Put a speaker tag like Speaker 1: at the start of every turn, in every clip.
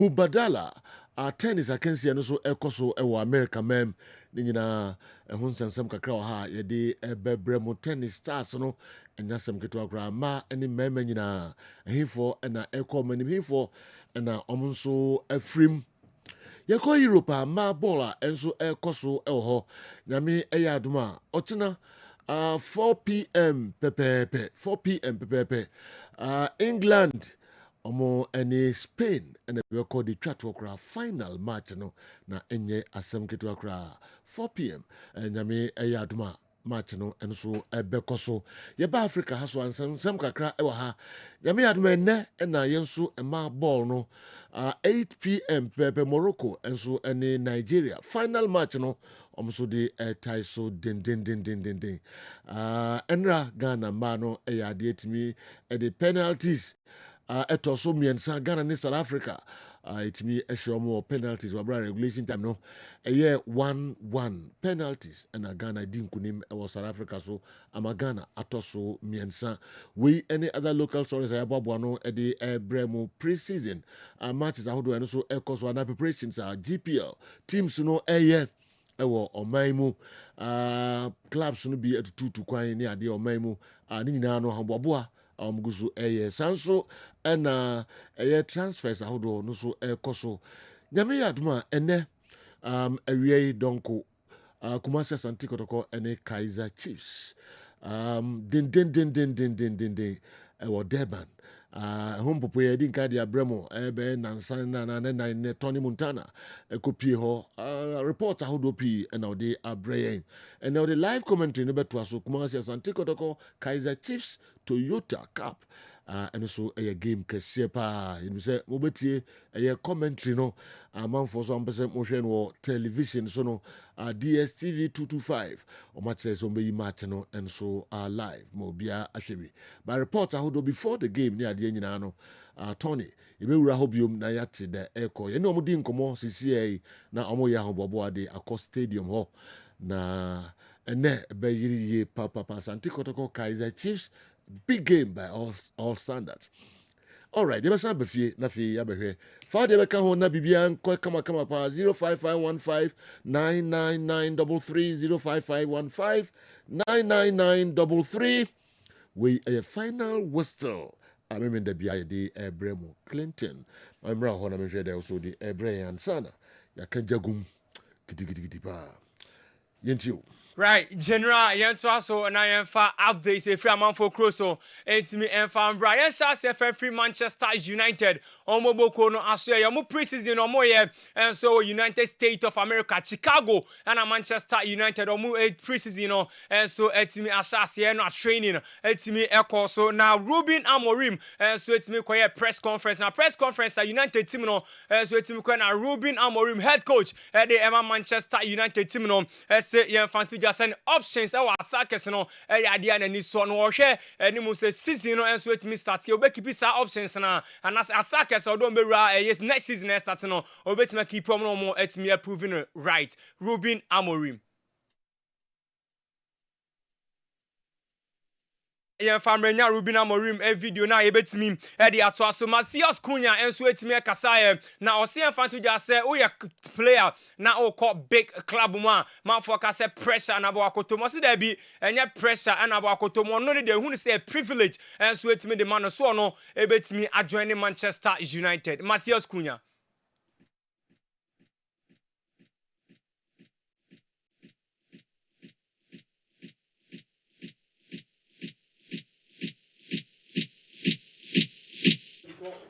Speaker 1: Ubadala tennis akansi no so ekoso ewo America mem ni nyina ehun sensem kakra wa ha ye de ebebremu tennis stars no enyasem keto akra ma eni mema nyina ehifo na ekomanim hifo na omunso afrim yeko Europe ma bola enso ekoso ewo nyame eyaduma ochina 4 p.m. pepepe 4 p.m. pepepe England Omo ene Spain ene record the chat okra final match no na enye asem ketu okra 4 p.m. Nyame eyaduma match no enso ebekoso yeba Africa haso ansem kakra ewa ha nyame yaduma ene na yenso ema ball no 8 p.m. pepe Morocco enso ene Nigeria final match no omso de tie so din enra Ghana ma no eyade etimi the penalties eto so miensa Ghana ni South Africa it me more penalties wa regulation time no eye 1-1 penalties and Ghana din kunim e South Africa so ama Ghana atoso miensa we any other local stories ayababo no e de bremo preseason matches ahodo eno so ekoso ana preparations GPL teams no eye ewo omaimu clubs no bi etutu kwan ni ade omaimu ni nyina no hamboboa gusu sanso ena transfers ahodo no so ekoso nyame yaduma ene awie donko Kumasi Asante Kotoko ene Kaizer Chiefs din ewo Durban hompopo ye din kadi abremo ebe nansan na Tony Montana ekopie ho report ahodo pi ena ode abreye ena ode live commentary no beto aso Kumasi Asante Kotoko Kaizer Chiefs Toyota Cup and so a game kesepa you say mobetie a commentary no amanfo so ampese mohwe no television so no DSTV 225 o match so be match no and so live mo bia ahwebi by report ahodo before the game ni ade nyina no Tony ibewura hobiom na yate the echo ye no modi nkomo sisi na omo ya hobobo ade across stadium ho na ene be yiri papa Asante Kotoko Kaizer Chiefs big game by all standards. All right, there was some befie na fi ya behwe. Fa de beka ho na bibia nko kama pa 055159993 055159993 we a final whistle. I remember the bia de Bremo Clinton. I'm ra ho na me hwe de also the Brian Sana. Ya kan jagum gidi pa. Yentio.
Speaker 2: Right, General, Yantua so and I am far updates a free amount for Crosso. It's me and Fan Brian Shas free Manchester United. Omoboko no Australia, mo preseason or more, and so United States of America, Chicago, and a Manchester United or more preseason, and so it's me Ashas no training. It's me Echo. So now Ruben Amorim, and so it's me quiet press conference. Now press conference at United team no, so it's me quiet Ruben Amorim head coach at the Emma Manchester United team no, say yeah, just any options our attackers no idea na ni so no hwe ani mu say season no enso etimi start ye obeki sa options na and as attackers odo mbewura yes next season start no obetimi keep on no mo etimi proving right Ruben Amorim Yen famrenya Ruben Amorim video na yebetimi de ato aso Matthias Cunha enso etimi kasa na ose fan to just say we player na o call big club man for kasa pressure na bo akotomo se da bi enye pressure na bo akotomo no de hu say privilege enso etimi de man so no ebetimi adjoin Manchester United Matthias Cunha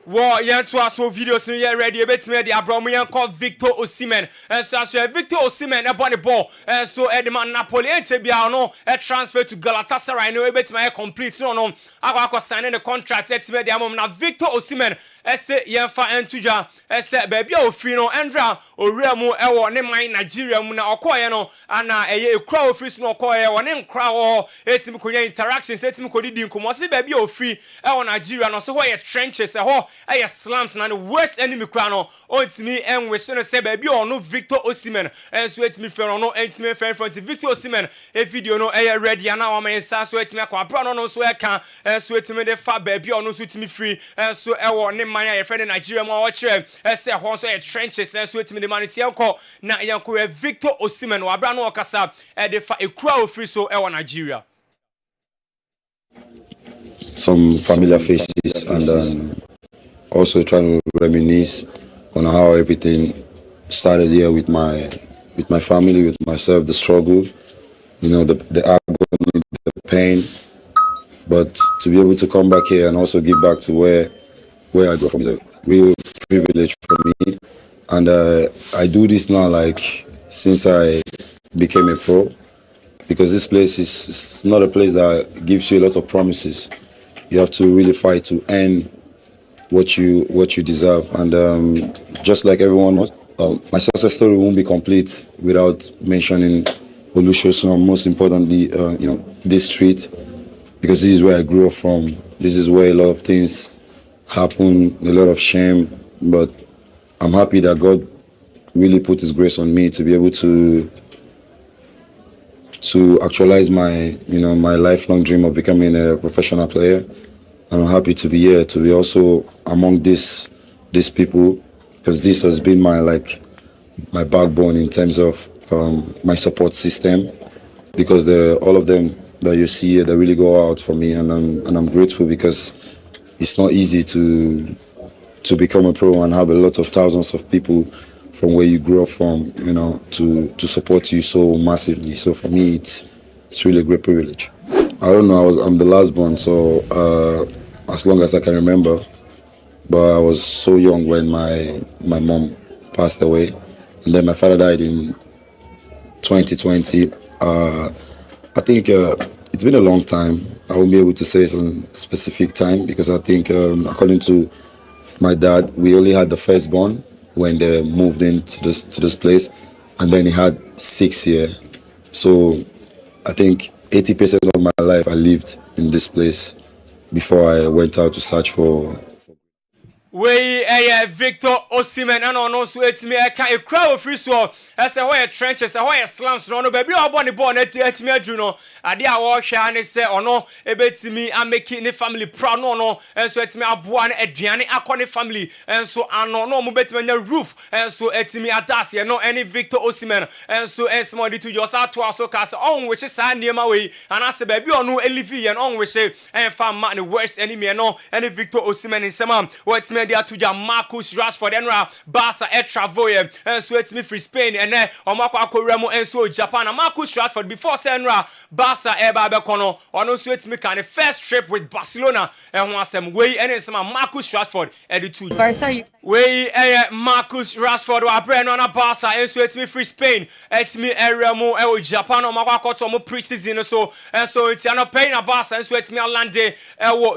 Speaker 2: Wow, yeah, to us videos in here ready. Bet me the Abramoyan called Victor Osimhen. And so Victor Osimhen about the ball. And so Edman Napoli and Chebia no a transfer to Galatasaray. No, bet me complete. No. I go signing the contract. It's me the amount now Victor Osimhen. Ese yemfa entuja. Ese baby o free no Andra Oremu ewo ne man Nigeria mu na okoye no ana eye ekra o free no okoye woni nkra wo etimi konya interactions etimi kodi di nkomo se baby o free ewo Nigeria no so ho ye trenches ho slams na the worst enemy kra no ontimi enwehye no se ba bi ono Victor Osimhen enso etimi fɛ no entimi fɛ front Victor Osimhen video no ready ana wa man sa so etimi akwa bra no so eka enso etimi de fa ba bi ono so etimi free enso ewo ne man ya friend Nigeria mo wɔkyerɛ ɛsɛ ho so trenches enso etimi de man tie nkɔ na yanko Victor Osimhen wa bra no okasa de fa ekura ofiri so ewo Nigeria.
Speaker 3: Some familiar faces and also trying to reminisce on how everything started here with my family, with myself, the struggle, the agony, the pain. But to be able to come back here and also give back to where I go from is a real privilege for me. And I do this now like since I became a pro, because this place is not a place that gives you a lot of promises. You have to really fight to earn what you deserve, and just like everyone knows, my success story won't be complete without mentioning Olusegun, most importantly, this street, because this is where I grew up from. This is where a lot of things happen, a lot of shame, but I'm happy that God really put His grace on me to be able to actualize my my lifelong dream of becoming a professional player. And I'm happy to be here, to be also among these people, because this has been my backbone in terms of my support system, because all of them that you see here, they really go out for me, and I'm grateful, because it's not easy to become a pro and have a lot of thousands of people from where you grew up from, to support you so massively. So for me, it's really a great privilege. I don't know, I'm the last born, so as long as I can remember, but I was so young when my mom passed away, and then my father died in 2020. I think it's been a long time. I won't be able to say some specific time, because I think according to my dad, we only had the firstborn when they moved into this place, and then he had 6 years. So I think 80% of my life I lived in this place before I went out to search for.
Speaker 2: Victor Osimhen and on also etimi eka ekura ofiri so ese ho ye trenches ho ye slums no baby obo ne ball na etimi adu no ade a wo hwa ne se ono ebetimi ameki ne family proud no enso etimi aboa ne aduane akọ family enso ano no mo betimi nya roof enso etimi adas ye no any Victor Osimhen enso esmo di to just ato aso cast on which is sa niema we anase baby ono elivi ye on which enfa ma ne worst enemy no any Victor Osimhen insema what media to Marcus Rashford enra Barca travel enso etimi free Spain and omako akoremo enso Japan and Marcus Rashford before senra Barca eba bekono ono so etimi kan the first trip with Barcelona and ho asem we ene sema Marcus Rashford editu
Speaker 4: Barca
Speaker 2: we Marcus Rashford wa breno na Barca enso etimi free Spain etimi eremo Japan omako akoto mo preseason so enso etiano pay na Barca enso etimi alande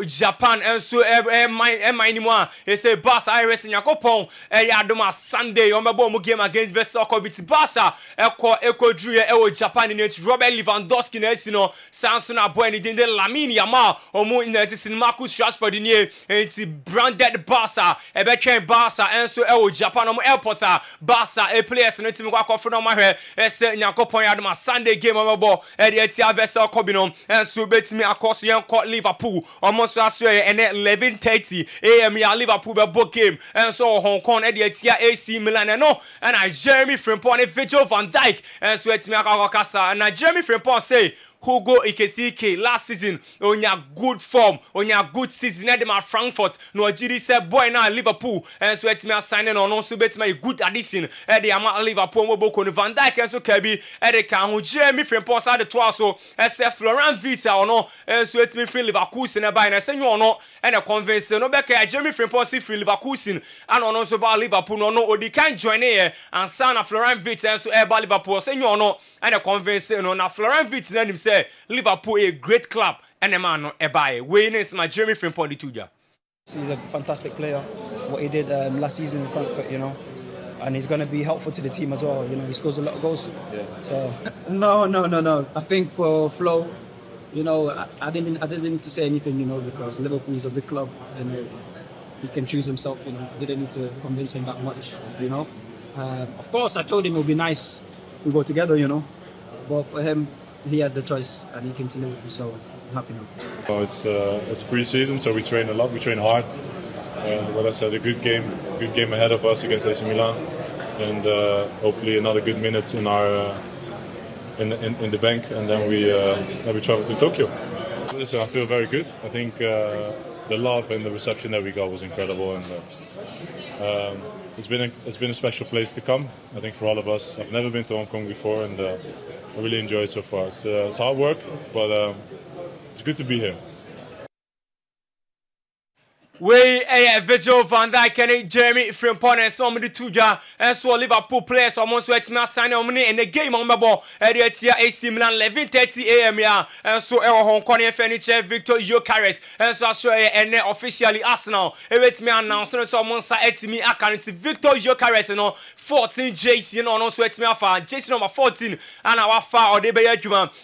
Speaker 2: Japan enso my anymore say Barca Iris Yakopon Yadoma Sunday on game against Vesoko with Barca Eko Drew Japan in it Robert Lewandowski Nesino Samsung Abueni Dinde Lamine Yamal Omo in the Marcus Rashford in here it's branded Barca Ebeke Barca and so Japan airport Barca a players no team kwa for no ma hwe ese Yakopon Yadoma Sunday game on ball e the Etia Vesoko binom and so betimi akoso yen Liverpool almost as and 11:30 AM ya Liverpool book game and so Hong Kong at the AC Milan and Jeremy Frimpong and Virgil van Dijk and so it's me akakasa and Jeremy Frimpong say Hugo Ekitike last season on your good form on your good season at my Frankfurt no Giri said boy now Liverpool and so it's me signing on also bet my good addition at the Liverpool mobile Van Dijk and so Kirby at the can Jeremy Frimpong side the twice so as Florent Vita or no and so it's me free Leverkusen and by and say you no and a convince no back Jeremy Frimpong see free Leverkusen and on also about Liverpool no or they can join here and sign a Florent Vita and so about Liverpool say you no and a convince no na Florent Vita then him say Liverpool a great club and a man no ebaye. Wayne is my Jeremy Frimpong the tuja.
Speaker 5: He's a fantastic player. What he did last season in Frankfurt, and he's going to be helpful to the team as well. He scores a lot of goals. Yeah. So no. I think for Flo, I didn't need to say anything, because Liverpool is a big club. he can choose himself. You know, didn't need to convince him that much. You know, of course I told him it would be nice if we go together. You know, but for him, he had the choice and he came to Liverpool, so I'm happy now.
Speaker 4: Oh, it's pre-season, so we train a lot. We train hard. What I said, a good game ahead of us against AC Milan, and hopefully another good minutes in our in the bank, and then we travel to Tokyo. Listen, I feel very good. I think the love and the reception that we got was incredible, and it's been a special place to come. I think for all of us. I've never been to Hong Kong before, and I really enjoy it so far. It's hard work, but it's good to be here.
Speaker 2: We Virgil van Dijk and Jeremy Frimpong and some of the two and so Liverpool players almost went to sign on in the game on the ball at AC Milan 11:30 a.m. and so Hong Kong furniture Victor Gyökeres and so I show and officially Arsenal it's me announcing someone said to me account Victor Gyökeres and 14 JC and also it's me for JC number 14 and our far or the bay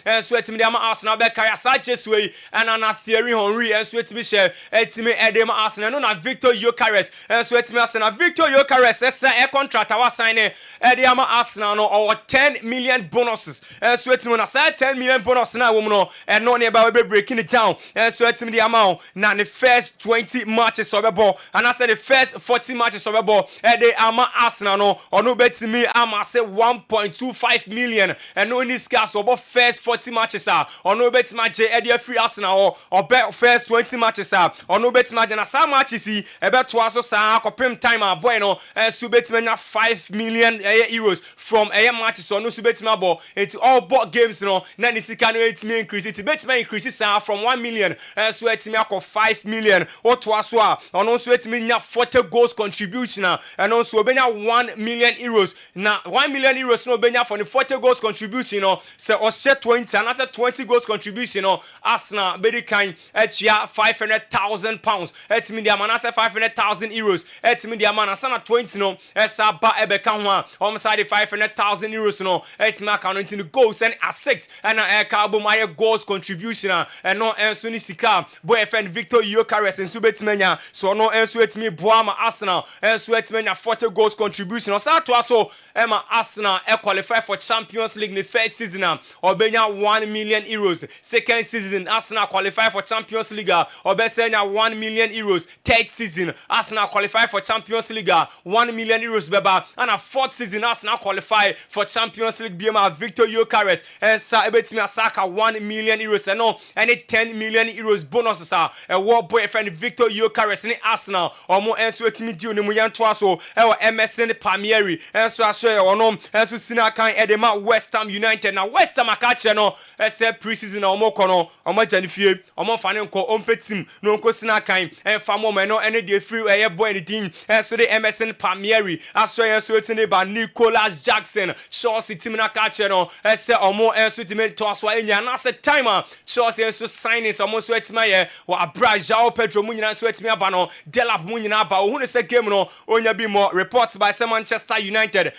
Speaker 2: and so it's me Arsenal back just way and an theory Henry and so it's me share it's me Edem Arsenal no Victor Gyökeres and so it's me Arsenal Victor Gyökeres a contract our signing Edem Arsenal no or 10 million bonuses and so it's me na say 10 million bonus na woman no and no nearby we breaking it down and so it's me the amount na the first 20 matches of the ball and I said the first 40 matches of the ball the Arsenal no or no bet me I say 1.25 million and no in this case about first 40 matches or no bet match the free Arsenal or bet first 20 matches or no bet match na some matches see about twice so kopem time boy no so bet me 5 million euros from matches or no so bet me ball it's all bought games no na ni sika no it me increase it bet me increase from 1 million so it me 5 million or twice so or no so it me 40 goals contribution and also be 1 million euros na 1 million euros no be for the 40 goals contribution no so or set 20 and after 20 goals contribution no Arsenal be the kind chia 500,000 pounds et me the man say 500,000 euros et me the man sana 20 no esa ba ebe kan ho on side 500,000 euros no et me account in the goals and assists and cabo my goals contribution and no enso ni sika boyfriend Victor Gyökeres and subetimenya so no enso et me boama Arsenal enso et me 40 goals contribution so to also Emma Arsenal qualify for Champions League in the first season or benya 1 million euros second season Arsenal qualify for Champions League or besenya 1 million euros third season Arsenal qualify for Champions League 1 million euros beba and a fourth season Arsenal qualify for Champions League bema Victor Gyökeres and sa ebetimi asaka 1 million euros and no any 10 million euros bonuses a war boyfriend Victor Gyökeres in Arsenal or mo enso etimi di oni mu yanto so e wo MSN Palmieri enso aso e wonom enso sina kan edema West Ham United na West Ham akache no ese preseason omo kono omo janifie omo fane nko ompetim no nko sina kan en famo me no ene de free eye boy anything enso de MSN Palmieri aso enso etini ba Nicholas Jackson Chelsea team na akache no ese omo enso timi to aso enya na se time Chelsea enso signing omo so etima ye wa Abrajao Pedro munyina enso etimi aba no Delap munyina aba ohunu se game no onya bi more reports by Manchester United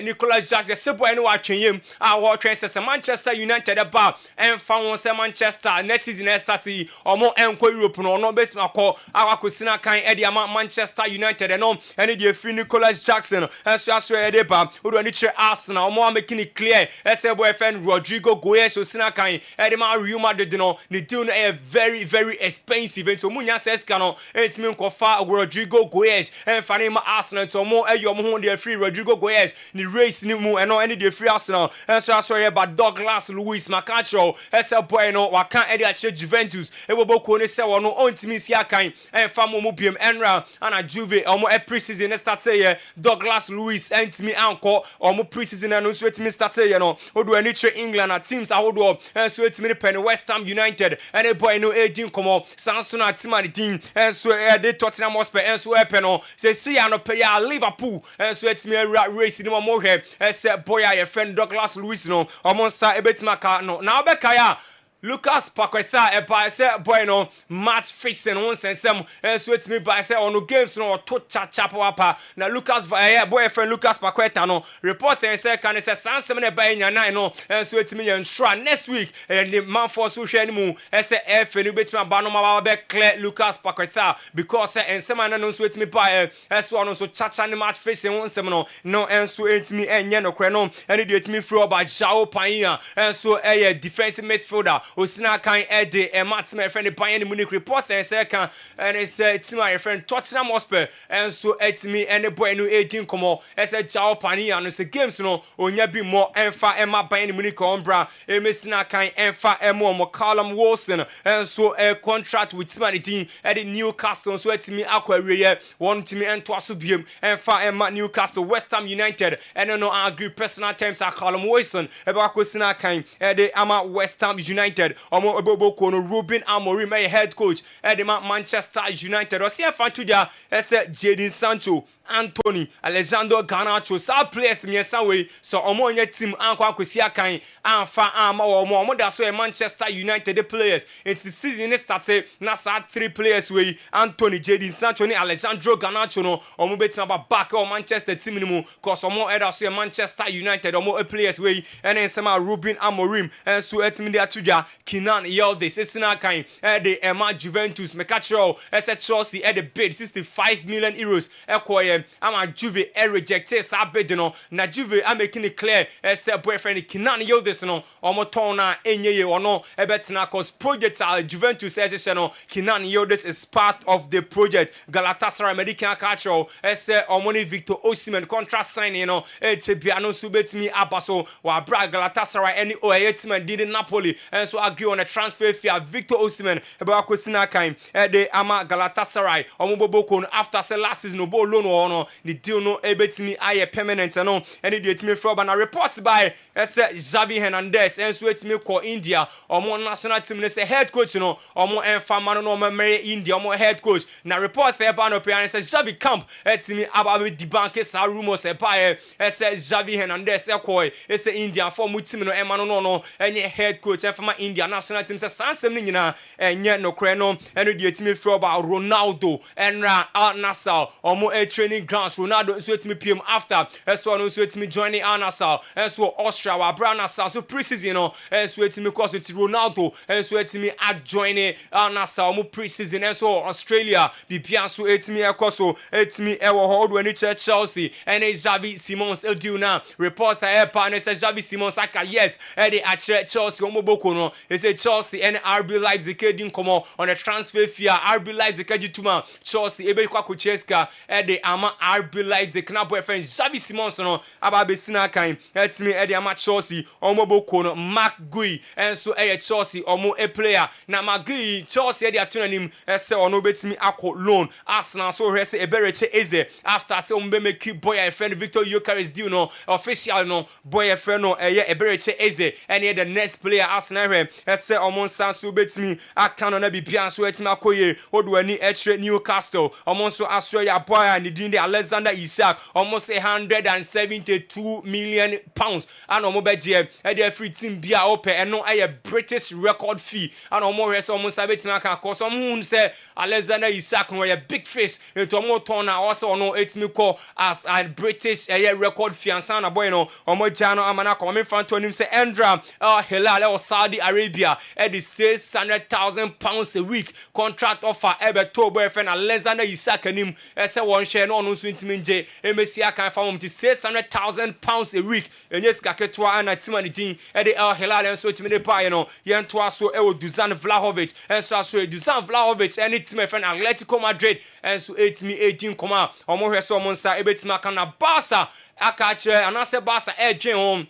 Speaker 2: Nicholas Jackson sebo ene wa twenyem a wo twen se Manchester United ba en fa won se Manchester next season start omo enko Europe no no betima akọ akosina kan e de Manchester United no ene de free Nicholas Jackson enso aso e de ba odo ni kire Arsenal omo making it clear ese boyfriend Rodrigo Goes osina kan e de Real Madrid no ni deal no very very expensive and so munya says no etimi nkofa Rodrigo Goes en fa ni Arsenal to mo ayo mo ho de free Rodrigo Goes ni race ni mu eno ene de free Arsenal enso aso e ba Douglas Luiz Macacho ese boy no waka e de ache Juventus e bobo ne se wono ontimi si akan en fa mo biem enra ana Juve omo preseason start say Douglas Luiz entimi anko omo preseason no so etimi start say no odo ani tre England na teams ahodo so etimi pen West Ham United and boy no edin komo Samson atima team so de Tottenham Hotspur so e pen no say see ya no pay ya Liverpool so etimi race ni mo hwe say boy ya friend Douglas Luiz no omo sa ebetima ka no na obeka ya Lucas Paquetá by say boy no match fixing on sensem so it me by say on games no to cha papa na Lucas boyfriend Lucas Paquetá no report say can say sansem na by nya no so it me ensure next week the man for so hwe animu say F no betima ba no ma be clear Lucas Paquetá because ensem no so it me by so no so cha ne match fixing on sensem no so it me enye no kre no and it me throw ba Jao Pania so defensive midfielder Osina kan Eddie Matt my friend Bayern Munich report say kan and it said to my friend Tottenham Hotspur and so it me and the boy no 18 komo say Jao Pania no say games no onya bi more enfa Emma Bayern Munich ombra emesina kan enfa emo Callum Wilson and so a contract with Humanity at the Newcastle so it me akwa one to me ento aso biem enfa Emma Newcastle West Ham United and no agree personal terms are Callum Wilson eba kwesina kan the ama West Ham United omo eboboko no Ruben Amorim my head coach at the Manchester United o see fan to dia ese Jadon Sancho Anthony Alexander Garnacho sa players miesa we so omo nya team anko akosi akan anfa ama omo da so Manchester United the players it's the season started na sa 3 players we Anthony Jadon Sancho ni Alexander Garnacho no omo betima ba back o Manchester team ni mu cause omo eda so Manchester United omo players we and ensema Ruben Amorim and so etimi dia tuja Kenan Yildiz esina kan the Emma Juventus Mekachro as Chelsea at the bid 65 million euros ekoye ama Juve rejected sa bid no na Juve am making it clear as boyfriend Kenan Yildiz no omo ton na enyeye ono ebetina cause project Juventus no Kenan Yildiz is part of the project Galatasaray Medical Culture as omoni Victor Osimhen contract signing no echebiano subetimi abaso wa bra Galatasaray any oyetima did Napoli and so agree on a transfer fee Victor Osimhen eba kwesina kan de ama Galatasaray omoboboko after say last season no ball loan no the deal no ebetimi aye permanent no and the etimi from na report by Xavi Hernandez and so etimi call India omo national team ne say head coach no omo enfama no marry India omo head coach na report there ban up and say Xavi camp etimi ababe debunk sa rumors e by Xavi Hernandez call India for team no emano no enye head coach enfama India national team say sansem ni nyina enye no kre no eno de etimi from about Ronaldo enra Al Nassr omo training grounds Ronaldo so etimi PM after so no so etimi joining Al Nassr so Austria wa Al Nassr so preseason no so etimi cause it Ronaldo so etimi joining Al Nassr omo preseason so Australia bibia so etimi ekoso etimi ewo hold when it Chelsea and Xavi Simons deal now reporter and say Xavi Simons aka yes the actual Chelsea omoboko no they say Chelsea and RB Leipzig din komo on a transfer fee RB Leipzig tuma Chelsea ebe kwa Kucheska the ama RB Leipzig na boyfriend Xavi Simons no aba besina kan etimi the ama Chelsea omoboko no Mark Gui and so Chelsea omo a player na Magui Chelsea the atunanim say ono betimi akọ loan Arsenal so he say ebereche eze after say ombe make boy friend Victor Gyökeres deal no official no boy friend no ebereche eze and the next player Arsenal he say omon sanso betimi akano na bibia so etimi akoye odwani etre Newcastle omon so aso ya boy and din the Alexander Isak almost 172 million pounds and omo beje the free team bia ope eno British record fee and omo he say omon sabetimi aka cause omo say Alexander Isak no a big fish into omo ton na also no etimi call as a British record fee and sana boy no omo jano amana come in front to him say Endra Hilal or Saudi Arabia at the 600,000 pounds a week contract offer to boyfriend Alexander Isak and him say one share no no swintimin J MSC can farm to 600,000 pounds a week and yes kaketwa and Timanity at the El Hilal and so to me the buy no yen to so Dusan Vlahovic and so Dusan Vlahovic and it's my friend Atletico Madrid and so 18 comma omo he so monsa ebetima kana Barca akache anase Barca edge home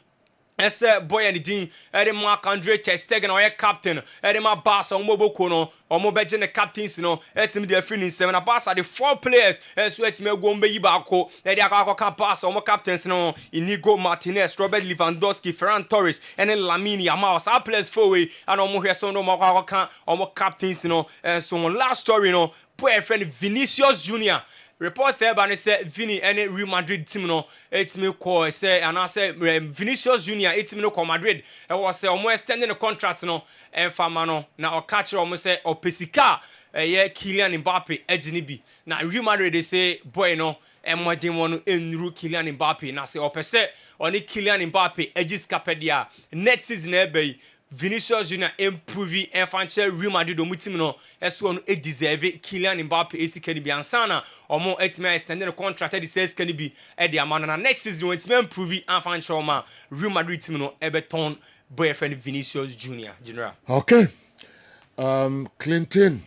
Speaker 2: ese boy and din the Mark Andre ter Stegen or captain the ma Barca omoboko no omo beje the captains no etimi the free 7 Barca the 4 players so etimi go mbe yibako the akwa Barca omo captains no Inigo Martinez Robert Lewandowski Ferran Torres and Lamine Yamal so players forward and omo here so no omo captains no so last story no boy friend Vinicius Junior report there ba no say Vini any Real Madrid team no etimi call say and I say Vinicius Junior etimi no call Madrid e was say omo extending the contract no enfama no na o catch omo say opesika yeah Kylian Mbappe agini bi na Real Madrid they say boy no emodin wonu enru Kylian Mbappe na say opese oni Kylian Mbappe agiska pedia next season ebe Vinicius Junior improve enfanche Real Madrid o mutim no eso no e deserve Kylian Mbappe esika ni bi ansana omo etime extending the contract the says can be e de amana na next season when etime improve enfanche oma Real Madrid team no ebeton boyfriend Vinicius Junior general.
Speaker 1: Okay. Clinton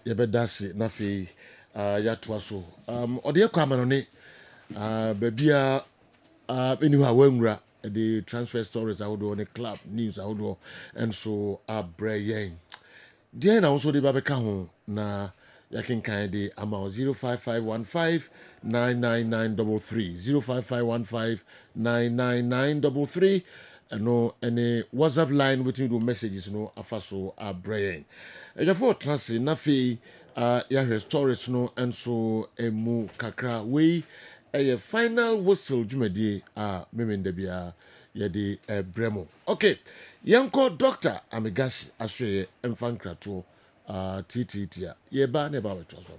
Speaker 1: yebedasi na fi yatwa so ode kwa manone babia enu hawanwura the transfer stories on the club news and so abrayen there na also the babeka ho na yakin kan de amount 055159993 055159993 no any WhatsApp line waiting to messages no afaso abrayen ejafo transi na fi ya stories no and so emu kakra we a final whistle jumadi memenda bia yede bremo. Okay, yanko Dr. Amigashi aswe emfankrato tititia yeba ne ba weto so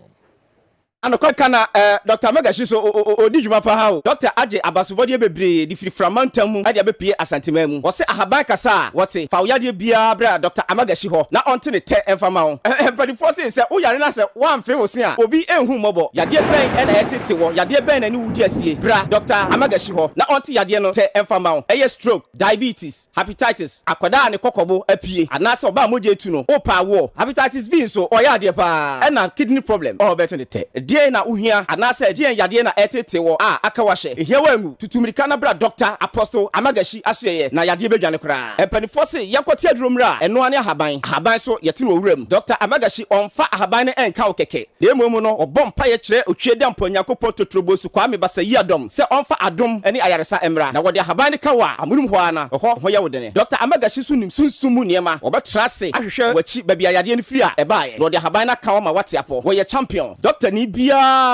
Speaker 6: ano kana Dr. Magashi so odi dwuma pa ha o Dr. Aje abasobode bebre di framantam mu ade abepie asantima mu wo se ahaban kasa wote fa uyade bia bra Dr. Amagashi ho na onte ne te emfama ho empadi force se wo yare na se wan fe wo se a obi enhu mobo yade ben na etete wo yade ben na ni wudi asie bra Dr. Amagashi ho na onte yade no te emfama ho eye stroke diabetes hepatitis akwada ne kokobo apie anase oba moje etu no opa wo hepatitis B so oyade pa na kidney problem o beto ne te na uhia anase agien yade na etete wo akawahye ehia wangu tutumirika na bra Dr. Apostle Amagashi asuyeye na yade bedwane kra empanifo se yakote aduromra eno ane ahaban so yete no wuram Dr. Amagashi onfa ahaban ne enka okeke na emomu no obompa ye kire otwede amponyankopɔ totrobosu kwa me basa yi adom se onfa adom ene ayaresa emra na wode ahaban ne kawa amunum ho ana ho ye wodene Dr. Amagashi so nim sunsumu niema obetrase ahwehwe wachi babia yade ne firi a ebaaye wode ahaban na kawa ma wate apo wo ye champion Dr. ni bia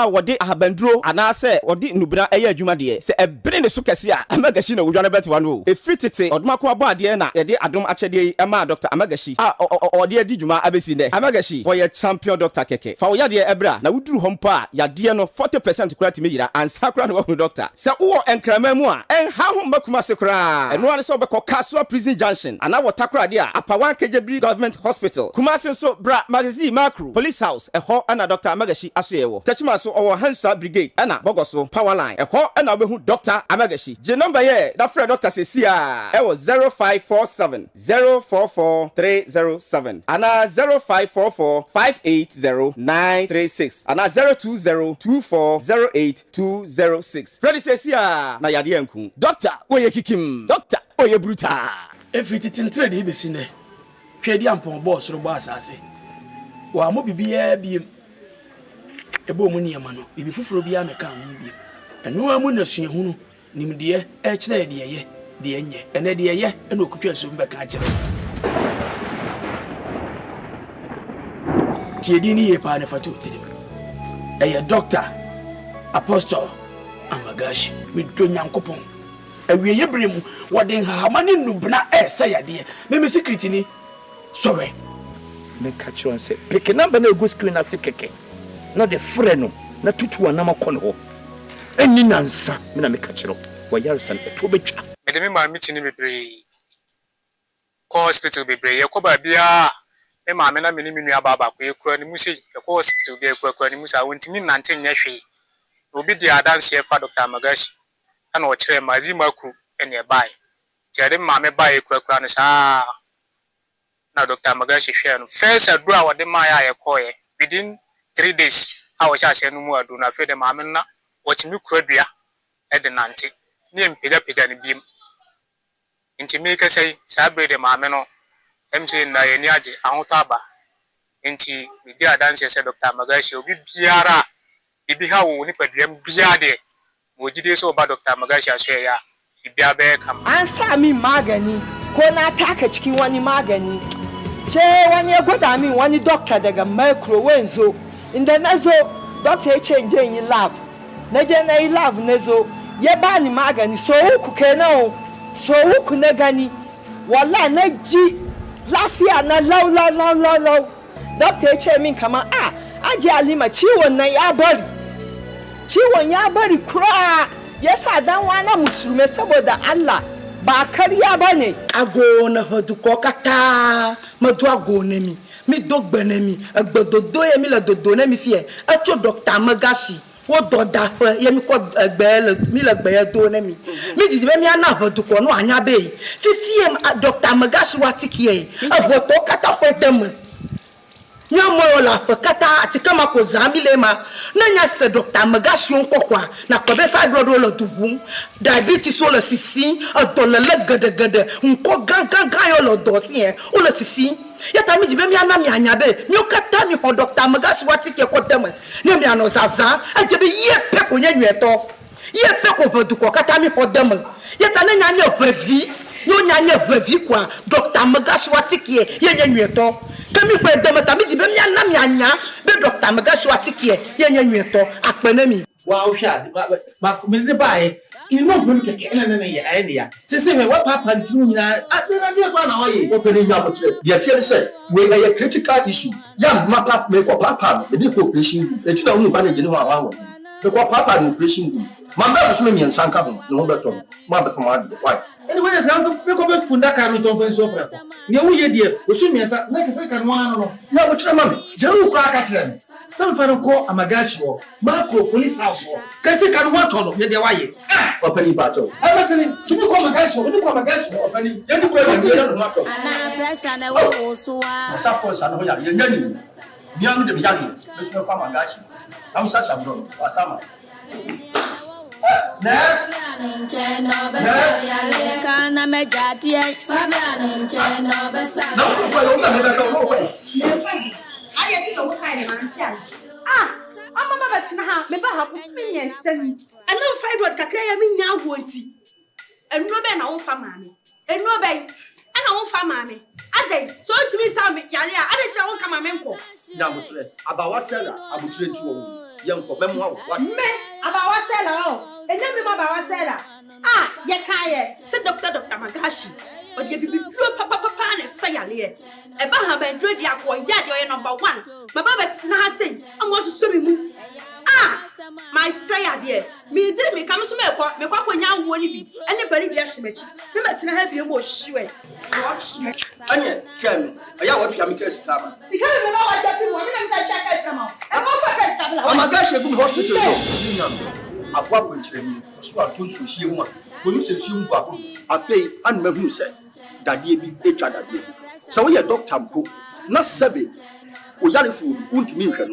Speaker 6: wode ahabandro anase wode nubra eye adwuma de se ebere ne so kese a Amagashi na wodwane betwa no efitete odumako abo ade na yede adom achede ema Dr. Amagashi ode adi dwuma abesi ne Amagashi wo ye champion Dr. keke fa wo yade ebra na wuduru hompo a yade no 40% kura ti meyira ansa kura no wo doctor se wo enkrama mu a enha ho makuma se kura eno ane se obekọ Kaswa Prison Junction ana wotakura de a Apawan Kejebri Government Hospital Kumasi so bra magazine macro police house eho ana Dr. Amagashi asoyewo Techima so our Hansa Brigade ana Bogoso power line eho ana obehu Dr. Amagashi je number here that friend Dr. Sesia e was 0547 044 307 ana 0544 580936 ana 020 2408 206 Freddy Sesia na yade anku Dr. Oye kikim Dr. Oye bruta
Speaker 7: everything trade he be sine twedi ampon boss ro boss ase wa mo bibia biem ebo mu niema no bibi fufuro bia meka ho biem eno amu na suahunu nimde e kire de ye de enye ene de ye ena okutwa so mbeka akire tiedi ni ye pa ne fatu tiri eye Dr. Apostle Amagashi mi do nyankopon awie ye bremu wode hahamane nubna esa yade me secret ni sorry
Speaker 8: me catch on say pick number na go screen na sekeke na de freno na tutu anam akọ ne ho eni nansa me na me catch ro wa yarsan eto betwa
Speaker 9: me de me ma meeting ni bebre ko hospital bebre ye ko ba bia me ma me na me ni menu ababa ko ekura ni musi ye ko hospital bia ekura ni musa wontimi nante nya hwe obi di adanse fa Dr. Amagashi ana o kire mazi maku ene e bai tiade ma me bai ekura no sa na Dr. Amagashi hwe no first adura wode ma ya koye within 3 days I was just saying no adu na fe de ma me na watimi kuradua e de nante ni empega ni biem nti me ka sei sa bre de ma me no MC na ye ni age ahoto aba nti me di adanse se Dr. Amagashi obi biara bibi ha wo ni padriam bia de mo jide so ba Dr. Amagashi aso ya bibia be kam
Speaker 10: an sa mi magani ko na taka cikin wani magani sai wani ya gwada min wani doctor daga micro wenzo inda nazo doctor change in lab na jena in lab nezo ye ba ni magani so ku kenan so ku na gani wala na ji lafiya na law doctor ce min kama aje alima ciwon nan ya bari kura yasa dan wana musulmi saboda Allah ba kariya bane
Speaker 11: agona hodu ko kata madu agona mi dogbene mi agbododo ye mi la dodo na mi fie acho doctor magashi wo doda ye mi ko egbe mi la gbe do na mi jiji be mi ana hodu ko no anya be fifie doctor magashi watikie aboto kata ko dem nyamo la kata atikama ko zamile ma na nya se doctor magashi nkokwa na ko be fibroid lo dubu diabetes lo sisi adolele gede nko gangan yo lo dosi e o lo sisi yata mi jibe mi ana mi anya be mi o kata mi ho doctor magashi watike ko dem ne mi ano zaza ajebe ye pe ko nya nweto ye pe ko bodu ko kata mi ho dem yata na nya brevi yo nya brevi kwa doctor magashi watike ye nya nweto kemi pe dem ta mi jibe mi ana mi anya be doctor magashi watike ye nya nweto apene mi
Speaker 12: wa o hwa ma me de bae imo bulu keke na ye aye ya sese me wa papa ntinu nyina na de kwa na oye
Speaker 13: o pe ni nya botre ye tie se we a critical issue ya ma papa me ko papa me de cooperation e tu na unu ba na je ni ho awan me ko papa no cooperation ma ba so me nyansa nka ho no ho beto ma be fama de why
Speaker 12: anyway yes kan me ko be funda ka no ton fen so prefo ne wo ye die o so miensa na ke fe kan no no
Speaker 13: ya botre ma me
Speaker 12: jeru kra ka kire some fan ko amagashi wo ma ko police house wo kasi kan wa tono ye de wa ye
Speaker 13: opani bato
Speaker 12: ala sene kimi ko amagashi wo ni ko amagashi wo opani
Speaker 13: ye ni ko ye de ma to
Speaker 14: ana pressure na wo so wa
Speaker 13: sa for sa no ya ye nyani ni am de ya ni me so fa amagashi am sa sa bro wa sama Nurse,
Speaker 14: kana mejati Fabian Cheno besa.
Speaker 13: No, no way.
Speaker 15: I just know what kind of man. I'm a mother to have me back with me and send me. I know 5 what Kakaya mean now wanty. And no ben on for mammy. And no bay. And I won't for mammy. I day. So to me, some Yalia, I didn't come a menko.
Speaker 13: Yamutre, about what seller, I would train to young for memoir. What
Speaker 15: me about what seller? And then me about what seller. Yakaya, said Dr. Magashi. But you be papa and say a leer. A baha ben dread yakwa yard your number 1. My baba Tina say, I want to swimming. My say, dear, me didn't me come to me when you won't be anybody be a shimmy. Remember to have you more sure.
Speaker 13: Anya, Ken, I want to make a stammer.
Speaker 15: See, I know
Speaker 13: I'm a guy who hospital. A problem training, so I told you she won. When you say you go, I say, and me who say that ye be each other. So we a doctor, not Sabi. We are food, won't mean her.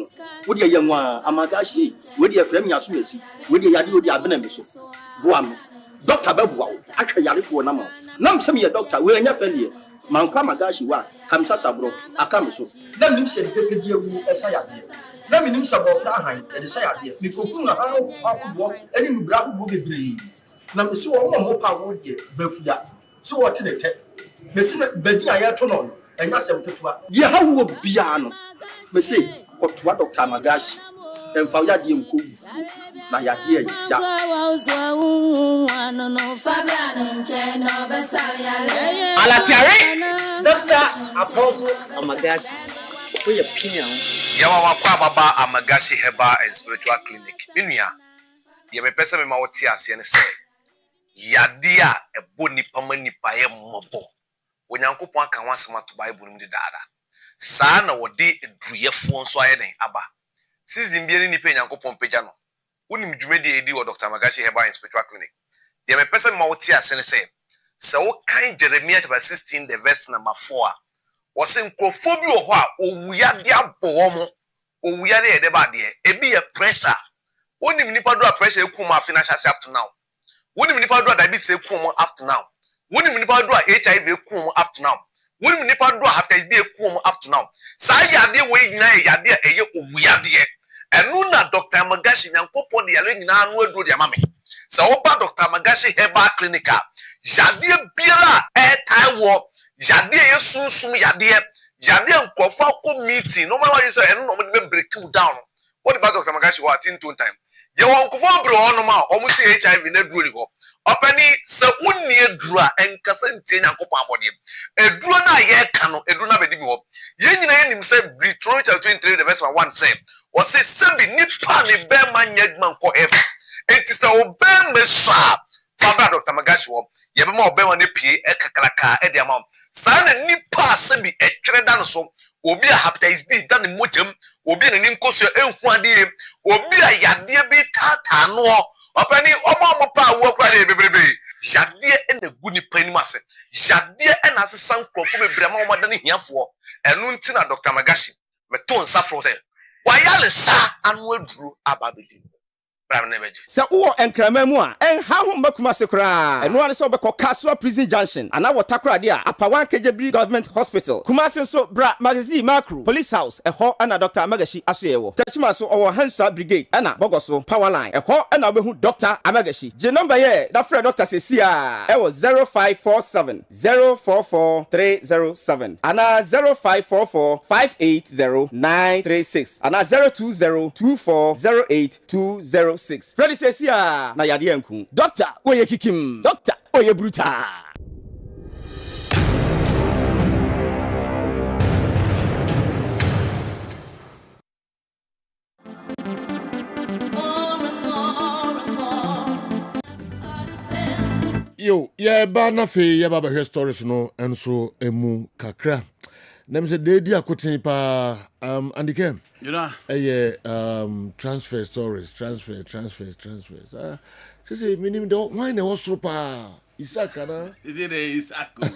Speaker 13: Would ye young one, Amagashi, would ye frame your summacy, would ye yadu the abenemeso? Guam, Doctor Babu, actually yari for number. Nam some ye doctor, we are not failure. Manka Magashi wa, Kamsa Sabro, a camiso. Let me say the paper dear who as I appear. Let me name some of Frahan and the Saya dear. We could how walk any new brown will be brave. Now, so more power would get, Befia. So what in the tech? Messin Bedia Tonon, and Yassam Tetua. Dear, how would piano? Me say, what Dr. Magashi and Fayadi Mku. My idea,
Speaker 12: Alatiare, Dr. Apostle Amagashi. We opinion.
Speaker 16: Yawa kwa baba Amagashi Herbal and Spiritual Clinic. Minya. Ye me pesa me ma woti ase ne se. Yadia e boni pamani paye mobo. Onyankopon aka wansema to Bible mu de daada. Saa na wode edruyefo nso aye den aba. Season bi ni pe Nyankopon peja no. Wonim dwumedi edi wo Dr. Amagashi Herbal and Spiritual Clinic. Ye me pesa me ma woti ase ne se. Se wo kan Jeremiah chapter 16 the verse number 4. Wose nkrofo bi wo ho a owuyade abowo mo. Owuyade e de ba de e bi pressure. Wonim nipa do a pressure ekum a financial up to now. Wonim nipa do a diabetes ekum up to now. Wonim nipa do a HIV ekum up to now. Wonim nipa do a hepatitis B ekum up to now. Sa yade we nyina yade eye owuyade. Enu na Dr. Amagashi Nyankopon de yale nyina anu aduro de amame. Sa oba Dr. Amagashi Herbal Clinic yade biara taiwo yade ye sunsum yade nkrofo akọ meeting no man wa say enu no mo de break you down. What about Dr. Magashi wa tin two time? Ye won kufo bro ono ma omo si HIV na duro ni ho. Opani se unni eduru a enkasa ntie Nyankopon abode. Eduru na ye ka no, eduru na bedi bi ho. Ye nyina ye nim se Deuteronomy chapter 23 the verse 1 say, o say sebi nipa ni be man nyadman ko heaven. Enti se obem mesha Fabra Dr. Magashi wo ye be ma obem ne pie ekakraka e de ama. Sa na nipa sebi etwere da no so obi a hepatitis B da ne mojem obi a ne nkoso enhu ade obi a yade bi tata no opani omo pa wo kwa de bebrebe yade e na gu ni panim ase yade e na asesan krofo bebre ma omo da ne hiafo enu nti na Dr. Magashi meto nsa fro se wayale sa anu aduru ababedi
Speaker 6: Sa uwo enkrama mu a enha ho makuma se kra eno ane se obekọ Kaswa Prison Junction ana watakra de a Apawan Kejebri Government Hospital Kumasi so bra magazine macro police house eho ana Dr. Amagashi asoyewo Tachima so owo Hansa Brigade ana Bogoso Power Line eho ana obehu Dr. Amagashi je number ye da frɛ Dr. Sesia ewo 0547 044 307 ana 0544 580936 ana 020 2408 206 Freddy says ya na yade anku Doctor oye kikim Doctor oye brutal
Speaker 1: Yo ye ba na fe ye ba ba stories no enso emu kakra nem se dedi akotin pa andike
Speaker 17: you know
Speaker 1: transfer stories transfers say minim do why na was pa Isaka na
Speaker 17: it is Isaka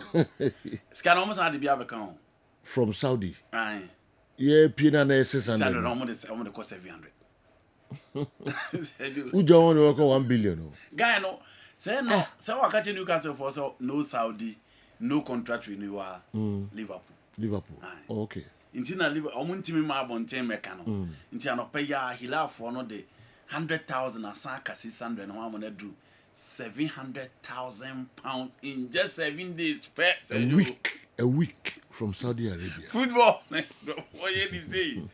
Speaker 17: scan almost had to be abekon
Speaker 1: from Saudi
Speaker 17: right
Speaker 1: yeah pina na 600
Speaker 17: almost cost 700
Speaker 1: ujo won work 1 billion
Speaker 17: guy no say no say wa catch Newcastle for so no Saudi no contract renewal Liverpool
Speaker 1: okay
Speaker 17: inti na Liverpool omuntimi ma abonten meka no inti anope ya hilafo no de 100,000 asaka 600 no amona do 700,000 pounds in just 7 days per
Speaker 1: a week from Saudi Arabia
Speaker 17: football what you be saying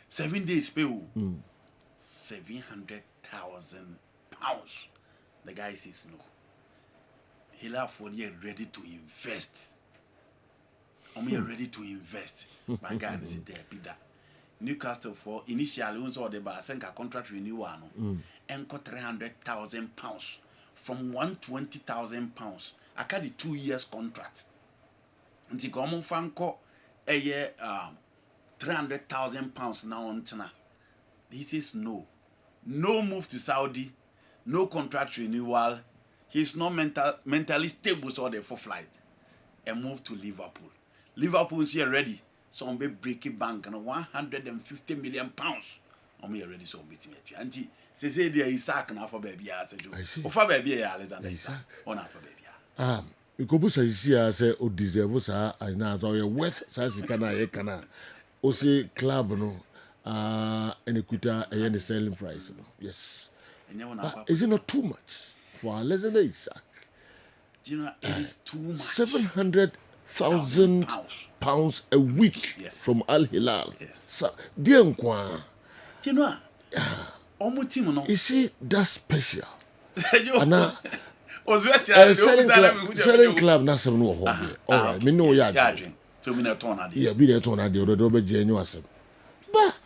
Speaker 17: 7 days pay 700,000 pounds the guy says no hilafo they ready to invest we are ready to invest. My guy is there, be that. Newcastle for initially we saw the Basenka contract renewal and got 300,000 pounds from 120,000 pounds. I got the 2 years contract. And the government fanko a year 300,000 pounds now on Tina. He says no move to Saudi, no contract renewal. He's not mentally stable so they for flight and move to Liverpool. Liverpool is here ready. So on be breaking bank and 150 million pounds. On me ready so on beating it. Auntie, say there Isaac na for baby as do. O for baby Alexander Isaac. On for baby.
Speaker 1: Ikobusa isi say o deserve sa na so your worth sa sika na ye kana. O say club no enekuta the selling price no. Yes. Is it not too much for Alexander Isaac?
Speaker 17: Do you know it is too much?
Speaker 1: 700,000 pounds a week from Al Hilal.
Speaker 17: Yes.
Speaker 1: So, dear Nkwa.
Speaker 17: Do you know? No.
Speaker 1: Is it that special? Selling club na some no hobby. All right, me know ya.
Speaker 17: So we na turn ade.
Speaker 1: Yeah, be there turn ade. Odo be genu asem. But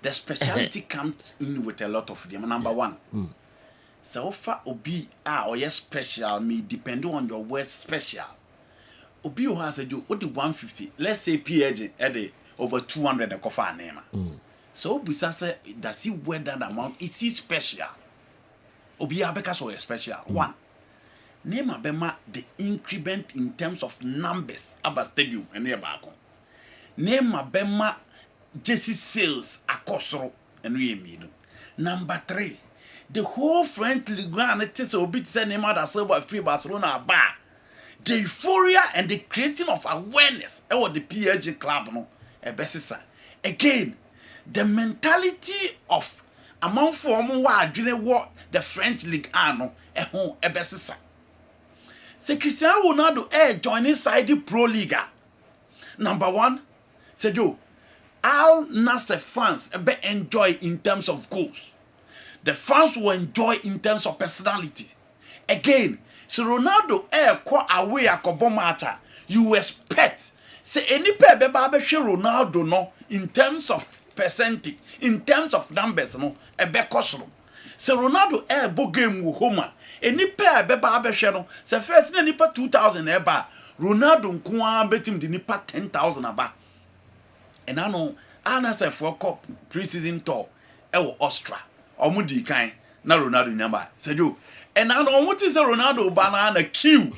Speaker 17: the speciality comes in with a lot of them. Number one. So far obi or yes special may depend on your word special. Obi who has a do what the 150. Let's say PAG at over 200 a coffee name. So Busasa does he wear that amount? It's special. Obi abeka so special. One. Name abema the increment in terms of numbers about stadium and near back. Name abema jersey sales akosoro and we mean. Number 3. The whole French League and it is a bit sending him out as a free Barcelona bar. The euphoria and the creating of awareness about the PLG club no a best again the mentality of among form what the French League no a best say Cristiano Ronaldo join inside the Pro Liga. Number 1 said you Al Nasser fans enjoy in terms of goals. The fans will enjoy in terms of personality. Again, so Ronaldo go away a matcha. You expect say any pair Ronaldo no in terms of percentage, in terms of numbers no kosro. So Ronaldo bo game with Homer. Any pair no say first nipa 2,000 Ronaldo nko betim di nipa 10,000 aba. And I know Anasa for cup preseason tour Austria. Omudi kind na Ronaldo number. Said you. And I know what is a Ronaldo banana queue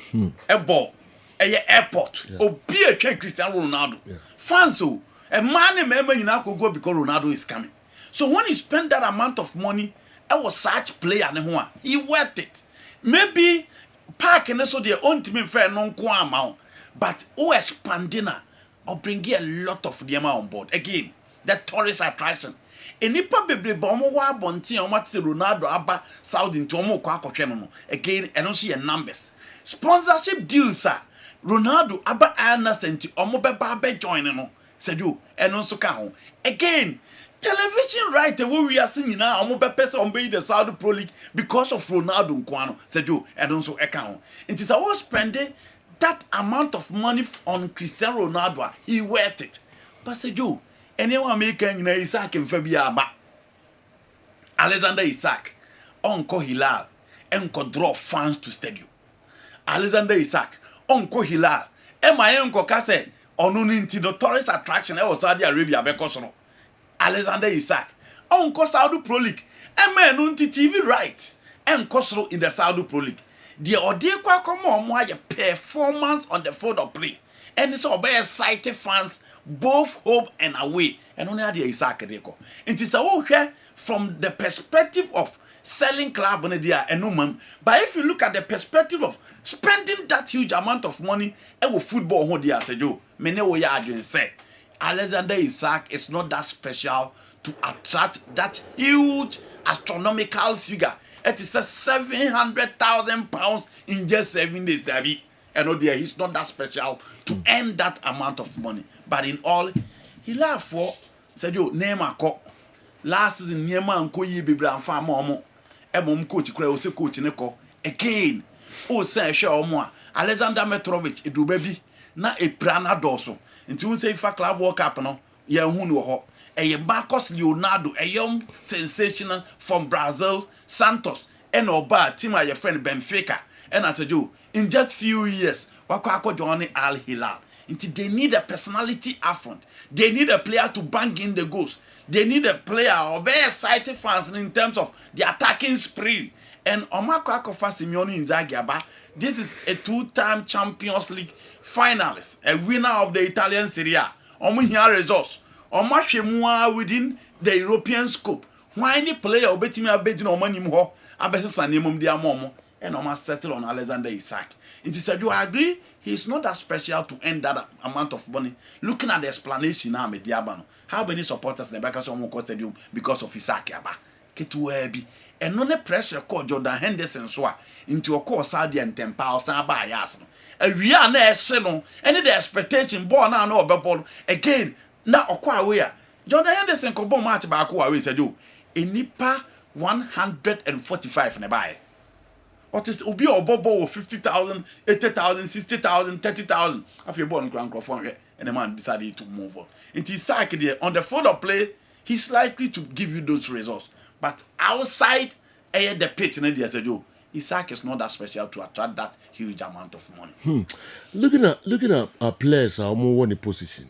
Speaker 17: a ball airport. Obi a check Cristiano Ronaldo. Fans so a man member you now could go because Ronaldo is coming. So when you spend that amount of money, I was such player he worth it. Maybe park and so their own team fair non amount, but expanding or bring a lot of them on board. Again, that tourist attraction. Enipa bebre bomo wa bonti o matse Ronaldo aba Saudi nti omo kwa akotwe no again eno so ye numbers sponsorship deals are Ronaldo aba Anas nti omo beba be join no said you eno so ka ho again television right we we are seeing now omo be pese on be the Saudi Pro League because of Ronaldo nkwano said you eno so e ka ho nti say we spend that amount of money on Cristiano Ronaldo he worth it but said you anyone making Isaac and Fabiaba Alexander Isaac Uncle Hilal Enko draw fans to stadium. Alexander Isaac Uncle Hilal my uncle Kase Onuninti the tourist attraction Saudi Arabia because no Alexander Isaac Uncle Saudi Pro League Nunti TV rights Enkosro in the Saudi Pro League. The Ode kwa come on performance on the field of play and it's all excited fans both home and away and only the Isaac Deko. It is a from the perspective of selling club on the and no man. But if you look at the perspective of spending that huge amount of money and football who they said you many way you say Alexander Isaac is not that special to attract that huge astronomical figure. It is a £700,000 in just 7 days, David. And oh dear, he's not that special to earn that amount of money. But in all, he laughed for said you name a cock. Last season, near man ko ye be brand farm momo. A mom coach cry was a coach in a co. Again, oh, say, show more. Alexander Mitrovic, a do baby, not a prana dorsal. Until say if a club walk up, no, ya who ho. A Marcos Leonardo, a young sensational from Brazil, Santos, and Oba, team your friend Benfica. And I said you, in just few years, Wakako Johnny Al Hilal. They need a personality affront. They need a player to bang in the goals. They need a player of very excited fans in terms of the attacking spree. And Omako Akofa Simeone Inzaghi, this is a 2-time Champions League finalist, a winner of the Italian Serie A. Omo here results. Omo shemua within the European scope. Why any player obetimi abedi no manim ho abese sanemum dia momo and Omo settle on Alexander Isaac. It is said you agree he is not that special to earn that amount of money. Looking at the explanation now, how many supporters in the back of stadium because of Isaac Aba? Ketuebi. And no pressure called Jordan Henderson so into a course Saudi and 10,000 yas. A real no, any the expectation born now no about again. Now okwa where Jordan Henderson ko bon match ba ko we said you enipa 145 na buy. What is obi obobo 50,000, 80,000, 60,000, 30,000. After born grand crowd and the man decided to move on. It is like on the field of play, he's likely to give you those results. But outside the pitch, and I said, "Oh, Isaac is not that special to attract that huge amount of money."
Speaker 1: Looking at our players, our more one position,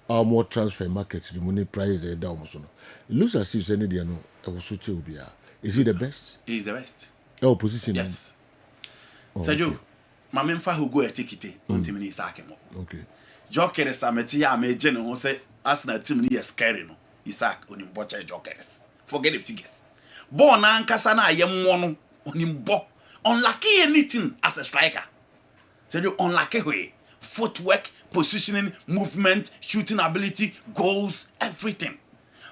Speaker 1: our more transfer market, the money price down. It looks as if any day no, is he the best?
Speaker 17: He's the best.
Speaker 1: Our position,
Speaker 17: yes. Sergio, my main fa who go a ticket on team in Isaac.
Speaker 1: Okay.
Speaker 17: Jokers are metia me general say Arsenal team ni scary no. Isaac on him botcher jokers. Forget the figures. Born ankasa na ye mono on him bo. Unlucky anything as a striker. So you unlucky way. Footwork, positioning, movement, shooting ability, goals, everything.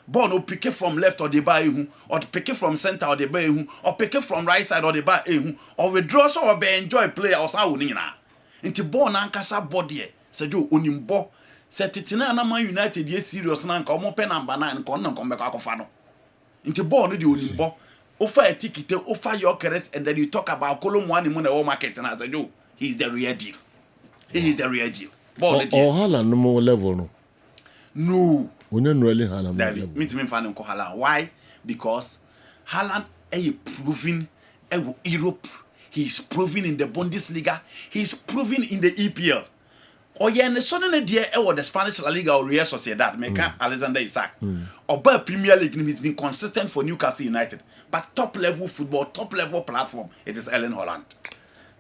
Speaker 17: Born or pick it from left or the bar or pick it from center or the bar or pick it from right side or the bar or withdraw so or be enjoy play or sa winning na. Into born ankasa body. So you on him bo. Set it na Man United ye serious na nka omo pe number 9 nka on nka mbeka akofa no. Nti ball no di onimbo. Offer a ticket, offer your carrots, and then you talk about Colomwani Muna or market and as I do, he's the real deal. He is the real deal. Ball
Speaker 1: or Haaland no more level no.
Speaker 17: No.
Speaker 1: We don't really Haaland.
Speaker 17: David, me to me fan Haaland. Why? Because Haaland is proving Europe. He's proving in the Bundesliga. He's proving in the EPL. Or yeah, suddenly dear the Spanish La Liga or Real Sociedad, Meka Alexander Isak. Or by Premier League, he's been consistent for Newcastle United. But top level football, top level platform, it is Erling Haaland.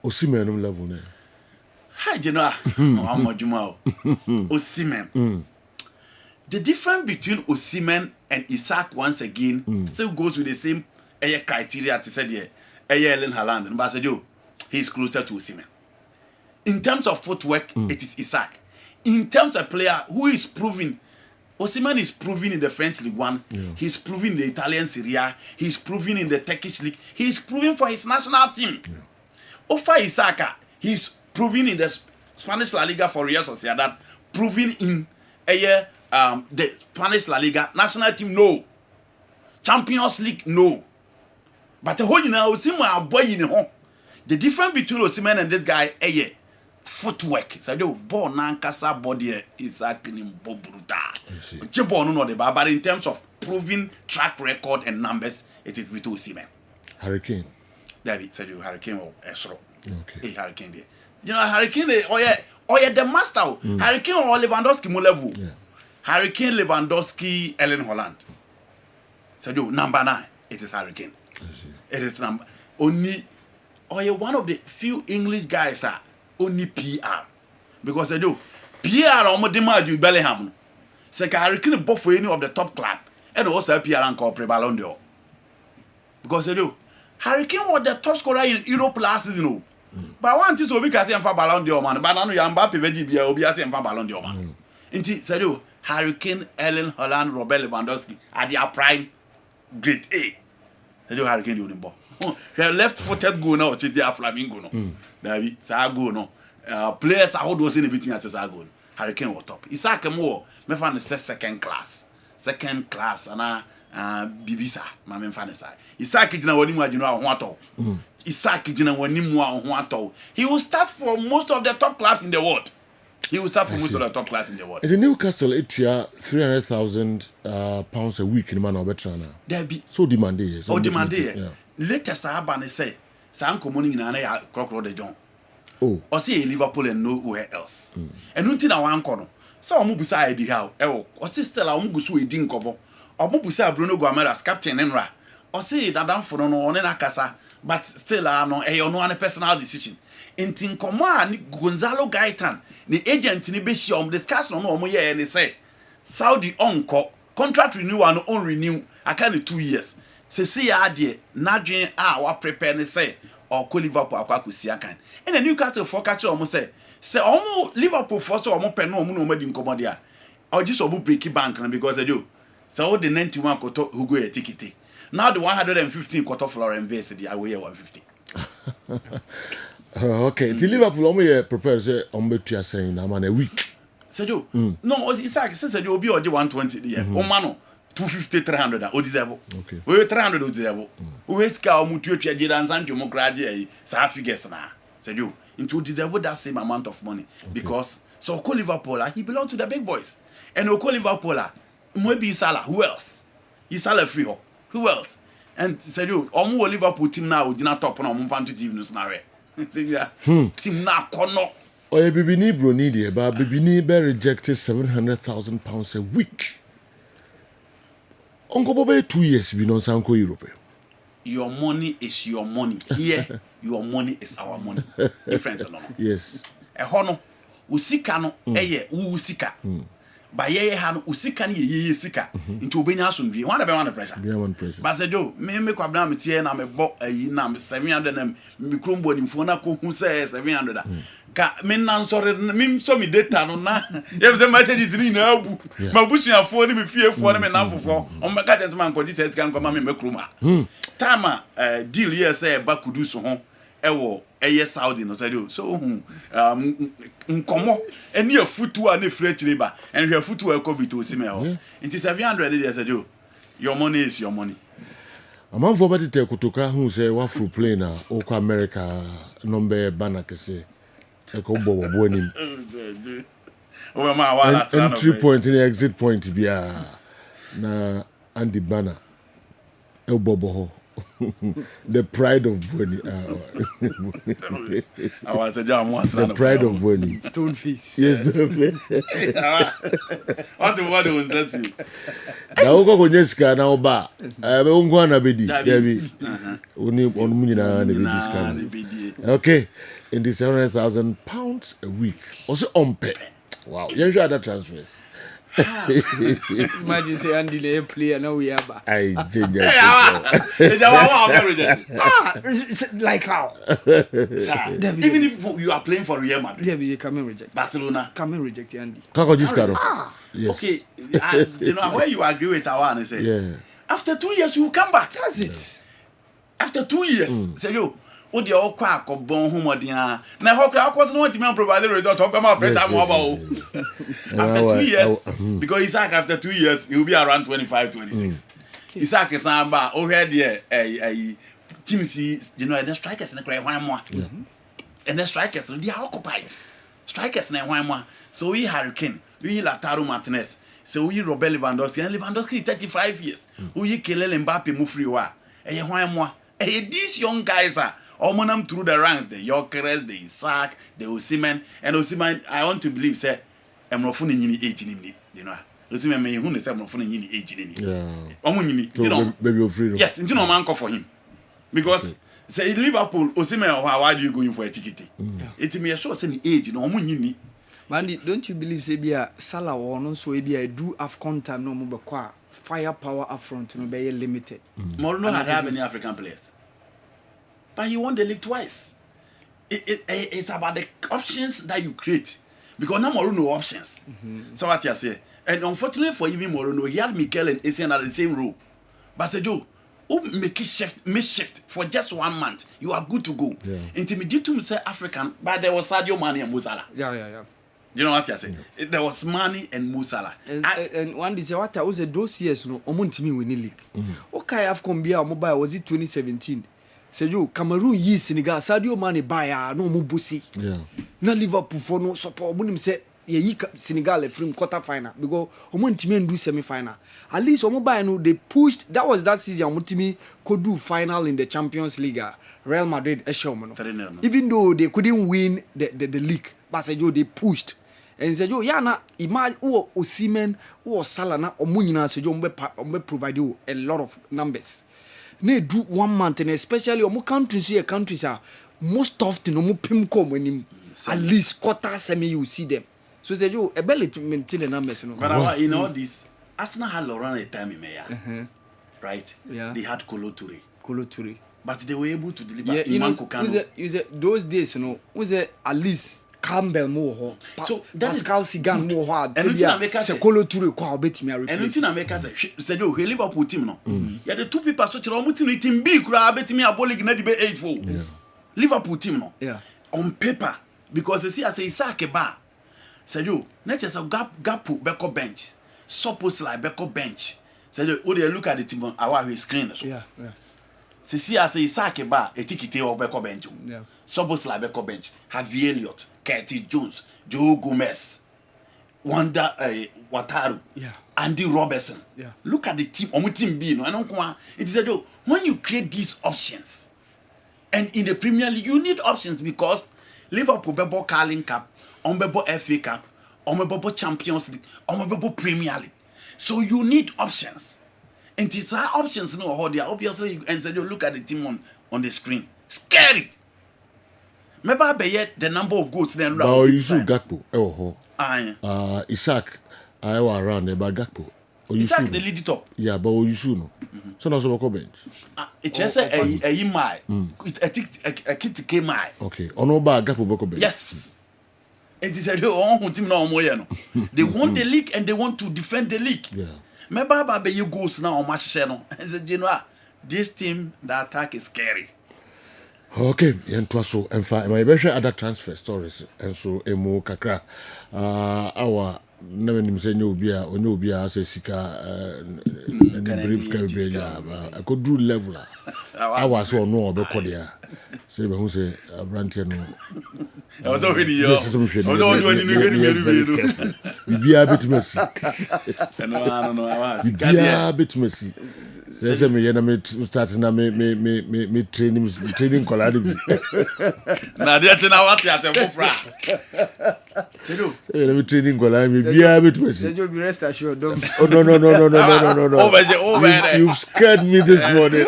Speaker 1: Osimhen level ne.
Speaker 17: Hi, Genoa. I'm Osimhen. The difference between Osimhen and Isak once again still goes with the same criteria to say there. Erling Haaland and Basadio, he's closer to Osimhen. In terms of footwork, it is Isak. In terms of player who is proving, Osimhen is proving in the French League 1. Yeah. He's proving in the Italian Serie A. He's proving in the Turkish League. He's proving for his national team. Yeah. Ofa Isaka, he's proving in the Spanish La Liga for Real Sociedad. Proving in the Spanish La Liga national team, no. Champions League, no. But the whole Osimhen boy in the home. The difference between Osimhen and this guy, footwork. So the ball nankasa body is acting brutal. No the but in terms of proving track record and numbers, it is with Osimhen.
Speaker 1: Hurricane.
Speaker 17: David said you Hurricane or Esro.
Speaker 1: Okay.
Speaker 17: Hey Hurricane there. You know Hurricane the master. Hurricane or Lewandowski mo level. Yeah. Hurricane Lewandowski Erling Haaland. So you number 9, it is Hurricane. It is number only one of the few English guys are only PR. Because I do PR on the Bellingham. Say Hurricane bought for any of the top club. And also PR and called Ballon d'Or. Because I do Hurricane was the top scorer in Europe last season. But one thing so we can say for Ballon d'Or man. But now you Mbappe veji bia obi say for Ballon d'Or man. Inti say do Hurricane, Erling Haaland, Robert Lewandowski at their prime grade A. Say do Hurricane do nimbo. Left-footed goal now, it's there Flamingo no. David, say go no. Players are how do say everything at say go. Hurricane was top. Isaac mo me fan say second class and Bibisa ma me fan say. Isaac gina wani mu adwunu ho ato. Isaac gina wani mu ho ato. He will start for most of the top clubs in the world. The
Speaker 1: Newcastle etua 300,000 pounds a week in man obetrana.
Speaker 17: There be
Speaker 1: so demanding.
Speaker 17: So demanding. Latest Abane say, Sam Commoning in an crocodile de John.
Speaker 1: Oh,
Speaker 17: or see Liverpool and nowhere else. And nothing I want corner. So I'm beside the how. Oh, or still I won't go so a dinkobo. Or Mubusa Bruno Guamera's captain Enra. Or say that I'm for no one in Akasa, but still I know a personal decision. In Tinkoma, Gonzalo Gaitan, the agent in the discussion on Omoye and they say Saudi on contract renewal and on renew. I can't 2 years. See adie nadwen wa prepare ne say or call Liverpool akwa kusia kan and the Newcastle for catch omo say omo Liverpool for so omo pen no omo no madi nkomo dia or just omo break bank na because they do so the 91 koto Hugo e ticket now the 115 koto Florent Vest dia we 150.
Speaker 1: Okay, the Liverpool omo prepare say omo betua saying na man a week
Speaker 17: say do no Isaac say do obi oje 120 there o ma no 250 300 o deserve. Okay. We 300 o deserve. We ska o mutu atwa gida nsan dwemo grade ai sa figures na. Said you into deserve that same amount of money because so call Liverpool he belongs to the big boys. And o call Liverpool maybe Salah who else? He Salah free ho. Who else? And said you omo Liverpool team now dina top na omo fan to team news na re. Team na kono.
Speaker 1: Oye bibini bro need e ba bibini be rejected 700,000 pounds a week. Uncle Bobe 2 years we don't sound Europe.
Speaker 17: Your money is your money. Here, your money is our money. Difference no.
Speaker 1: Yes.
Speaker 17: E hono usika no eye usika. Ba ye ha no usika no ye sika. Nti obenya asomdwe. Wan be wan pressure.
Speaker 1: Be wan pressure.
Speaker 17: Ba se do me kwabna me tie na me bo ayi na me 700 na me krombo ni fo na ko hu se 700. Ka me nan sorry me so me data no na ye be message ni na abu ma busuafo ni me fiefo ni me nan fofo on be ka gentleman ko dit kan ko ma me kroma time deal here say ba kudu so ho ewo eye Saudi no said so nkomo eni afutu a ne free chiriba and hwe afutu e COVID Osimhen ho it is 700 they said your money is your money.
Speaker 1: Amanfo bati te kutoka hu se wa fru plane na okwa America number bana kese e ko bo anim entry point and exit point bia na Andy Banner e bobo ho the pride of Boni the pride of Boni
Speaker 7: Stoneface.
Speaker 1: yes
Speaker 17: what was that
Speaker 1: na uko konyeska na oba ungwa na bedi debi oni onmu na bedi okay in the 700,000 pounds a week also ompe wow you sure that transfers
Speaker 7: Imagine say Andy le player now we are back.
Speaker 1: I did
Speaker 7: Like how?
Speaker 17: Even if you are playing for Real Madrid,
Speaker 7: David come and reject.
Speaker 17: Barcelona
Speaker 7: come and reject Andy.
Speaker 1: Kako this card. Yes.
Speaker 17: Okay, you know where you agree with our and say,
Speaker 1: yeah.
Speaker 17: After 2 years you will come back.
Speaker 7: That's it.
Speaker 17: After 2 years, say you. O de o kwa akobon humodin na ho kra akwa no want me provide results o ma pressure mo about after 2 years because Isaac after 2 years he will be around 25 26 Isaac is aba o hear there team see you know the strikers na kra hwan mo and the strikers they are occupied strikers na hwan mo so we Hurricane we Lautaro Martinez so we Robert Lewandowski and Lewandowski 35 years we Kylian Mbappe mu free wa hwan mo these young guys are Omonam through the ranks, the Yorkers, the Isaac, the Osimhen, and Osimhen, I want to believe, say, I'm not finding any age in him, you know. Osimhen may who say I'm not finding any age in him.
Speaker 1: Yeah. Maybe you're free.
Speaker 17: Yes, you know, man, call for him. Because, say, in Liverpool, Osimhen, why are you going for a ticket? It may show any age, you know,
Speaker 7: Mandy, don't you believe, say, be a Salah or no, so be a do Afcon time, no more firepower up front, no be limited.
Speaker 17: Mourinho has had many African players. But he won the league twice. It's about the options that you create. Because now Mourinho no options. So what you say? And unfortunately for even Mourinho, he had Mikel and Essien at the same role. But said, who make it shift for just 1 month, you are good to go. Yeah. Intimidate to say African, but there was Sadio Mane and Mo Salah.
Speaker 7: Yeah.
Speaker 17: Do you know what you say? There was Mane and Mo Salah.
Speaker 7: And one day, what I was those years, no, Omontimi winning league. Okay, I've come here, mobile was it 2017? Say you Cameroon yi Senegal Sadio Mane buy no mu bosi. Yeah. Na Liverpool for no support munim say ye Senegal from quarter final because omontimi do semi final. At least omo buy no they pushed that season omontimi could do final in the Champions League. Real Madrid no. Even though they couldn't win the league, but say you they pushed. And say you na imagine Osimhen Salah na omo nyina say you ombe provide you a lot of numbers. They do 1 month and especially omo countries are most often omo pim come when at least quarter semi you see them. So say you ability to maintain the numbers,
Speaker 17: But in all this, Arsenal had Laurent a time in Meya. Right?
Speaker 7: Yeah.
Speaker 17: They had Kolo Touré. But they were able to deliver
Speaker 7: those days, was at least Campbell more so Pascal Sigan more hard.
Speaker 17: And
Speaker 7: Kolo Touré kwa obeti me replace.
Speaker 17: And nothing America said you Liverpool team no. Yeah, the two people so team B kura obeti me abolic na debe 8-4. Liverpool team no.
Speaker 7: Yeah.
Speaker 17: On paper because you see as Isaac ba said you not just a gap backup bench. Suppose like backup bench. Said you they look at the team on our screen so.
Speaker 7: Yeah.
Speaker 17: See as Isaac ba etikite or backup bench.
Speaker 7: Yeah.
Speaker 17: Suppose like backup bench. Harvey Elliott, Curtis Jones, Joe Gomez, Wanda Wataru, Andy Robertson.
Speaker 7: Yeah.
Speaker 17: Look at the team. Team B. No, I don't know. It is a when you create these options, and in the Premier League you need options because Liverpool bebo Carling Cup, bebo FA Cup, bebo Champions League, bebo Premier League. So you need options, and these are options. No, how they are obviously. And so you look at the team on the screen. Scary. Maybe be the number of goals then
Speaker 1: round. You see Gakpo. Isaac, I was around about Gakpo.
Speaker 17: Isaac the lead it up.
Speaker 1: Yeah, but you see no. So now so bench.
Speaker 17: It's just a my. I think came my.
Speaker 1: Okay. Ono ba Gakpo boko bench.
Speaker 17: Yes. It is a team now more no. They want the league and they want to defend the league.
Speaker 1: Yeah.
Speaker 17: Maybe be you goals now on match channel. You know this team the attack is scary.
Speaker 1: Okay, yɛntoa so ɛmfa ɛma yɛbɛhwɛ other transfer stories ɛnso ɛmu kakra awa na menim sɛ nyɛ obi a ɔnyɛ obi a asɛ sika brief ka bebree a ɛkɔduru level a awa sɛ ɔno a ɔbɛkɔ deɛ a sɛ bɛhu sɛ aberanteɛ no biribiaa bɛtumi asi biribiaa bɛtumi asi sɛ meyɛ na me start na me training nkɔlaa no bi
Speaker 17: na deɛ te na wate atɛfofra
Speaker 1: sɛ me training nkɔlaa me biaa bɛtumi asi oh no you've scared me this morning.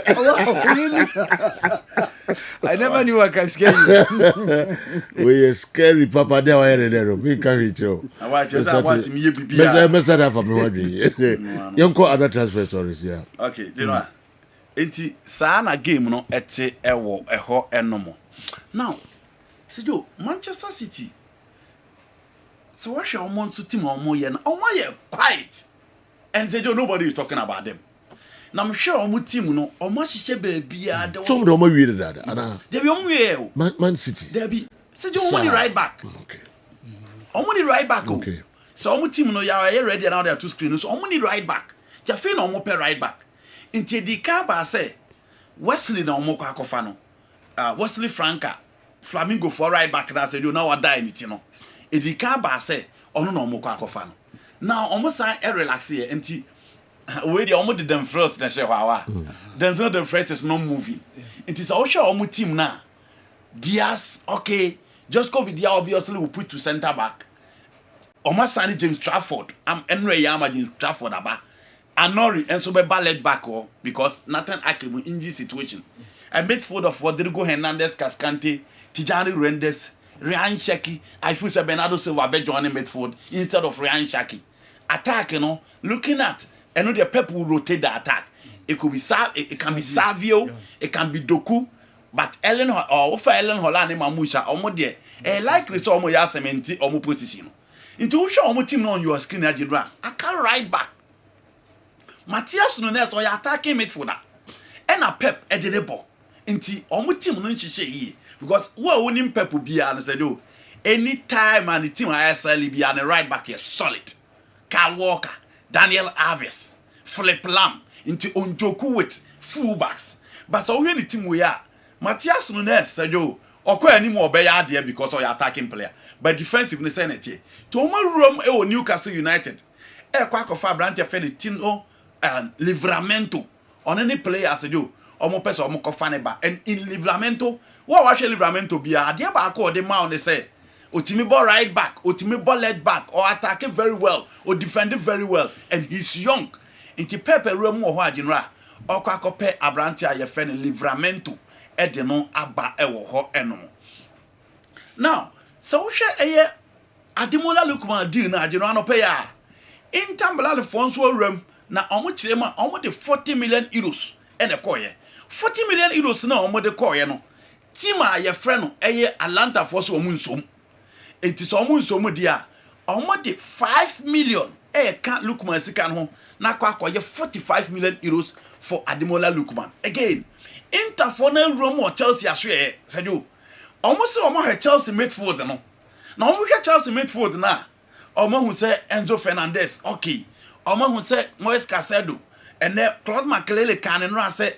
Speaker 6: I never knew I can scare you.
Speaker 1: We are scary papa there why there me can reach you.
Speaker 17: I want me bibia.
Speaker 1: Me say that for me what you go other transfer stories yeah.
Speaker 17: Okay, you know. Enti saa na game no ete ewo eho enomo. Now, see you Manchester City. So what your omo so team omo ye na omo ye quiet. And they don't nobody is talking about them. Now I'm sure omo team no omo hihye baabia de
Speaker 1: some omo wie that ana.
Speaker 17: They be omo wie
Speaker 1: Man City.
Speaker 17: They be see you omo right back.
Speaker 1: Okay.
Speaker 17: Omo the right back.
Speaker 1: Okay.
Speaker 17: So omo team no ya ready now there are two screens. So omo need right back. Ja fe na omo pe right back. Inti di ka ba say Wesley na omo kwa akofa no. Wesley Franca Flamingo for right back na say you now die anything no. E di ka ba say ono na omo kwa akofa no. Now omo san relax here inti we dey omo did them first na share wawa. Then so the first is not moving. It is also omo team na. Diaz okay, just go with Diaz obviously we put to center back. Omo san James Trafford. Am Enre Yama James Trafford aba. Anori and so be left back because Nathan Ake injury situation. And midfield of Rodrigo Hernandez, Cascante, Tijani Rendes, Ryan Shaki. I feel say Bernardo Silva be joining midfield instead of Ryan Shaki. Attack, you know, looking at and the Pep will rotate the attack. It could be it can be Savio, it can be Doku, but Ellen or Holland Mamusha omo there. Likely so omo ya cementi omo position. Into show omo team on your screen Ajidra. I can right back. Matthias Nunes or attacking midfielder. And a Pep edit the ball. Inti omo team no nhihye because we winning Pep will be and said oh anytime and the team ISL be and the right back is solid. Carl Walker, Daniel Alves, Philip Lam into Onjoku with fullbacks. But so when the team we are Matthias Nunes said oh okwa any more be there because of your attacking player. But defensively sanity. To omo room e Newcastle United. E kwa kofa branch fe the team Livramento on any player as you omo person omo kofa ba and in Livramento what watch Livramento be a dia ba ko de ma on say otimi ball right back otimi ball left back or attacking very well or defending very well and he's young inti Pepe room ho aginra okwa kope abranti aye fe Livramento e de no aba e wo ho eno now so wo hwe eye Ademola Lookman deal na aginra no pay ya intambala le fonso room na omo kirema omo de 40 million euros ene koye 40 million euros na omo de koye no team a ye frɛ no eye Atlanta for so omo nsom enti so omo nsom dia omo de 5 million ka Lookman sika no na koye 45 million euros for Ademola Lookman again Inter for na room or Chelsea aswe sadio omo se omo he Chelsea midfield no na omo hwe Chelsea midfield na omo hu se Enzo Fernandez okay omo hu se Moise Casedo and Claude Makelele kan no say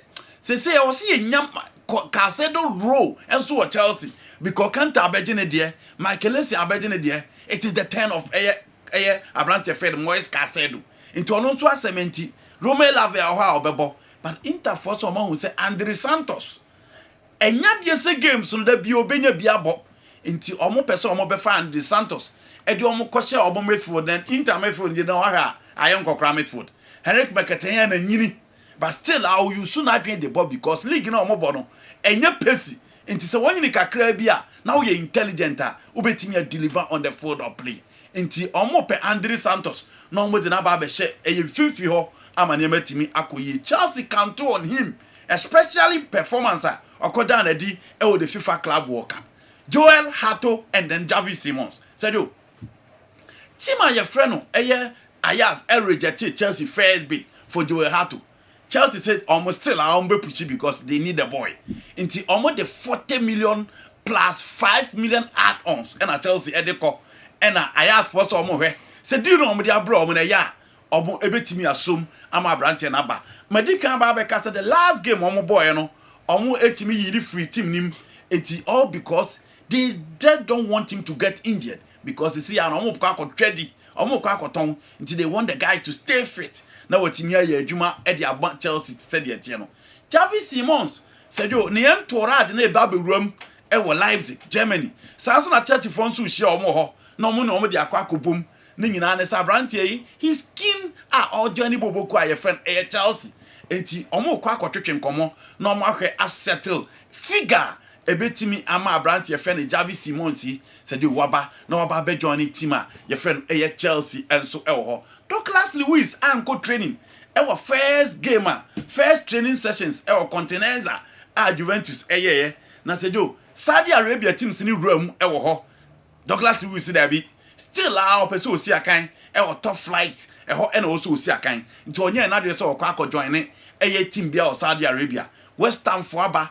Speaker 17: o se nyam Casedo row and so Chelsea because can't abegene there Makelele abegene there it is the turn of Abrante Fed Moise Casedo into ono to asementi Romelu Lavia obebo but Inter for so omo hu se Andre Santos enya de se games no da bi obenya bi abo nti omo pese omo be fa Andre Santos e de omo kɔ hye omo midfield then Inter midfield de na wa ayon kokra midfield Henrik Mkhitaryan na nyini but still how you soon adwen the ball because league na omo bo no enye pesi nti se wonyini kakra bi a na wo ye intelligent a obetinya deliver on the field of play nti omo pe Andre Santos na omo de na ba be hye eye fifi ho amane matimi akoyi Chelsea count on him especially performance okoda na di e o the FIFA Club World Cup Joel Hato and then Javi Simons said you team a your friend no eye Ayas rejected Chelsea first bid for Joel Hato Chelsea said almost still push because they need the boy. Until almost the 40 million plus 5 million add-ons and a Chelsea edeko and I asked for some more. Say do you know me bro me ya omo ebetimi asum ama branch and aba. Medican Babeka said the last game omo boy no omo etimi yiri free team nim eti all because they don't want him to get injured because you see an omo kwa ready omo kwa ton until they want the guy to stay fit. Now what timia ye adwuma e de aba Chelsea said the tie no. Javi Simons said yo ne en torad na e ba bewuram e wo Leipzig Germany. Sanso na Chelsea fon so hia omo ho na omo de akwa akobom ni nyina ne sabrantie yi his skin all journey boboko aye friend e Chelsea. Enti omo kwa akotwetwe nkomo na omo ahwe assettle figure ebetimi ama abrantie friend Javi Simons yi said yo waba na waba be join team a your friend e Chelsea enso e wo ho. Douglas Lewis anko training our first gamer first training sessions our continenza Juventus na say do Saudi Arabia teams ni room ewo ho Douglas Lewis there be still our person osi akan our top flight ho and also osi akan nti onye na de so kwa join team bia Saudi Arabia West Ham for aba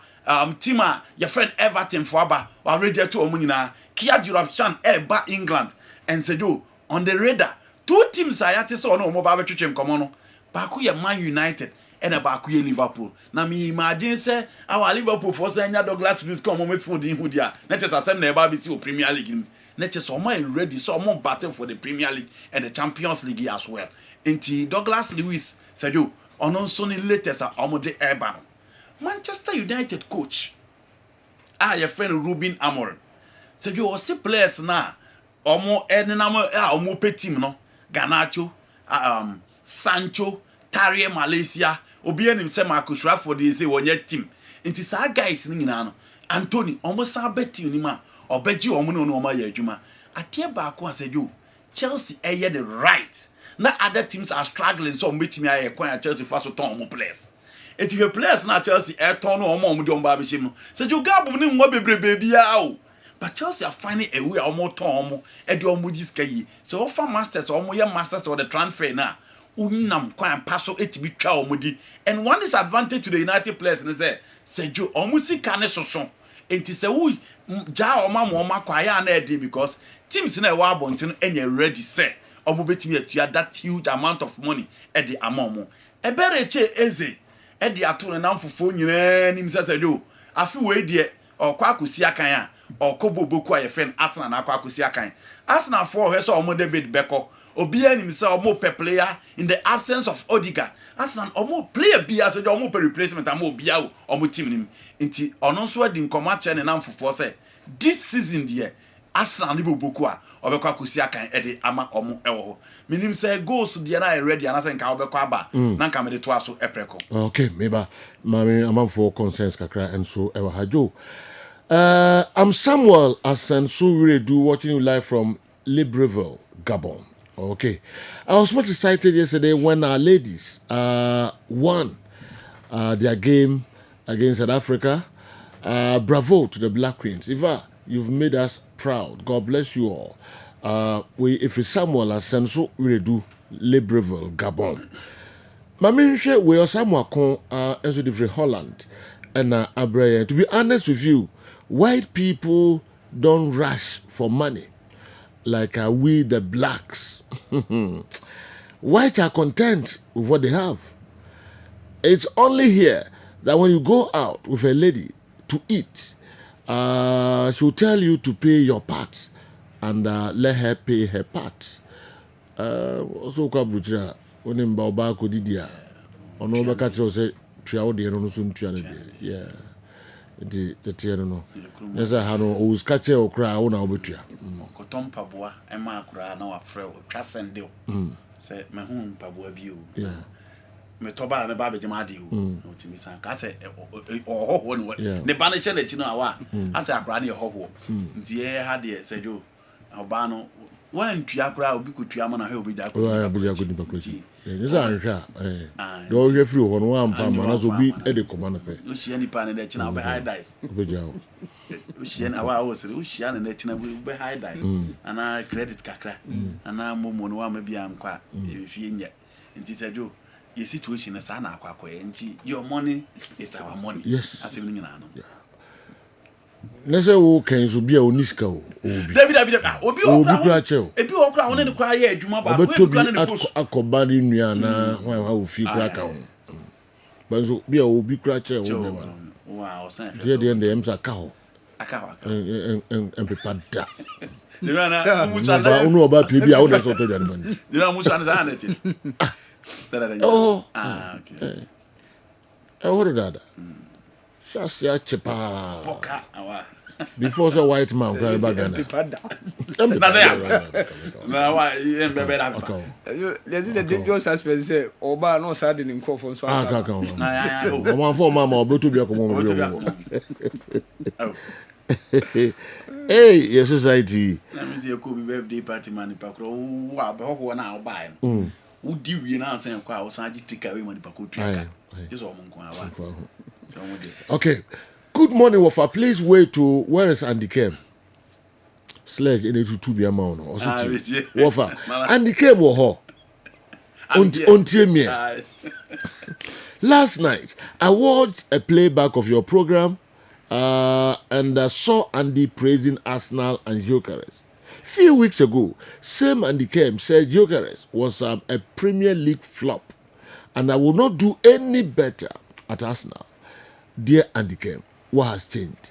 Speaker 17: team a your friend Everton for aba already to omunyina Kia Durabshan ba England and say do on the radar. Two teams I had to say no more about Twitchem Comono. Baku ya Man United and a Baku ya Liverpool. Na me imagine say our Liverpool for saying Douglas Lewis come on with food in Hudia. Not just as never be see Premier League. Not just so much ready, so more battle for the Premier League and the Champions League as well. Until Douglas Lewis said you on Sony latest at Omode Urban. Manchester United coach. Your friend Ruben Amorim. Said you see players now. Omo enenamo omo pe team no. Garnacho, Sancho, Tarier Malaysia, obi enim se Marcus Rashford dey say wonye team. Nti sa guys ni nyina no. Anthony almost sa bet ni ma, obeji omo no omo ya adwuma. Atie ba ko asejo. Chelsea the right. Na other teams are struggling so metimi aye kwan Chelsea fa so ton omo players. If your players na Chelsea ton no omo de omba behim no. Sejo gabo ni nwo bebrebe bia o. But Chelsea are finding a way almost tom and do almost key. So offer masters or more masters or the transfer now. Unam quite passo it be chow mudi. And one disadvantage to the United players is that Sejo almost see can so. It is a wood ja or mamma quaya and because teams in a warbonton and you're ready, sir. Or move it me to that huge amount of money at the amomo. A better che eze at the atul and now for phone you and him says I do. I feel way dear or kwakusia kaya. Or Kobo Boku a friend Arsenal na kwakusia kan. Arsenal for her so David Beko. Obi himself more per player in the absence of Odegaard. Arsenal more player bia so more per replacement more bia or team him. Inti ono so di nkoma che ne nam for say this season there Arsenal ni Boku a obekwakusia kan e de ama omo ewo ho. Minim say goals there na ready and say nka obekwa aba na nka me de to aso epreko. Okay, maybe mami amam for concerns kakra and so ewo hajo. I'm Samuel Asensu do watching you live from Libreville, Gabon. Okay. I was much excited yesterday when our ladies won their game against South Africa. Bravo to the Black Queens. Iva, you've made us proud. God bless you all. If it's Samuel Asensu do Libreville, Gabon. Mami we are Samuel Kon enso different Holland and Abraya. To be honest with you, white people don't rush for money like we the blacks. Whites are content with what they have. It's only here that when you go out with a lady to eat, she'll tell you to pay your part and let her pay her part. Also, Kabutira, when in Baoba Kodidia, or no Bacatro say, Triaudi and soon yeah. The Tierno. Yes, I had always catch or cry on our butcher. Coton Pabua, and Macra, no afraid, trust and deal. Say, my home Pabua view. Yeah. Metoba and the Baby Jamadi, to me, I say, or one way. The banisher that you know, answer a granny hobo. Dear had the said you, Albano. When Tiakra will be good to Yamana, he'll be that good. This is a do you feel on one farm and as will be at the command of it. Luciani Pan and Etina by high die. Lucian, I was Lucian and Etina will be high die. And I credit Kakra. And I'm Momo, maybe I'm quite if you yet. And he said, you your situation is an aqua, your money is our money.
Speaker 1: Yes.
Speaker 17: That's even in
Speaker 1: Nese wo kan so bia oniska o.
Speaker 17: David obi
Speaker 1: okra che.
Speaker 17: Ebi okra won ne kwa ye adwuma ba.
Speaker 1: Obeto bi akoba ni nua na hwan ha ofi kra ka ho. Ba so bia obi kra che wo be ma.
Speaker 17: Wow, san.
Speaker 1: Die de ndem sa ka ho.
Speaker 17: Aka.
Speaker 1: En pepada.
Speaker 17: Dirana musa
Speaker 1: unu oba pe bia wo de so to dwan man.
Speaker 17: Dirana musa na za na ti.
Speaker 1: Oh.
Speaker 17: Okay.
Speaker 1: What dada? Shasya chepa.
Speaker 17: Poka awa.
Speaker 1: Before the white man cry back Ghana.
Speaker 17: Na wa em bebe da pa.
Speaker 6: There's the dangerous aspect say oba no sad in nkofo so
Speaker 1: asa. Na ya. O for mama oboto bi akomo bi. Hey, your society.
Speaker 17: Na me say ko bi birthday party man pa kro wa be ho na oba no. Wo di wie na san kwa wo san tika we man pa ko tuaka. Just o mon ko awa.
Speaker 1: Okay. Good morning, Wafa. Please wait to where is Andy Kem? Sledge in it to be a man. Wafa. Andy Kem wo ho. Untie me. Last night, I watched a playback of your program and saw Andy praising Arsenal and Gyökeres. Few weeks ago, same Andy Kem said Gyökeres was a Premier League flop and I will not do any better at Arsenal. Dear Andy Kem, what has changed?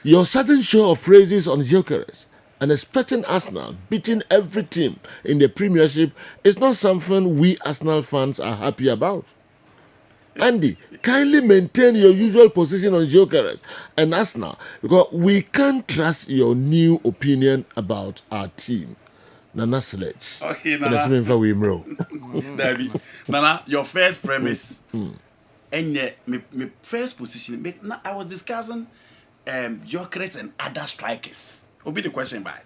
Speaker 1: Your sudden show of praises on Gyökeres and expecting Arsenal beating every team in the Premiership is not something we Arsenal fans are happy about. Andy, kindly maintain your usual position on Gyökeres and Arsenal because we can't trust your new opinion about our team. Nana Sledge.
Speaker 17: Okay, Nana. David, Nana, your first premise. And my first position, I was discussing Gyökeres and other strikers. Will be the question by.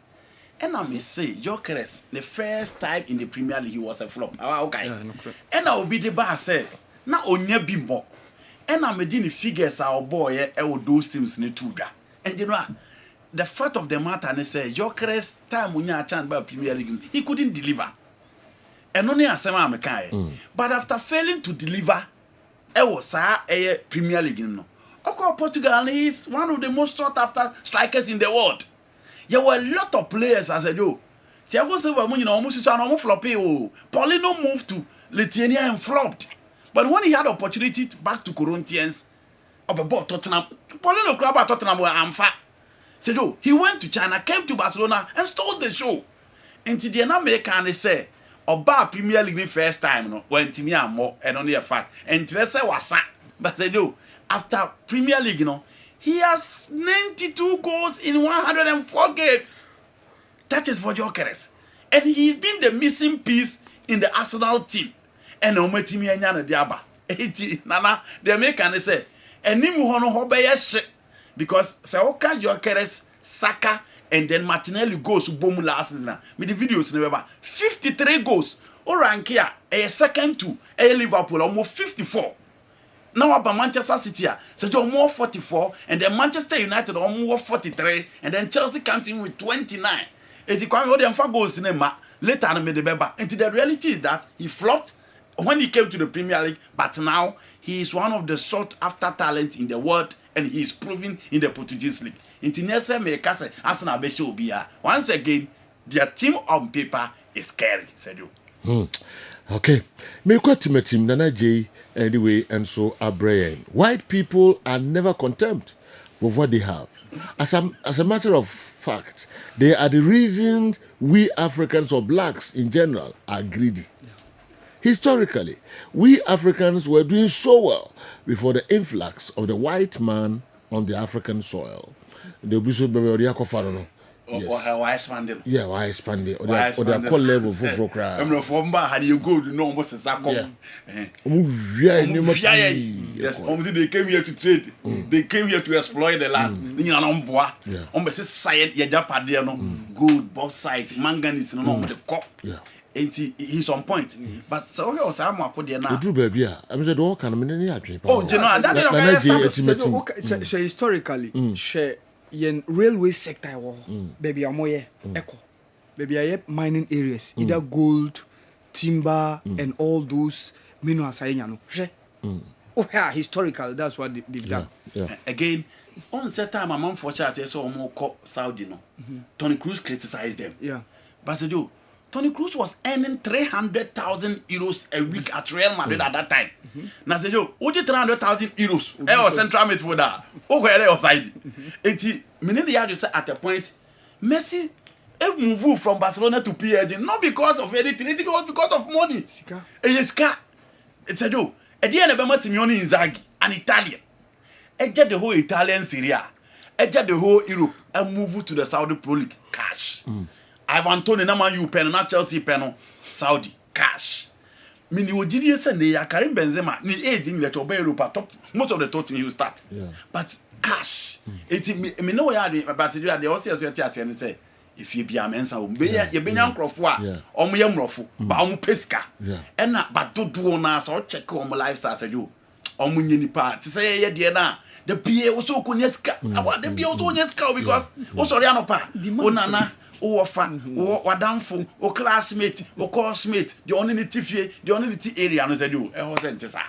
Speaker 17: And I may say, Gyökeres, the first time in the Premier League, he was a flop. Okay. Yeah, no, and I will be the bar say, now on your bimbo. And I made the figures our boy, I will do teams in the Tuga. And you know, the fact of the matter, and say, Gyökeres, time when you are chance by Premier League, he couldn't deliver. And only a semi but after failing to deliver, was a Premier League. No, Portugal is one of the most sought after strikers in the world. There were a lot of players as I do. Thiago Silva, almost floppy. Paulino moved to Lithuania and flopped. But when he had opportunity back to Corinthians, about Tottenham, Paulino crab at Tottenham were amfa. So he went to China, came to Barcelona, and stole the show. And the American say. Oba Premier League first time no when Timmy and more and only a fact and say was but they do after Premier League he has 92 goals in 104 games. That is for Gyökeres, and he's been the missing piece in the Arsenal team. And no me Timmy and Yana Diaba 80 Nana the American say and him hono hobe because Saoka Gyökeres Saka and then Martinelli goes to boom last season. With the videos never 53 goals. Or rank here a second to a Liverpool almost 54. Now about Manchester City, so you're more 44, and then Manchester United almost 43, and then Chelsea comes in with 29. If you can't hold them 4 goals in a match, later on made the member. And the reality is that he flopped when he came to the Premier League, but now he is one of the sought after talents in the world, and he is proving in the Portuguese league. Once again, their team on paper is scary, said you.
Speaker 1: Okay. Me quite team Nana J anyway, and so are Brian. White people are never content with what they have. As a matter of fact, they are the reasons we Africans or blacks in general are greedy. Historically, we Africans were doing so well before the influx of the white man on the African soil. They'll be so baby or no.
Speaker 17: Why expanding?
Speaker 1: Yeah, why expanding? Or they are called level for cry.
Speaker 17: I'm not from Bar, how you go to know almost a sack. Yes, only they came here to trade. They came here to exploit the land. You know, science, gold, bauxite, manganese, no, the cop. Yeah. He's on point. But so he was I'm
Speaker 1: baby. I'm the door can mean.
Speaker 17: Oh, you know,
Speaker 6: that historically, share in railway sector, baby, amoye, echo, baby, I have mining areas, either gold, timber, and all those
Speaker 5: menu asayenya no hwɛ historical that's what they've done.
Speaker 17: Again, on set time, a month for chat, I saw more Saudi. No, Tony Cruz criticized them.
Speaker 5: Yeah,
Speaker 17: but Tony Cruz was earning 300,000 euros a week at Real Madrid at that time. Now, say, would 300,000 euros? Was central midfielder. Oh, where was I? At a point, Messi moved from Barcelona to PSG, not because of anything, it was because of money. It's a joke. At the end of Simeone Inzaghi, an Italian. Eject the whole Italian Syria, eject the whole Europe, and move to the Saudi Pro League. Cash. Ivan Toney na Man U pen na Chelsea pen Saudi cash. Mini Ojidi Sunday ya Karim Benzema ni age in the Europe top most of the top you start. But cash. It me know ya but you are also say if you be a mensa be you be nkrofo a omo ye mrofo ba omo pesca. And na but do na so check omo lifestyle say you omo nyini pa ti say ye de na the PA also kunyeska about the PA also kunyeska because o sorry anopa o nana o ofa o wadamfo o classmate o coursemate the only tifie the only area no say do e ho say ntesa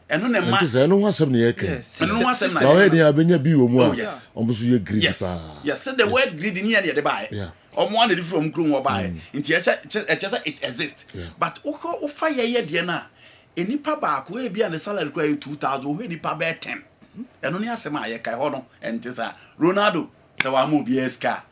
Speaker 17: eno ne ma
Speaker 1: ntesa eno wasem ne yeke
Speaker 17: eno wasem na
Speaker 1: ba we dey abenya bi wo mu a ombo so ye greedy pa
Speaker 17: yes the word greedy ni e dey buy omo an dey from kru wo buy nti e it exists but o fa ye de na enipa ba ko e bia ne salary kwa 2000 o enipa ba 10 eno ne asema ye kai ho no ntesa Ronaldo se wa mu bi eska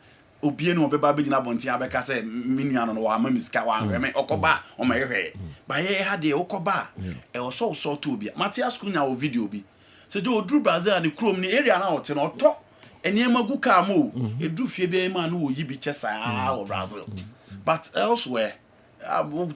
Speaker 17: obie no obeba be gina bonti abeka se minua no wa ma miska wa hweme okoba o ma hwehwe ba ye ha de okoba e oso to obi Matias Cunha o video bi se jo odru Brazil and krom ni area na ote no to eni emagu ka mo edru fie be ma no oyi bi chesa o Brazil but elsewhere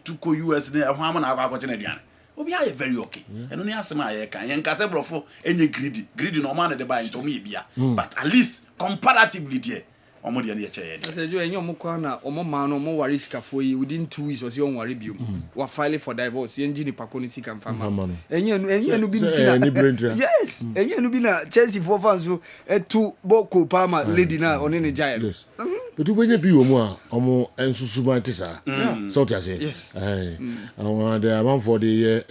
Speaker 17: to ko US ne ho am na akwakoche na duane obi aye very okay eno ni asema aye kan yen kase brofo enye greedy no man de ba ntom ye bia but at least comparatively there omo de na che ye de
Speaker 5: say jo enye omo kwa na omo man no omo wari sikafo yi within 2 weeks was yon wari biom wa file for divorce yen ji ni pakoni sika mfama enye no bi ntina yes enye no bi na Chelsea for fans so etu boko palma lady na oni ne giant
Speaker 1: but you benye bi wo mu a omo ensusuban tisa so tia say I want the man for the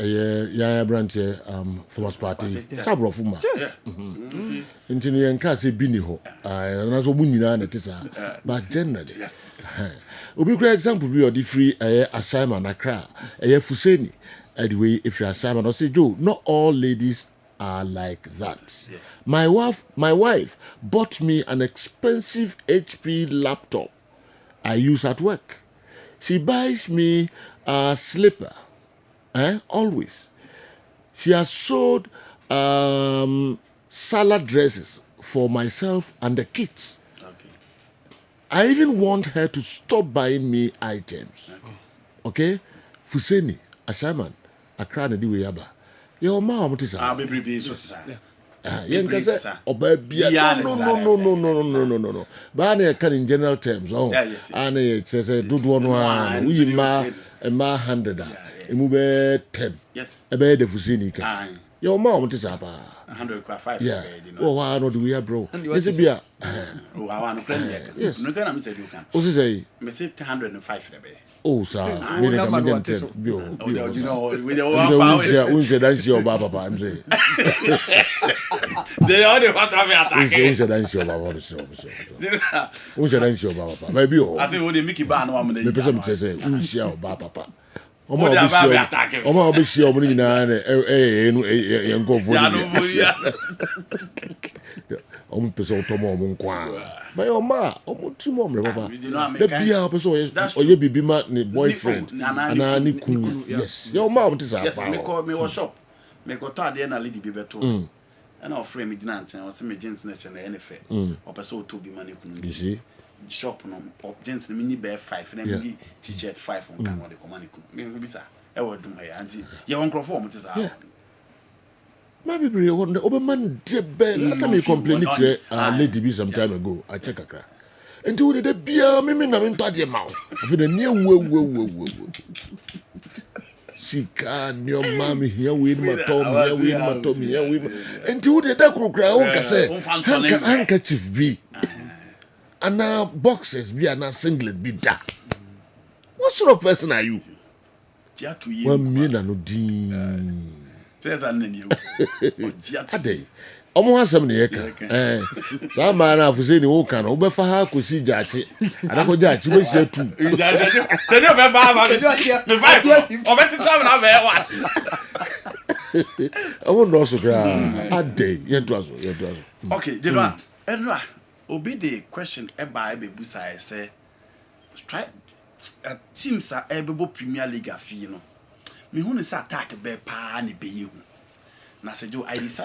Speaker 1: ya branch Thomas Party sabrofo ma ntini yen ka se bi ni ho na so mu nyina na tisa but generally obi kra example bi odi free assignment akra Fuseni anyway if you assignment or say Joe not all ladies are like that. My wife bought me an expensive HP laptop I use at work. She buys me a slipper always. She has sewed salad dresses for myself and the kids. I even want her to stop buying me items. Okay? Fuseni, Ashaman, Accra na diwe yaba. Your mom is
Speaker 17: baby so say.
Speaker 1: Yen ka say obabia no. Ba na can in general terms. And it says do one we ma 100. Emu be 10.
Speaker 17: Yes.
Speaker 1: Ebe de Fuseni ka. Your mom is up
Speaker 17: 100 kwa 5
Speaker 1: yeah. Oh, why not do we have bro? This is beer.
Speaker 17: Oh, I want to claim that. Yes. No can say you can.
Speaker 1: What is say?
Speaker 17: Me say 105 the be.
Speaker 1: Oh, sir. We need to get it.
Speaker 17: You know, with the one power.
Speaker 1: We say that's your baba, I'm saying.
Speaker 17: They are the what have attack.
Speaker 1: We say that's your baba, so. We say that's your baba. Maybe oh.
Speaker 17: I think we make it ban one day.
Speaker 1: The person say, we share baba papa. Omo obi share omo ni na en go for omo pese otomo omo nkwa ba yo ma omo timo omre papa the bia pese oye bibi ma ni boyfriend ana ni kun yes yo ma omo tisa
Speaker 17: yes me call me workshop me go ta de na lady bi beto ana ofre me gina ntan o se me jeans na che na enefe o pese o to bi ma ni kun
Speaker 1: you see
Speaker 17: shop no jeans na mini bear 5 na mini t-shirt 5 on kan de command kun me bisa e wo dum ya anti ye won crofo mo tisa
Speaker 1: maybe we want the Oberman debe last time he complained to lady be some time ago I check akra until the bia me na me ntwa de ma I feel the near wo sika nyo mami here we ma tom here until the krokra o ka say handkerchief be and boxes be and singlet be da. What sort of person are you?
Speaker 17: Jia to ye.
Speaker 1: 1 million no din.
Speaker 17: There's an name.
Speaker 1: Ade. Omo asem ne yeka. Sa ma na afu se ni wo kan, wo be fa ha kosi jaachi. Adako jaachi we hia tu.
Speaker 17: Se ni o be ba ba me five. O be ti travel na be what?
Speaker 1: Omo no so kra. Ade, yentu aso.
Speaker 17: Okay, Jedwa. Edra, obi the question eba be busa say try teams are able Premier League afi no. Me hu ne say attack be pa ne be yehu.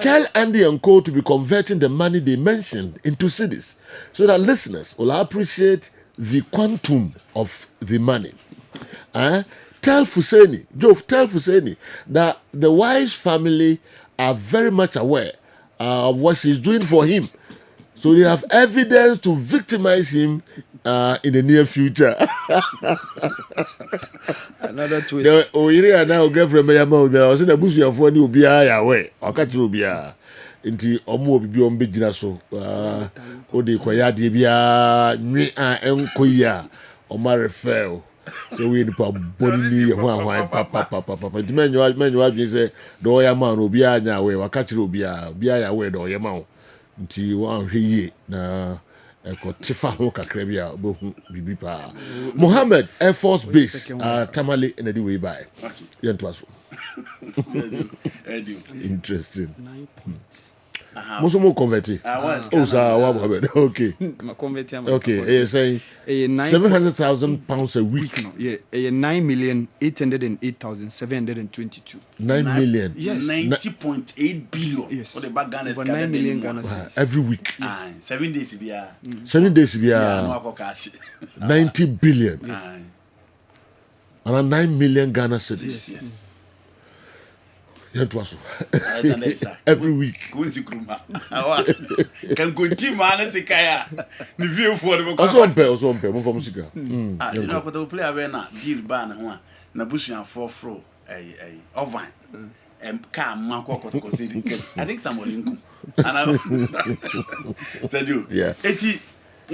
Speaker 1: Tell Andy and Co to be converting the money they mentioned into cities so that listeners will appreciate the quantum of the money. Tell Fuseni that the wife's family are very much aware of what she's doing for him. So they have evidence to victimize him in the near future.
Speaker 18: Another twist.
Speaker 1: The Oyiri and now girlfriend me ama obi. I was in the bush ya for ni obi ya we. Okati obi ya. Nti omo obi bi ombe gina so. O de kwaya de bia nwi a enko ya. Oma refer. So we ni pa boni ni ho papa. Nti menyo adwen say do ya ma no obi anya we. Wakati obi ya we do ya ma. Nti wa hwe ye na ko tifa ho kakra bia bohu bibi pa. Mohammed Air Force Base Tamale in the way by. Yentoaso. Interesting. Muso mo converti. Oh sir, wa Mohammed. Okay. Okay, say 700,000 pounds a week.
Speaker 18: Yeah, 9,808,722.
Speaker 1: 9 million.
Speaker 17: Yes. 90.8 billion.
Speaker 18: Yes.
Speaker 17: For the back Ghana
Speaker 18: 9 million Ghana cedis.
Speaker 1: Every week.
Speaker 17: Yes. 7 days bia.
Speaker 1: 7 days bia. 90 billion.
Speaker 17: Yes.
Speaker 1: And 9 million Ghana cedis.
Speaker 17: Yes.
Speaker 1: Every week.
Speaker 17: Can continue man sikaya. Ni view for the
Speaker 1: Also mo from sika.
Speaker 17: You know ko to play away na deal ban ho a na busuan for fro ovan. Ka man ko ko say I think somebody nku. And said you.
Speaker 1: Yeah.
Speaker 17: Eti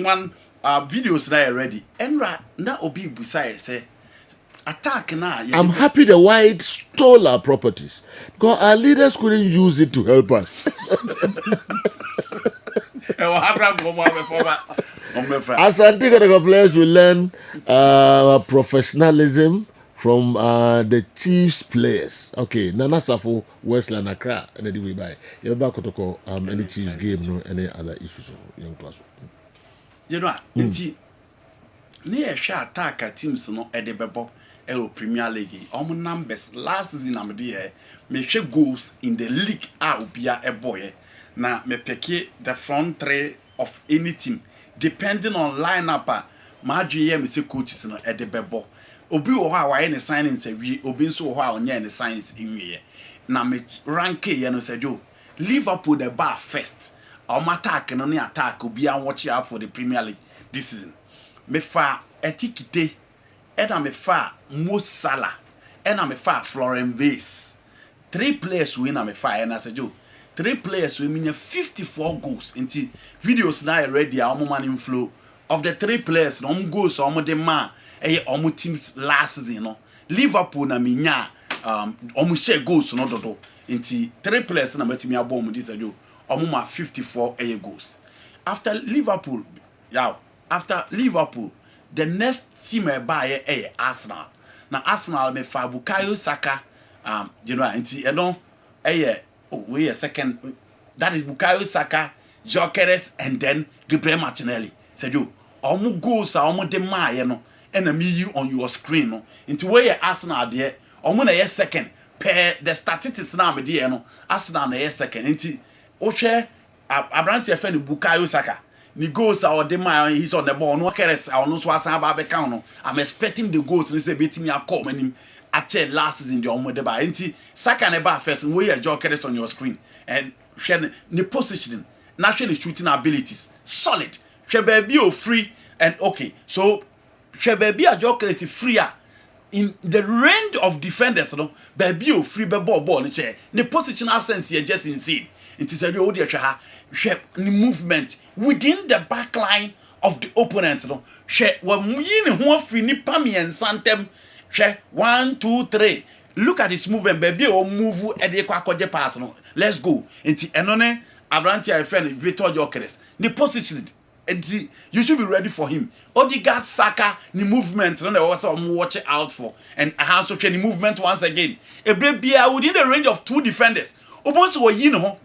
Speaker 17: one videos na ready. Enra na obi busa say attack na.
Speaker 1: I'm happy the white stole our properties because our leaders couldn't use it to help us. As I think the players will learn professionalism from the Chiefs players. Okay, Nana Safo, Westland, Accra, and the way by. You're back to any Chiefs game, no any other issues of young to us.
Speaker 17: You know, near share attack teams no at the Bebo. Premier League. Omo numbers last season am there. Me share goals in the league ubia a boy. Na me peke the front three of any team depending on lineup. Ma dwe me say coaches no at the bebo. Obi wo ha wa any signings awie, obi nso wo ha onya any signs inwie. Na me rank ye no say jo Liverpool the bar first. Omo attack no ne attack obi an watch out for the Premier League this season. Me fa etikite and me fa Mo Salah and me fa Florent Vase. 3 players win me fa and I said you 3 players we mean 54 goals into videos now already our man inflow of the 3 players no goals omo de man omo teams last season no Liverpool na minya omo share goals no dodo into 3 players na metimi abom this ajo omo ma 54 goals after Liverpool the next team buy Arsenal. Now Arsenal me fa Bukayo Saka you know nti we a second that is Bukayo Saka, Gyökeres and then Gabriel Martinelli. Said you omo goals omo de ma ye no and me you on your screen no. Into where Arsenal there omo na ye second per the statistics na me there no Arsenal na ye second nti o hwe Abrante fe ni Bukayo Saka. Ni goals are the man he's on the ball. No cares. I know so I'm expecting the goals. They say beating me a call when him at last season the almost deba. Enti Saka never first and we are Gyökeres on your screen and share the positioning, naturally shooting abilities solid. Share baby free and okay. So share baby a Gyökeres freer in the range of defenders. No baby free ball. The positional sense here just insane. It is a real the movement within the back line of the opponent. No, when we who free ni pami and santem Share 1, 2, 3. Look at this movement, baby. Oh, move at the quack pass. No, let's go. Into Enone, Abranti, friend, Victor Jokeres. The position. You should be ready for him. Odegaard, Saka, the movement. No, also watch out for. And I have to train the movement once again. A baby within the range of 2 defenders. Almost what you know,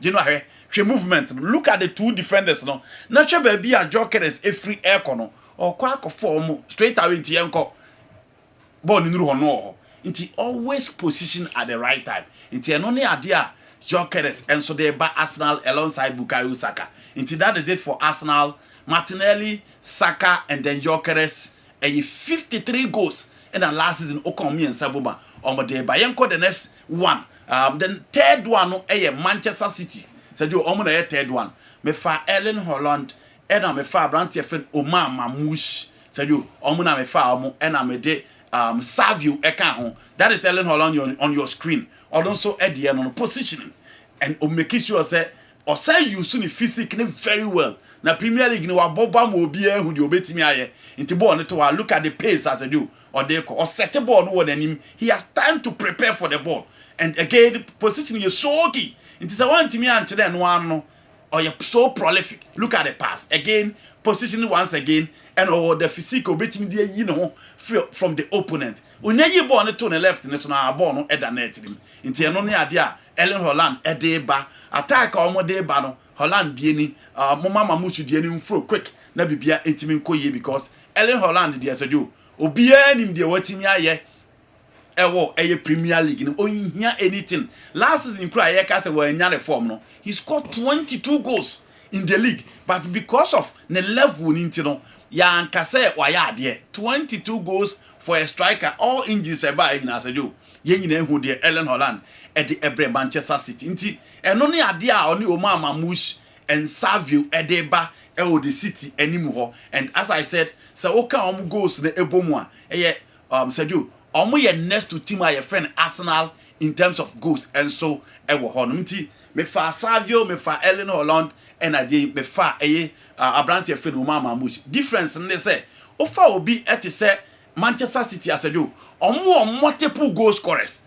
Speaker 17: movement. Look at the 2 defenders. No, not sure baby a Jokeres a free air corner or quack of form straight away into Yanko. Born in Ruhono. It's always position at the right time. It's an only idea. Jokeres and so they buy Arsenal alongside Bukayo Saka. Into that is it for Arsenal. Martinelli, Saka, and then Jokeres. And 53 goals. And then last season, Okomi and Sabuba. Omode Bayenko the next one. Then third one, Manchester City. So you omode third one. Me fa Erling Haaland. And me fa Branty Fen Omar Mamouche. So you omuna me fa omo. And me de Savio Eka. That is Erling Haaland on your screen. Or also at the end on positioning. And make sure say or say you soon physically very well. Na Premier League ni wa boba mo obi ehun di obetimi aye nti ball no to look at the pace as I do or they or set the ball no won him. He has time to prepare for the ball. And again the positioning is so key. It is a one to me and chile no one no or you're so prolific. Look at the pass again, positioning once again, and or the physique obetimi there you know from the opponent. Unye ball no to the left no na ball no e da net him. Nti eno ne ade a Erling Haaland e dey ba attack omo dey ba no Holland dieni mama mamusu dieni mfro quick na bibia entimi nkoye because Erling Haaland dey asedo obia nim dey watimi aye ewo eye Premier League no ohia anything last season kura aye ka se wa nya reform no he scored 22 goals in the league but because of the level ninti no ya anka se wa ya ade 22 goals for a striker all injuries eba ina asedo ye nyina ehu de Erling Haaland e de ebre Manchester City nti eno ne ade a oni Omar Mamouche and Savio edeba e o the City animu ho and as I said so oka goals na ebomu a eye said omo ye next to team your friend Arsenal in terms of goals and so e wo ho no nti me fa Savio me fa Erling Haaland and ade me fa Abrante friend Omar Mamouche difference ne say ofa obi eti say Manchester City asedo omo multiple goal scorers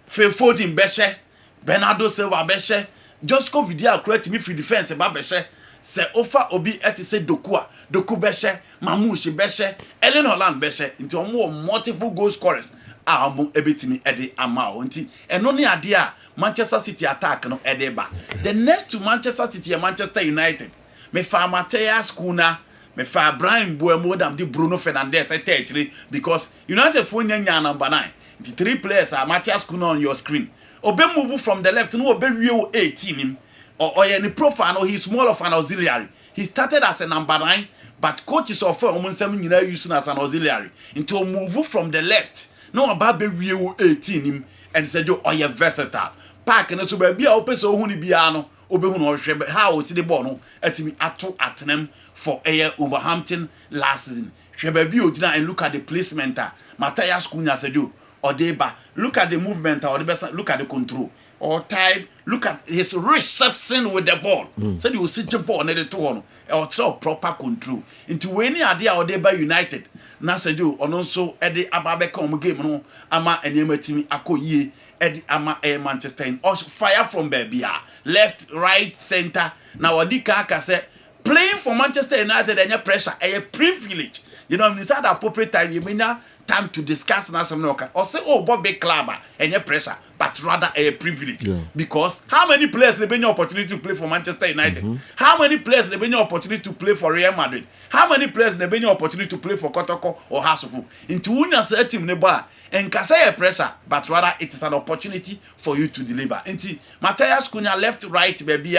Speaker 17: Phil Foden beshe Bernardo Silva beshe Josko Vidia create me free defense ba beshe se ofa obi eti say Doku beshe Mamouche beshe Erling Haaland beshe nti omo multiple goal scorers omo ebetimi ede amao nti eno ne ade a Manchester City attack no ede ba the next to Manchester City and Manchester United me fa Matthias Cunha me fa Brian Mbeumo dam di Bruno Fernandes etechiri because United for nya number 9 the 3 players are Matthias Cunha on your screen obe move from the left no obe wie 18 him or any profile no he's more of an auxiliary he started as a number 9 but coaches of nsem nyina use as an auxiliary into move from the left no about be wie 18 him and said you are versatile park no so ba bia opeso hu ni bia no obehu no hwe how ti the ball no atimi ato atenem for Wolverhampton last season hwe ba bia ogina and look at the placement Matthias Cunha said you Odeba, look at the movement or the best, look at the control or type, look at his reception with the ball. So you see the ball near the two or so proper control. Into any idea Odeba United. Now said you on also Eddie Ababecom game no ama and team Akoye Eddie Ama Manchester in or fire from baby left, right, center. Now Odika say playing for Manchester United and your pressure a privilege. You know, inside the appropriate time, you mean time to discuss now some no or say, oh, Bobby Club and your pressure, but rather a privilege. Yeah. Because how many players have been your opportunity to play for Manchester United? How many players have been your opportunity to play for Real Madrid? How many players have been your opportunity to play for Kotoko or Hasufu? Into Unia team neba and can say a pressure, but rather it is an opportunity for you to deliver. Into Matthias Cunha left, right, baby,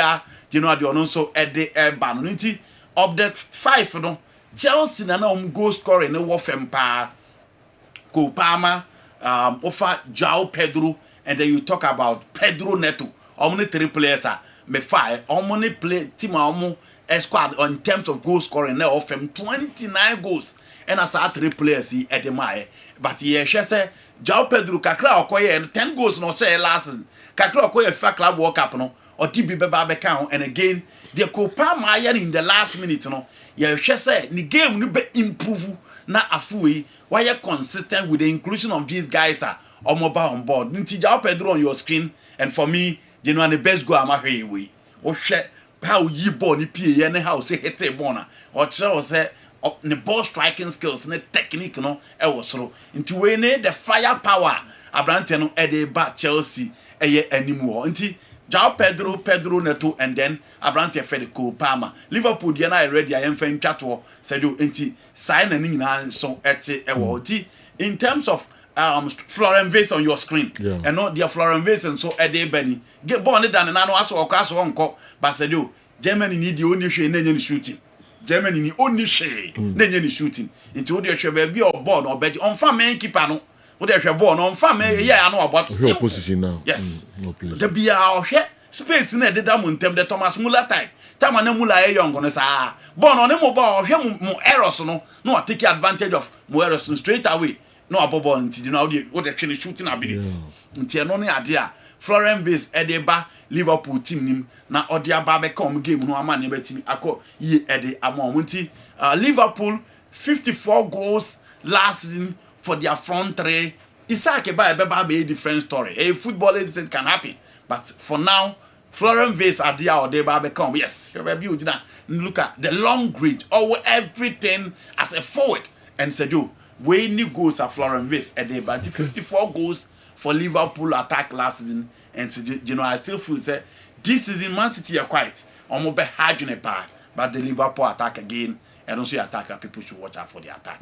Speaker 17: you know, the also at the ban. Into of the 5, no. Chelsea na goal scoring no wofem pa Kopama offer João Pedro and then you talk about Pedro Neto only 3 players are me 5 only play team squad in terms of goal scoring now offer 29 goals and as 3 players he at the my but he say João Pedro kakra okoye 10 goals no say last season kakra okoye fa club World Cup no or TB beba and again the Kopama in the last minute, you know, say the game no be improve na afuwe. Why you consistent with the inclusion of these guys are mobile on board? Ntija Pedro on your screen, and for me, you know, the best go am way. Or share how you born the PA and how say hit bona. Or say the ball striking skills and the technique, you know, was so into we need the firepower. Abranteno Edeba Chelsea anymore. Until Jao Pedro Neto, and then Abrante Fede Palmer. Liverpool, Diana ready. I am fan Catwa said you inti sign and so at in terms of Florent Vase on your screen, and not dear Florent Vase and so a day Benny get born it down and I know also or cast on call, but said you Germany need the only shade and shooting. Germany need only shade, then shooting into the shall be or born or bet on farm man keep ano. What they have born on farm, I know about
Speaker 1: your position now.
Speaker 17: Yes, the be our space in the Damun the Thomas Muller type. Tamana Muller young on us born on a mobile more errors no take advantage of Moeros straight away. No above until you know what the shooting abilities. Until no idea. Florent Base Edeba Liverpool team na Odia Babecom game no man betting ako ye Ede Amonti. Liverpool 54 goals last season. For their front three, it's like a different story. A football it can happen, but for now, Florent Vase are there or they become yes. Look at the long grid, over everything as a forward, and said you way new goals are Florent Vase and they but 54 goals for Liverpool attack last season, and so, you know I still feel say this season Man City are quiet, almost be hard in a part, but the Liverpool attack again, and also attack people should watch out for the attack.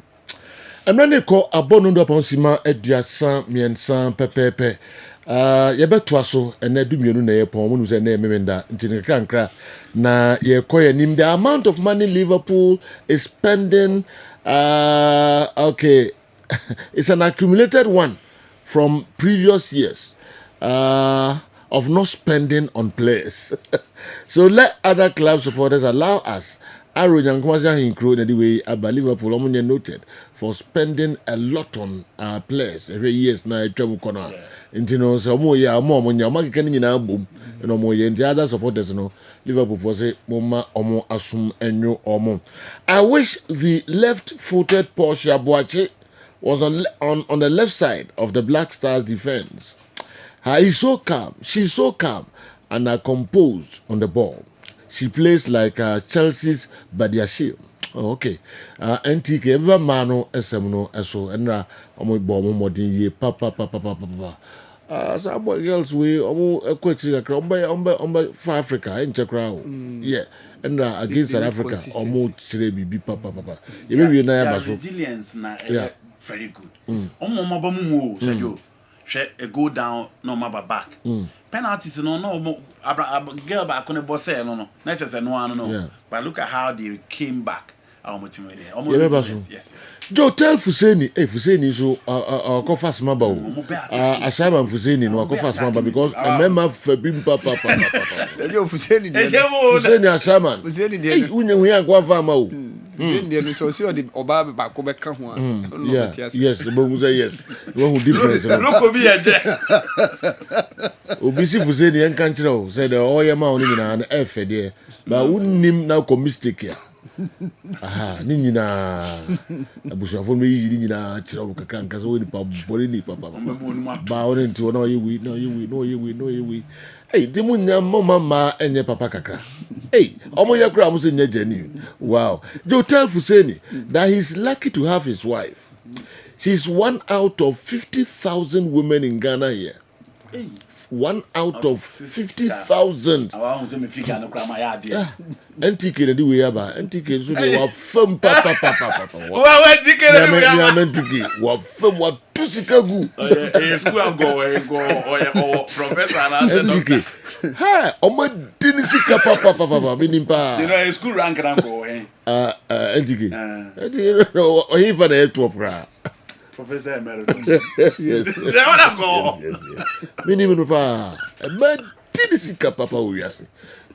Speaker 1: And when they call a bonundo upon Sima, Edia San, Mian San, Pepe, Yabetwaso, and Nedumunu, Nepon, and Nemenda, Tinakra, na ye koya nim the amount of money Liverpool is spending, okay, it's an accumulated one from previous years of not spending on players. So let other club supporters allow us. Aro Nyankwasa included anyway, but Liverpool Omonia noted for spending a lot on players every years now. Travel corner, intino so more ya more when your market can boom, and more and the other supporters no Liverpool for say moma omo assume enyo omo. I wish the left-footed Portia Boache was on the left side of the Black Stars defense. He's so calm, she's so calm, and composed on the ball. She plays like Chelsea's Badiashile. Oh, okay. NTK, every mano, SMNO, SO, and Omo Bomo Modin ye, papa. Some girls, we almost question for Africa, in Chakra. Yeah. And against South Africa, almost Chirebi, papa. You may be
Speaker 17: resilience, yeah, very good. Omo Mabamu, said you, go down, no maba back. Penalties no girl back on the boss no not just no but look at how they came back yes.
Speaker 1: Joe tell Fuseni Fuseni so kofa smaba Ashama Fuseni no kofa smaba because I remember Fabim papa
Speaker 18: Fuseni
Speaker 1: Ashama Fuseni we are go farm o
Speaker 18: Fuseni so see the oba ba ko be ka ho
Speaker 1: yes but say yes one difference
Speaker 17: look be
Speaker 1: Obisi Fuseni en kan kire o say the oyema oni nyina na efe de ba unnim na ko mistake ya aha ni nyina abusuafo me yi ni nyina kire o kakra nka so ni pa bori ni papa ba o nti no yewi hey dimu nyamma mama enye papa kakra hey omo yakura mo se nya jani wow Joe tell Fuseni that he's lucky to have his wife. She's one out of 50,000 women in Ghana here. Hey. 1 out of 50,000. NTK the way about NTK so they were firm papa.
Speaker 17: What NTK
Speaker 1: wa firm wa tusikagu.
Speaker 17: School go professor
Speaker 1: NTK. Hey, omo dinisika papa binimpa.
Speaker 17: You know school rank and go
Speaker 1: NTK. No, he for the 12 gra.
Speaker 17: Professor Emeritus.
Speaker 1: Yes.
Speaker 17: Yes.
Speaker 1: Minimum pa. But dinisika papa we say.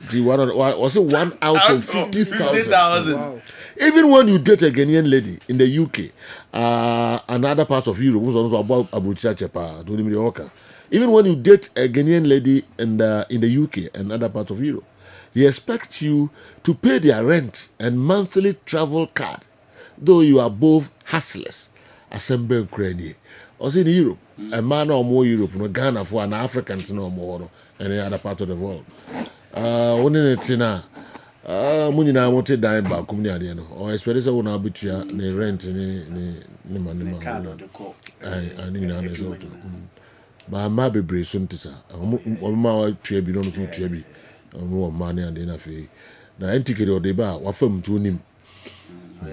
Speaker 1: Was it 1 out of 50,000?
Speaker 17: Wow.
Speaker 1: Even when you date a Ghanaian lady in the UK, and other parts of Europe, who's also about Abuja Chepa, do the Even when you date a Ghanaian lady in the UK and other parts of Europe, He expects you to pay their rent and monthly travel card, though you are both hustlers. Assemble Ukraine. Also in Europe, a man or more Europe, no Ghana for an Africans no more, any other part of the world. One in it now. Money na want to die back come near the or experience one abitua ne rent ne money I need na result ba ma bebre so ntisa o ma tua bi no so tua bi o ma ne ande na fe na entike de ba wa fam to nim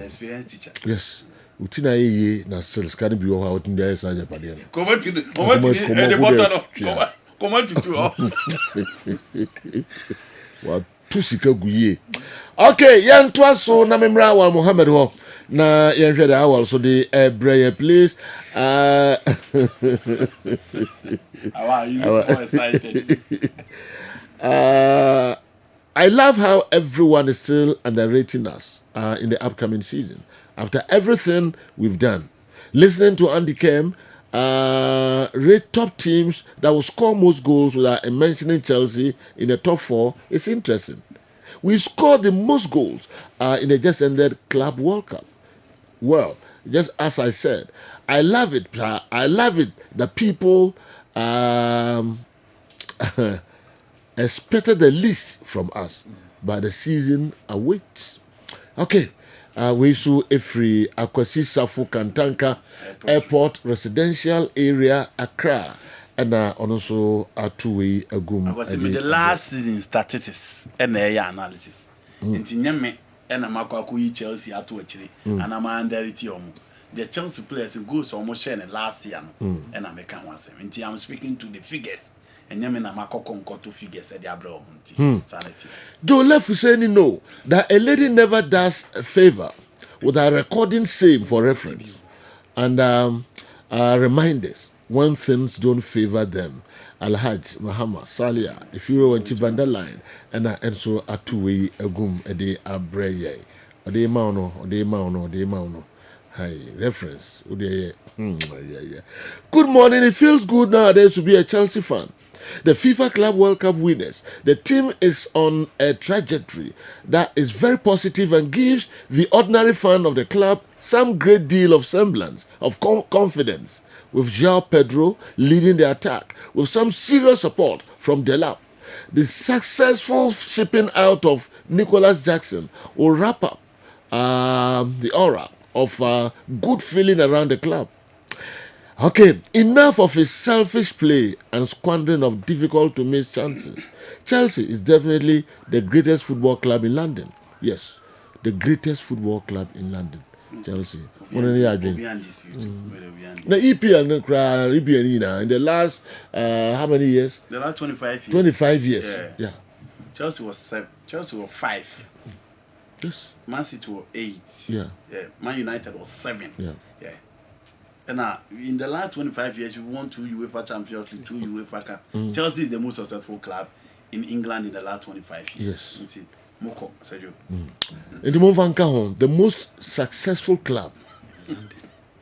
Speaker 17: experience teacher
Speaker 1: yes utina ye na sales kan bi o ha otin dey sa ja pade
Speaker 17: come to the bottom of come to
Speaker 1: wa tusika guye okay yan to so na memra wa Muhammad ho na yan hwede awal so the prayer please
Speaker 17: how are you more excited
Speaker 1: I love how everyone is still underrating us in the upcoming season after everything we've done. Listening to Andy Kem rate top teams that will score most goals without mentioning Chelsea in the top 4 is interesting. We scored the most goals in the just ended Club World Cup. Well, just as I said, I love it. I love it that people expected the least from us, but the season awaits. Okay. We saw a free Akwasi Safu Kantanka Airport Residential Area Accra and also a two-way agum.
Speaker 17: The last season statistics and analysis. Inti nyame and Amakwako Chelsea at actually and I'm under it. The Chelsea players goes almost sharing last year and I make one seven. I'm speaking to the figures. And Yamin Amako to figures at the Abro. Sanity.
Speaker 1: Joe Lefuseni know that a lady never does a favor without recording same for reference and reminders when things don't favor them. Alhaj Muhammad Salia, if you were on Chibanda line, and so a two-way agum a day a braye, a day mauno. Hi, reference. Good morning. It feels good nowadays to be a Chelsea fan. The FIFA Club World Cup winners. The team is on a trajectory that is very positive and gives the ordinary fan of the club some great deal of semblance of confidence. With João Pedro leading the attack, with some serious support from Delap. The successful shipping out of Nicholas Jackson will wrap up the aura of good feeling around the club. Okay, enough of his selfish play and squandering of difficult to miss chances. Chelsea is definitely the greatest football club in London. Yes, the greatest football club in London. Chelsea. The EPL in the last how many years?
Speaker 17: The last 25 years.
Speaker 1: 25 years. Yeah.
Speaker 17: Chelsea was 7. Chelsea was 5.
Speaker 1: Yes.
Speaker 17: Man City was 8.
Speaker 1: Yeah.
Speaker 17: Man United was 7.
Speaker 1: Yeah.
Speaker 17: And in the last 25 years, we won 2 UEFA Champions League, 2 UEFA Cup. Chelsea is the most successful club in England in the last 25 years.
Speaker 1: Yes.
Speaker 17: Moko, Sergio.
Speaker 1: In the most successful club.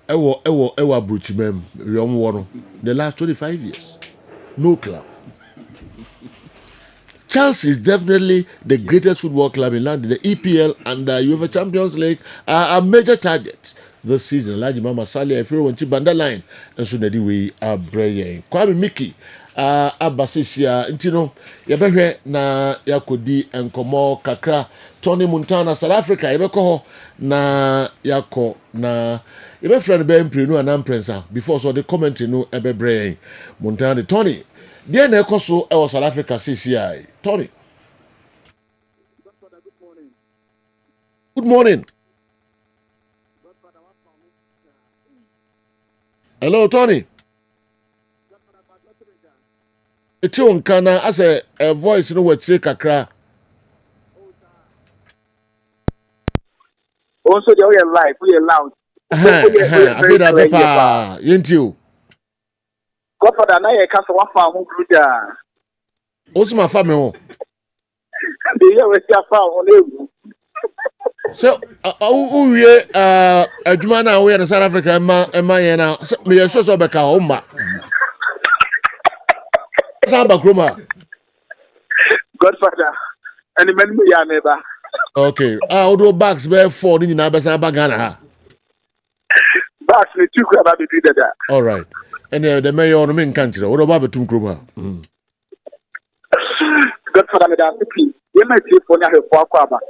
Speaker 1: Ewa Bruchimem, the last 25 years. No club. Chelsea is definitely the greatest football club in London. The EPL and the UEFA Champions League are major targets this season. Laji Mama Salia, if you want to band line, and so that we are braying. Kwame Mickey, Abasisia, Intino, Yabehe, na Yakodi, and Komo, Kakra, Tony Montana, South Africa, Yabeko, na Yako, na Yabe friend Ben Prinu and Amprensa, before so the commentary no Ebe braying. Montana, Tony. Dear Nekoso, I was South Africa CCI. Tony. Good morning. Hello, Tony. It's on Kana as a voice in which you can.
Speaker 19: Also, they are live, we are loud.
Speaker 1: I feel that papa, ain't you?
Speaker 19: Godfather, now you can't one farm who grew there.
Speaker 1: What's my family?
Speaker 19: The year we see a farm on
Speaker 1: so, we a Jumana, we are in South Africa, and my now, me a social back home. Samba Kruma.
Speaker 19: Godfather, And men me ya neba.
Speaker 1: Okay. Odo bags be 4 ni na be sa bagana ha.
Speaker 19: Bags ni 2 kwa ba be do that.
Speaker 1: All right. And the mayor no men kan kire. Odo ba betum krom ha.
Speaker 19: Good for them that people. You might see for na he for akwa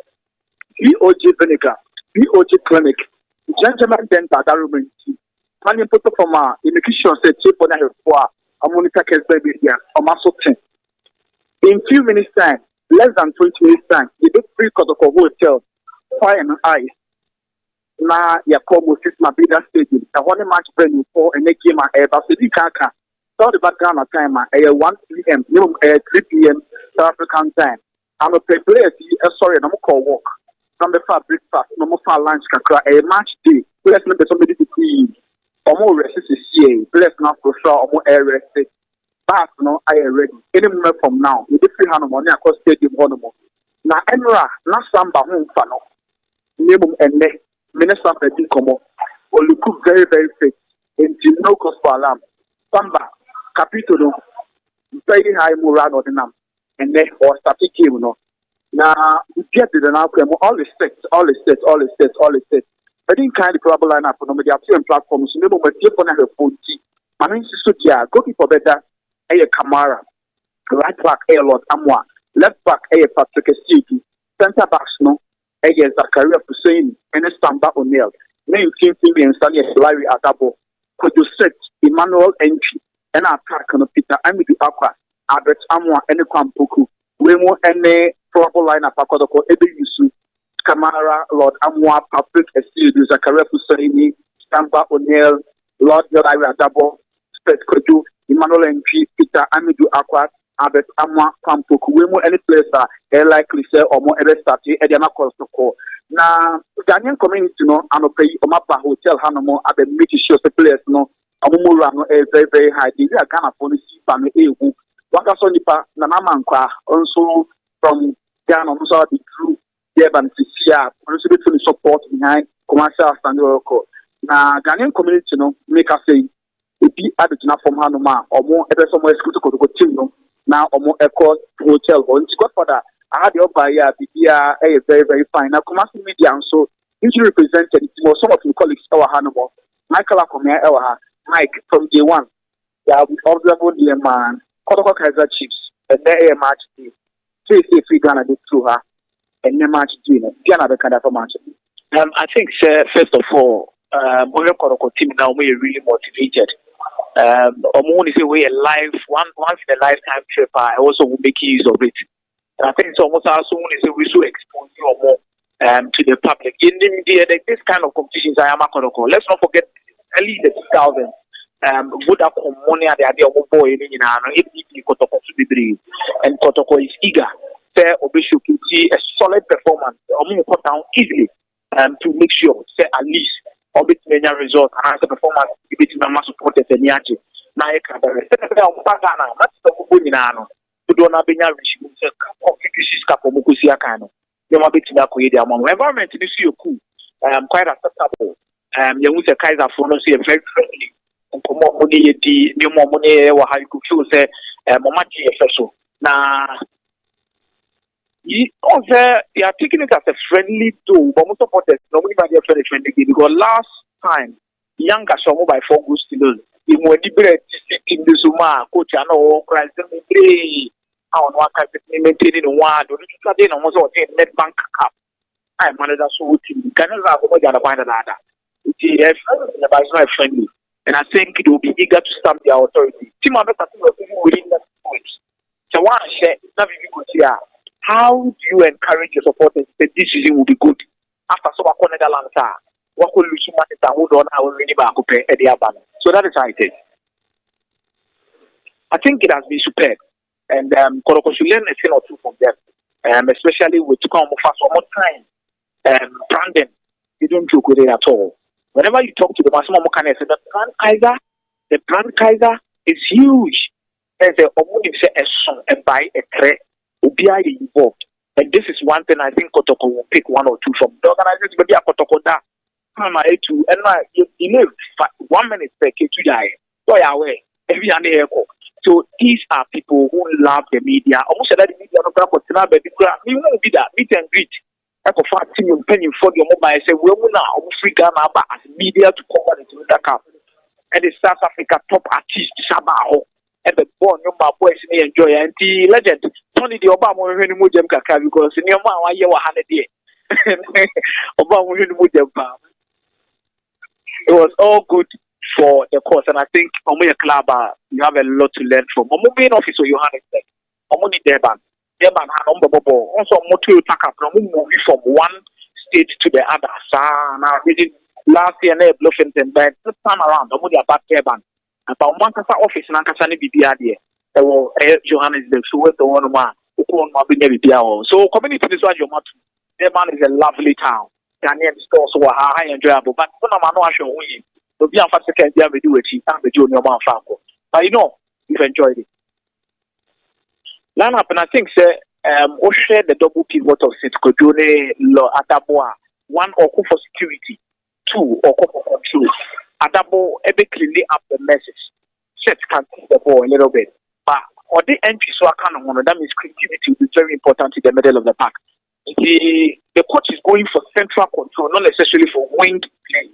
Speaker 19: POG Vinegar, POG Clinic, Gentleman Dental Darwin. Money put up from immigration say cheap for na he for Amonica Kessben here. Muscle 10. In few minutes time, less than 20 minutes time, you do free Kotoko hotel, fire and ice. Now you call Moses Mabida Stadium. I want a match venue for a next game at Basidi Kaka. So the background of time at 1 p.m. 3 p.m. South African time. I'm a play players. Sorry, I'm call walk. From the far breakfast, no more far lunch. A match day. Players not somebody to see. Or more rest is here. Players not for sure. Or more air rest. But no, I am ready. Any moment from now, we do 300 money across stadium. Now, Emra, not Samba home fano. Name and neck. Minister Pedi Komo. Or look very, very fit. Until no cause for alarm. Samba, Capitolo, very high morale on the name. And then, or static game, no. Now, we get to the outcome. All the states. I didn't kind of probable line up on the appeal platforms. Never but you on a phone. I mean, Sudia, go for better. A Kamara, right back a Lord Amwa, left back a Patrick City, center backs no, a Zakaria Hussein, and a Samba O'Neill. Name King Timmy and Sunny Larry Adabo. Could you set Emmanuel Entry and attack on Peter Amidi Aqua, Albert Amwa, and a Kwampuku, Wemo and a probable line up Akodoko, Ebe Yusu, Kamara, Lord Amwa, Patrick City, Zakaria Hussein, Samba O'Neill, Lord Larry Adabo, Spet Kodu. Emmanuel Entry, Peter Amidu Aquat, Albert Amwa, Kwampuku, Wemo, any place are likely say or more ever started, Ediana Kostoko. Now, Ghanaian community, no, I'm a pay Omapa Hotel Hanamo, I've been making sure the players, no, Amumurano is very, very high. They are Ghana policy, family, Wakasonipa, Nanamankwa, also from Ghana, also the crew, Kessben, Sia, also the support behind commercial standard. Now, Ghanaian community, no, make us say, if you add it from Hanoma or more ever somewhere to go team now or more echo hotel or it's good for that. I had your buyer a very, very fine. Now commercial media and so usually represented some of your colleagues our Hanoma. Michael Akomia Mike from day one. Yeah, we observable the man, Kotoko Kaiser Chiefs, and there a match day. Say free Ghana did through her and the match dinner. Ghana the kind of match.
Speaker 20: I think first of all, Moyo Kotoko team now we are really motivated. Omoni say we a live once in a lifetime trip. I also will make use of it. And I think it's almost also say we should expose you more to the public. In this kind of competitions, I am a Kotoko. Let's not forget early the 2000s. Would have money at the idea of boy in Kotoko to be brave, and Kotoko is eager. Fair Obishu can see a solid performance. Omoni put down easily to make sure say at least. Bit many result and as a performance bit my support the Niachi. Na e ka bere. Se be o pa Ghana, na ti ko bo nyina no. To do na benya wish mu se competitions ka po mukusi aka no. Dem ma bit na ko ye dia mo. Environment ni so cool. Quite acceptable. You know say Kaiser for no say very friendly. Nkomo mo ni di, ni mo ni wa ha ku feel say mo ma ti e so. Na they are taking it as a friendly tool, but most supporters normally by their friendly because last time, Younger Shomo by 4 good still, in when the bread in the Zuma, coach, I know, Christ, I don't know, maintaining one, or almost net bank cup. I managed that so team. Canada, over the other point of that. It's not friendly, and I think it will be eager to stamp their authority. Team members are within that point. So, one share, not very good here. How do you encourage your supporters that this season will be good? After so much Netherlands, what will you hold on our really back at the Abana? So that is how it is. I think it has been superb. And Kotoko should learn a thing or two from them. Especially with to come for more time. Brandon, you don't joke with it at all. Whenever you talk to the Massimo Mokane, the brand Kaiser is huge. There's a song and buy a tray. Ubia involved, and this is one thing I think Kotoko will pick 1 or 2 from the organizers. Maybe a Kotoko da, and you live 1 minute per K2 die. So yeah, way every day echo. So these are people who love the media. Almost that the media no crap but baby me won't be that meet and greet. I go find team penny for your mobile. I say we will now free Ghana as media to cover the Laka. And the South Africa top artist Sabaho. And the born young boys enjoy and the legend Tony the Obama when you them kaka because in your man why you were 100 years. Obama when you them. It was all good for the course, and I think Omoya Club, you have a lot to learn from. Omo main officer, Johannes, Omo ni Deban had Bobo. Also, Motu Taka, move from one state to the other. Now, last year, they bluffing them, but this time around, Omo dia back Deban. About one kasa office, and Ankasani Bibiadi. There were Johannes, the Suez, the one man, who called Mabini Bibiao. So, community is what you want. Deban is a lovely town. Ghanaian stores were high enjoyable, but when I'm not sure we. So be a fast second year we do it, the junior man Franco. But you know, you've enjoyed it. Line up and I think say we share the double pivot of St. Kojone Lo Adaboa. One or for security, two or for control. Adabo every cleanly up the message. Set can take the ball a little bit. But or the entry so I can't one that means creativity is very important in the middle of the pack. The coach is going for central control, not necessarily for wing play.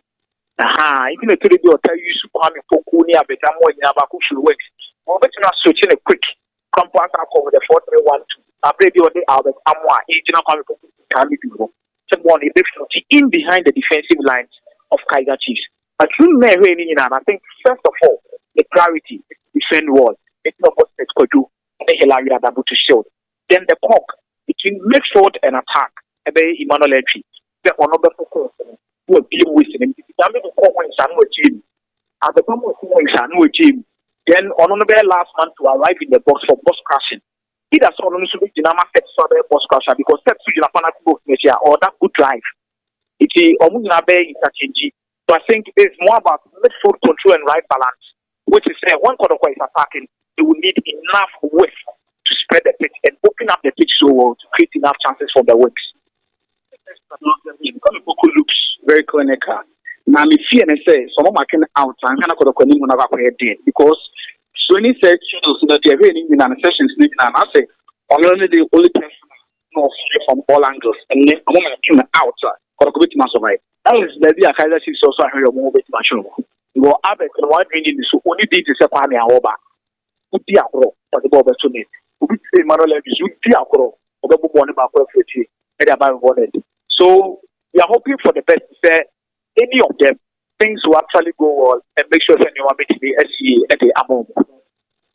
Speaker 20: Even a little bit of tell you Superman Pokuni, but I'm more in Abakushu works. We're better not switching a quick compact over the 4-3-1-2. I played the other Albert Amwa, Agent of Kami people. Someone in behind the defensive lines of Kaiser Chiefs. But you may and I think first of all, the clarity, defend wall, it's not what it's going to do, and the Hilary able to show. Then the cock between midfield and attack, a very Emmanuel entry. The honorable focus. Will be with him. At the time of team, then on the very last man to arrive in the box for box crashing. He does not only be Dinama set box crasher because that's or that good drive. It is Omunabe interchange. So I think it's more about midfield control and right balance, which is one quarter is attacking. They will need enough width to spread the pitch and open up the pitch so well to create enough chances for the wings. Looks very clinical. Now, me fear and say, some of my out, I'm going to go to because so many said, that they're really in an sessions, and I say, only the only person from all angles, and then I'm going to out for a bit of survive. That is the idea. Kaiser Chiefs also heard a more bit of machine. You go up and one reading this only did is a party over. Put the apro, but the ball to me. We say, Marola, you the apro, or the one about 50, and about wanted. So we are hoping for the best. Say any of them things will actually go well and make sure that you are making the SCA at the amount.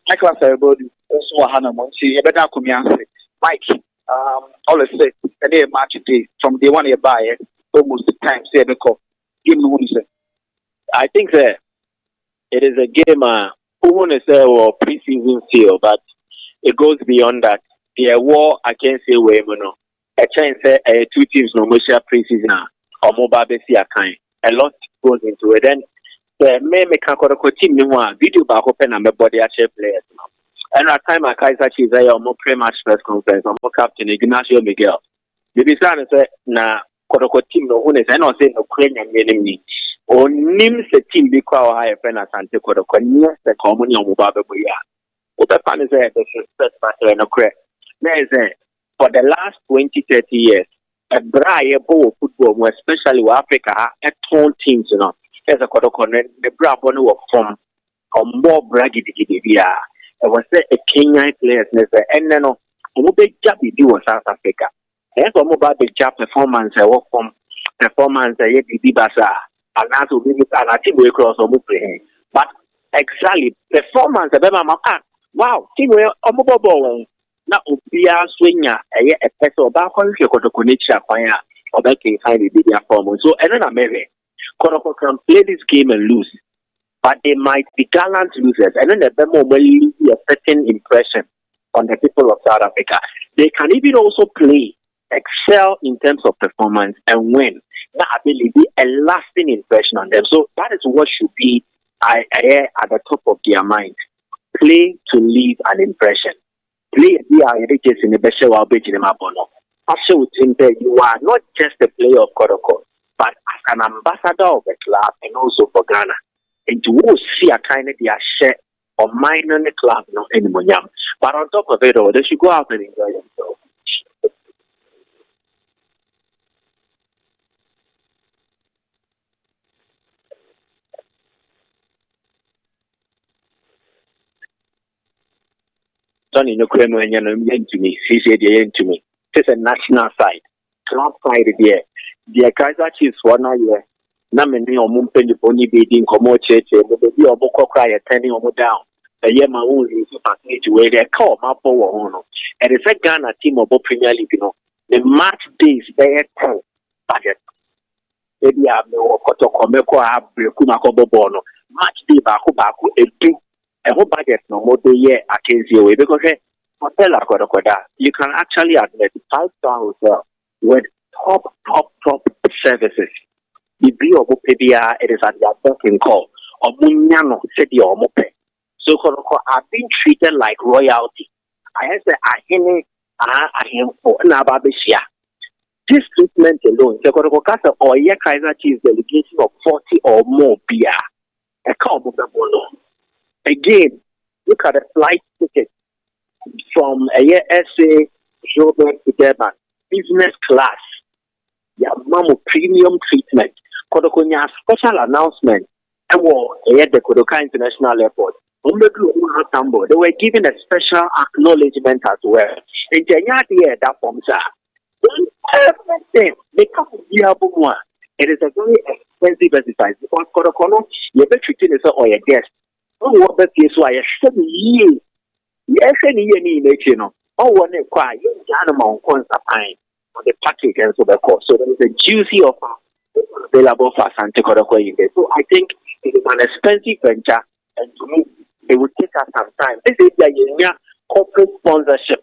Speaker 20: Like I said, also Hannah Monsi, a better community. Mike, always say any match today from day one you buy almost the time say the call. Give me one say.
Speaker 21: I think that it is a game who want to say preseason feel, but it goes beyond that. The war I can't say where a chance two teams no more preseason or mobile basi kind. A lot goes into it. Then the main mechanical team video back open and body actually players. And at time Kaiser Chiefs more pre-match press conference or more captain Ignacio Miguel. The design say na Kodoko team no one is I not say no Ukrainian enemy. Or names the team be quite high friend as Sante Kodoko near the common on mobile boya. What the fan is there the first matter no correct. There is for the last 20-30 years, a Braille ball football, especially with Africa, a tall teams, you know, as a Kodokon, the Brabon was from or more braggy. It was a Kenyan players, and then a big job we do in South Africa. That's all about the job performance, I work from performance, I did Basa, and that's what we do, and I think we cross or move. But exactly, performance, wow, team where Omobabo. Na obia swenya a person about how you got to connect or that can find the media form. So and then America can play this game and lose, but they might be gallant losers, and then the demo will leave a certain impression on the people of South Africa. They can even also play, excel in terms of performance and win. That ability a lasting impression on them. So that is what should be at the top of their mind. Play to leave an impression. Play in the best way I should think that you are not just a player of Kodoko, but as an ambassador of the club and also for Ghana. And to see a kind of their share or minor the club no anymore. But on top of it all, they should go out and enjoy themselves. Tony no creme when you're to me. He said the to me. It's a national side. Club side there. The Kaiser Chiefs one year. Na many or mumpen pony beating como church, but be a boko cry turning on down. A year my own is where they call my power. And it's a Ghana team of Premier League, you know. The match days there budget. Maybe I have no Kotokomeko have Kumako Bono. Match day baku a big a whole budget no more the year against you because you can actually admit 5-star hotel with top services. The B of PBR it is at their booking call or Munyano city or Mope. So I've been treated like royalty. I have said I am for Nababishia. This treatment alone, the Korokasa or Ye Kaiser Chiefs delegation of 40 or more beer. A call of the bolo. Again, look at the flight ticket from a year SA Joburg to Durban, business class. Yeah, mamo premium treatment. Kodokonya special announcement. And the Kodoka International Airport. They were given a special acknowledgement as well. In the that forms everything because it is a very expensive exercise because Kodokono, you're treating it or your guest. Oh, what the case why I should be yes, any nature. Oh, one inquire, you animal on the package and so the course. So there is a juicy offer available for Santa Kodoko in there. So I think it is an expensive venture, and to me, it will take us some time. This is the corporate sponsorship.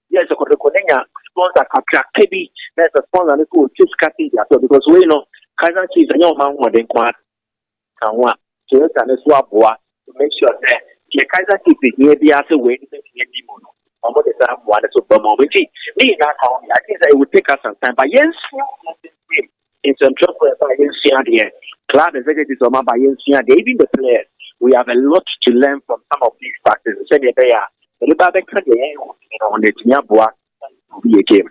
Speaker 21: Yes, a Kodokonia sponsor Kabi. There's a sponsor who will choose Kati because we know Kaiser Chiefs and your man want to inquire. So it's an swap to make sure that the Kaiser Chiefs is near the other way. I think it would take us some time. But yes, in some trouble by here, club executives or by even the players, we have a lot to learn from some of these practices. Say they are the Babek on the Tiabua be a game.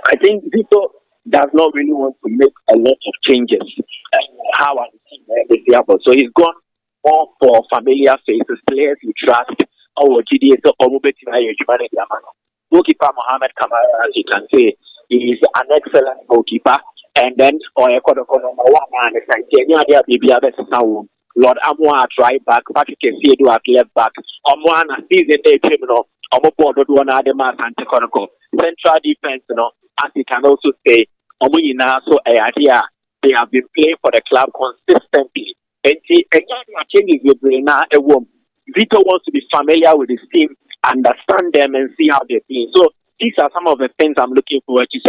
Speaker 21: I think Vito does not really want to make a lot of changes. How are the team so he's gone more for familiar faces, players you trust. GDS or goalkeeper Mohamed Kamara, as you can say, is an excellent goalkeeper. And then Lord Amwa at right back, Patrick Edu at left back. Omwana season day criminal. Central defense, as you can also say, so they have been playing for the club consistently. And see, changes with Vito wants to be familiar with his team, understand them, and see how they're playing. So these are some of the things I'm looking forward to.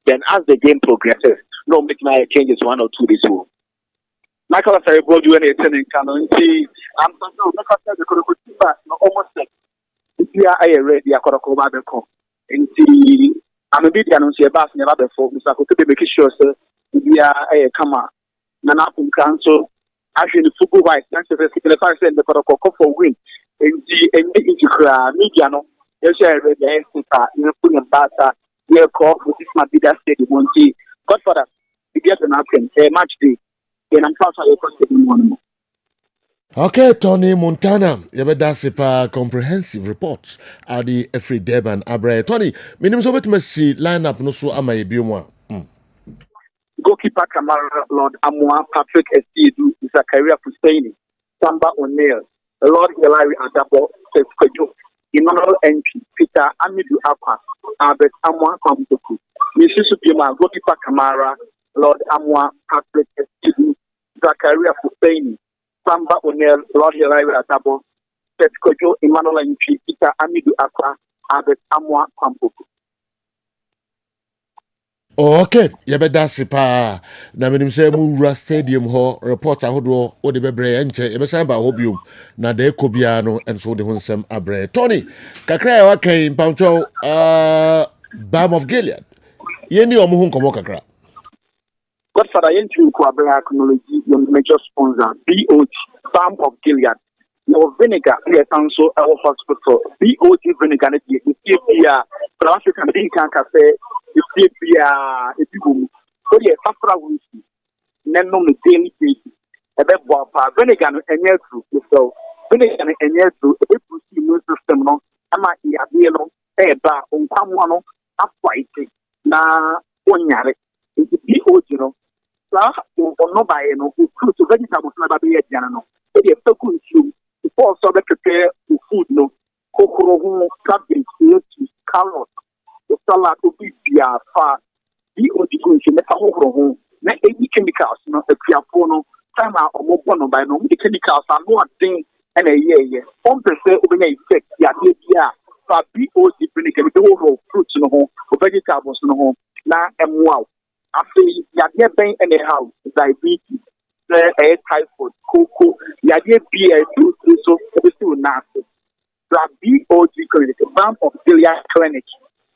Speaker 21: Then as the game progresses, no make my changes 1 or 2 this week.
Speaker 19: Michael, I will do anything. I'm almost like if you are ready, I'm a bit announcing about never before. Mr. Could make sure, sir, we are a come on. Nana Council, actually, the football wise, that's the protocol for win. And the media, no, yes, I read the putting a batter, we are called with this Mabida Stadium. Godfather, we get an outcome, a match day, and I'm proud of
Speaker 1: Okay, Tony Montana, Yabedasipa comprehensive reports are the every Durban Abre. Tony, minimum so bet see lineup no so ama ebiomwa.
Speaker 19: Goalkeeper Kamara, Lord Amwa, Patrick Edu, Zakaria Husseini, Samba O'Neill, Lord Hilary Adabo, Kessben, Emmanuel Entry, Peter Amidu Apa, Albert Amwa Kwamduku, Mrs. Pima, Goalkeeper Kamara, Lord Amwa, Patrick Edu, Zakaria Husseini, Samba O'Neill, Lord Hilary Adabo, Kessben, Emmanuel Entry, Peter Amidu Apa, Albert Amwa Kwamduku.
Speaker 1: Okay, Yabedasipa, Naminim Mura Stadium Hall, reporter Hodro, or the Bebre Enche, Ebesamba Hobium, Nade Kobiano, and so the Hunsem Abre. Tony, Kakrea came Pancho, Bam of Gilead. Yeni omo hu nkomo kakra.
Speaker 19: Godfather Yentu Kwabra Technology, your major sponsor, BOT, Farm of Gilead. Your vinegar, yes, and so our hospital, BOT vinegar, the CPR, South African Cafe, the CPR, if you so yes, Safra Wisi, Nano daily basis, a bed vinegar and yes, so vinegar and yes, a bit immune system, no, Ama Yabelo, Eba, Unquamano, a fighting, na one yard, it's BOT, you know. No buy no fruit to vegetables na baby ediana no e dey focus you before so be prepare the food no kokoro ho cabbage lettuce carrot the salad to be bia fa di odigun se me fa ho na any chemicals no akuafo no time a omo no buy no the chemicals are no thing and a year on person obenya effect ya dey bia fa BOC vinegar the whole fruit no ho vegetables no ho na emwa after you been in the house, diabetes, typhoid, cocoa, you beer, so it's still nasty. BOG clinic, Bank of Gilead Clinic,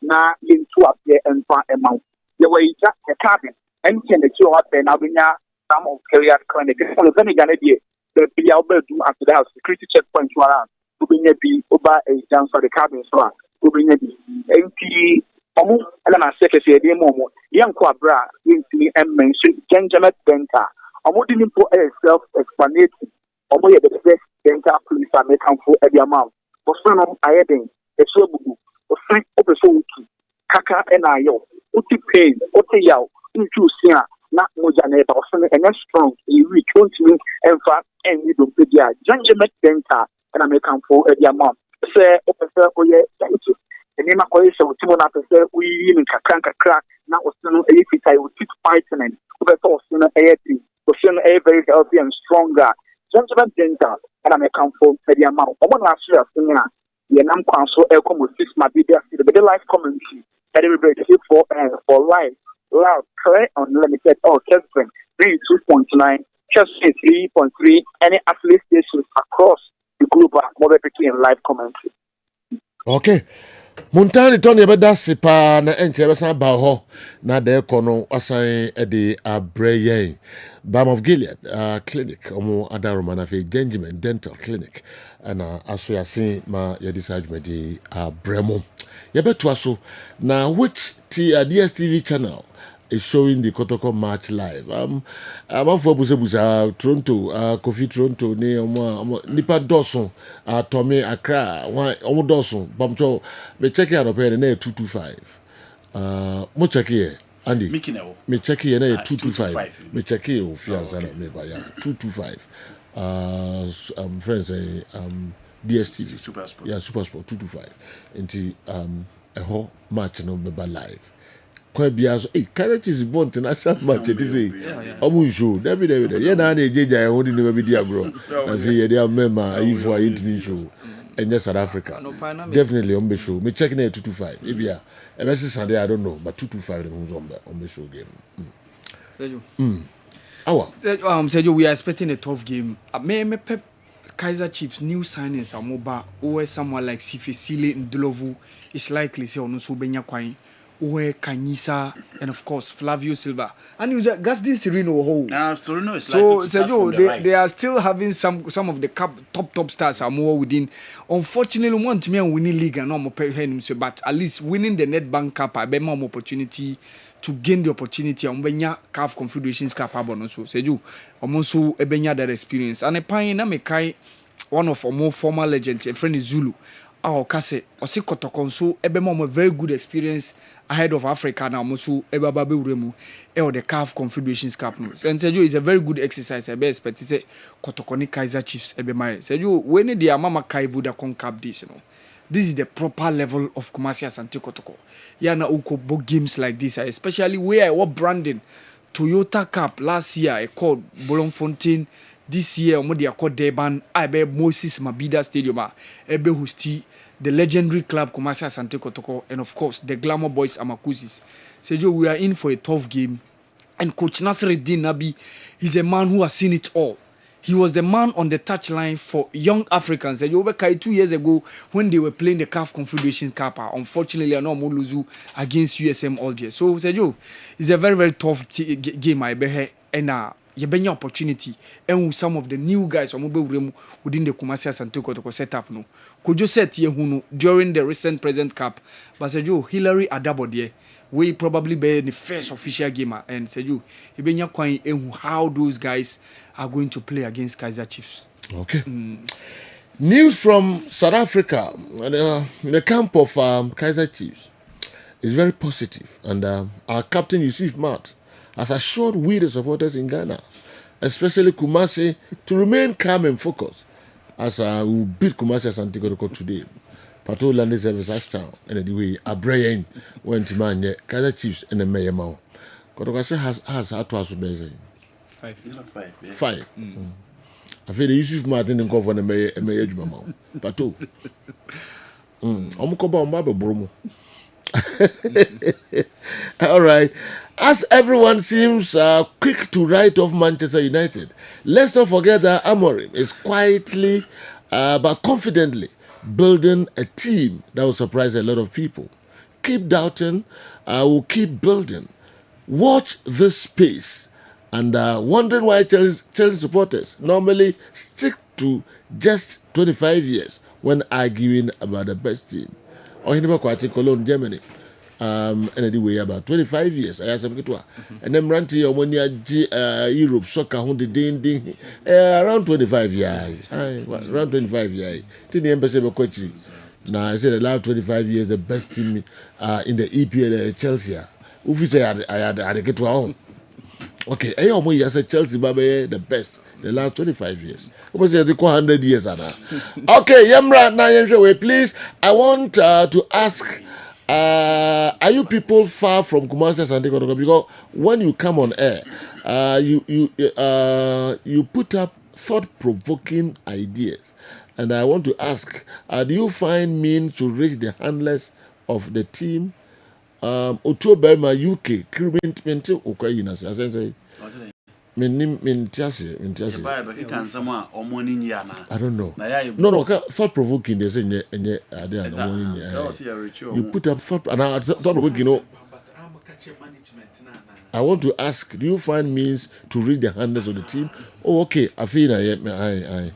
Speaker 19: now into up there and find amount. The way just a cabin, and can the two up there now, Bank of Gilead Clinic. It's only going to be the Bialbe do after the house, security checkpoint to around, to bring a be over a dance for the cabin, so to bring a be empty. Omo ala na secretary dey momo yanko abra yintimi mention Benjamin Denta omo di nimpo self explanatory omo ye the best dental police American for every amount but so no ayeden e so bugu o free opeso wuki kaka na ayo uti pain uti yaw ntu sia na moja na e ba so no strong e weak ontimi emfa enni do pedia Benjamin Denta na American for every amount say opeso oye thank you. And then my colleagues will tell us we in crack now was no AFI with teeth fighting over was very healthy and stronger. Gentlemen dental and I may come for the amount. I want to ask you a thing now. The Nam Council Elcom with 6 my BDS, the life commentary that everybody for life, loud, clear, unlimited, or Kessben 2.9, just 3.3, any affiliate stations across the global mobile in live commentary.
Speaker 1: Okay. Montani Tony ebeda sipa na enche ebesa ba ho na de kono asan ede abreye Balm of Gilead clinic omo adaroma na fe Benjamin Dental Clinic na aso yasin ma ye decide me di abremo ye beto aso na which DSTV channel is showing the Kotoko match live. I'm for Busa Toronto, Kofi Toronto, ni Nipa Dawson, Tommy Accra, Omo Dawson, Bamcho, me check out of here, 225. Mo check here, Andy. Me check here, 225. Me check here, Fiazana, me by 225. Friends, DSTV. Super Sport. Yeah, Super Sport, 225. Into a whole match no be live. Biaso courage is born to national match it is omu show debi ye na ejeja e hodi ne be dia bro and say ye dey member if we interview show in South Africa definitely on the show me check na 225 ebia e be Sunday I don't know but 225 on the show game
Speaker 7: Sergio, we are expecting a tough game. Me Pep Kaizer Chiefs new signings amoba or someone like Sifesile Ndlovu is likely say ono so benya kwan Uwe Kanyisa and of course Flavio Silva and you just Gaston Serino ho.
Speaker 17: Serino is
Speaker 7: so Sergio, they are still having some of the top stars are more within. Unfortunately, one to me winning league and no more but at least winning the Nedbank Cup I be more opportunity to gain the opportunity on benya CAF Confederations Cup abon so Sergio almost ebenya that experience and a pine na me kai one of our more former legends a friend is Zulu. Kase osi kotokonso ebe mo very good experience ahead of Africa na musu ebe babe uremu or the CAF Confederations Cup no. And Sergio is a very good exercise ebe expect say kotokoni Kaizer Chiefs ebe mai. Sergio when the mama kai vuda con cap this you know. This is the proper level of Kumasi Asante Kotoko. Ya na uko games like this especially where I was branding Toyota Cup last year I called Bolonfontein. This year, Omodi Akko Deban, Ibe Moses Mabida Stadium, Ebe Husti, the legendary club Kumasi Asante Kotoko, and of course the Glamour Boys Amakusis. Sergio, we are in for a tough game, and Coach Nasreddin Nabi, he's a man who has seen it all.
Speaker 18: he was the man on the touchline for young Africans. And you over 2 years ago when they were playing the CAF Confederation Cup. Unfortunately, I know more lose against USM Algiers. So Sergio, it's a very, very tough game. I bet and you have opportunity and with some of the new guys within the Kumasi Asante Kotoko setup. No, could you set here during the recent present cup? But Sergio, Hillary Adabodie, we probably be the first official gamer, and Sergio, you be how those guys are going to play against Kaizer Chiefs.
Speaker 1: Okay. News from South Africa, in the camp of Kaizer Chiefs, is very positive, and our captain Yusuf Mat has assured we the supporters in Ghana, especially Kumasi, to remain calm and focused as we beat Kumasi Asante Kotoko today. Pato landed service Ashtown, and the way Abrayan went to man Kaizer Chiefs and the Mayor Mount. Kotoko has had to ask me. Five. I feel the Yusuf Martin and go for the Mayor Jumamo. Pato. Omukoba Omaba Bromo. All right. As everyone seems quick to write off Manchester United, let's not forget that Amorim is quietly but confidently building a team that will surprise a lot of people. Keep doubting, we'll keep building. Watch this space. And wondering why Chelsea supporters normally stick to just 25 years when arguing about the best team. Or in Cologne, Germany. Anyway, about 25 years. I asked them and then ran to Europe soccer around 25 years. Around 25 years. The embassy of coach. Now I said the last 25 years the best team in the EPL Chelsea. Ufi say I had to get to home. Okay, I said Chelsea Babe the best the last 25 years. What say the 100 years now? Okay, Yamra now please. I want to ask. Are you people far from Kumasi Asante Kotoko? Because when you come on air, you put up thought-provoking ideas, and I want to ask: do you find means to reach the handlers of the team? Otuoberma UK, Kiribinti Ukraine, as I say. I don't know. No, thought-provoking. They say, you put up thought-provoking. I want to ask: do you find means to read the handles of the team? Oh, okay. I feel I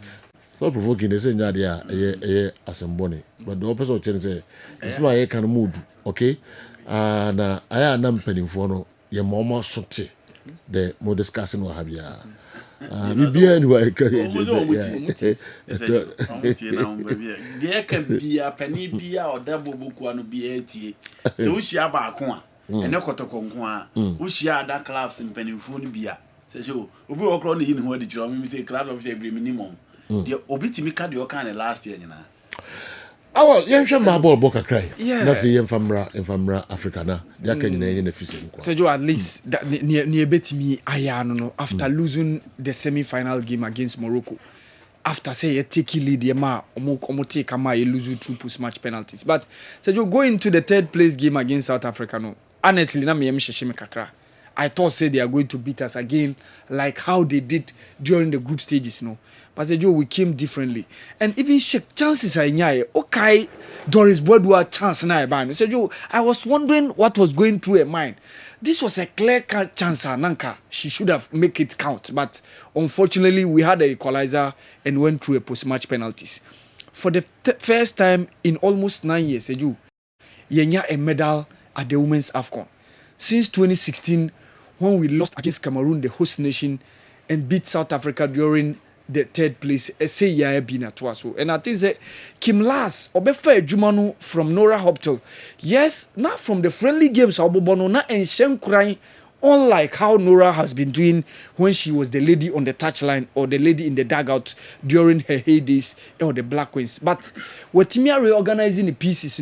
Speaker 1: thought-provoking. They say, assembly. But the opposite of say, it's my kind of mood. Okay. Na I am penning for no. Your mama shot the more discussing what have ya. Be anyway.
Speaker 17: There can be a penny beer or double book one be 80. So we share back one and no cotton. We share that clubs in penny phone beer. Says you, we walk on in what the drum say club of every minimum. The Obitimika your kind of last year, you know.
Speaker 1: Well, you have my ball book a cry. Yeah, nothing in Famra Africa now. They are in the fishing.
Speaker 18: So, at least near bet me, I know after losing the semi final game against Morocco. After say a take lead, take you lose through post match penalties. But so you go into the third place game against South Africa. No, honestly, na me kakra. I thought say they are going to beat us again, like how they did during the group stages. No. But we came differently. And even chances are in okay, Doris Bodua chance na ban. I was wondering what was going through her mind. This was a clear-cut chance, Nanka. She should have make it count. But unfortunately, we had an equalizer and went through a post-match penalties. For the first time in almost 9 years, Yenya a medal at the Women's AFCON. Since 2016, when we lost against Cameroon, the host nation, and beat South Africa during the third place, and I think that Kim Las Obefa Jumanu from Nora Hoptel. Yes, not from the friendly games Obobono na and Shen crying, unlike how Nora has been doing when she was the lady on the touchline or the lady in the dugout during her heydays or the Black Queens. But what Timia reorganizing the pieces,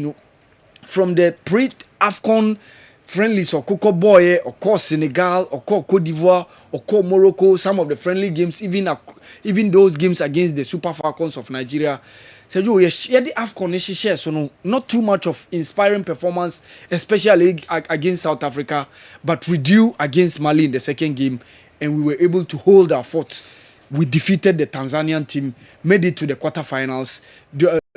Speaker 18: from the pre-AFCON friendlies or Coco Boye, or call Senegal, or call Cote d'Ivoire, or call Morocco, some of the friendly games, even those games against the Super Falcons of Nigeria. So you share the AFCON share, so not too much of inspiring performance, especially against South Africa, but we drew against Mali in the second game, and we were able to hold our fort we defeated the Tanzanian team, made it to the quarterfinals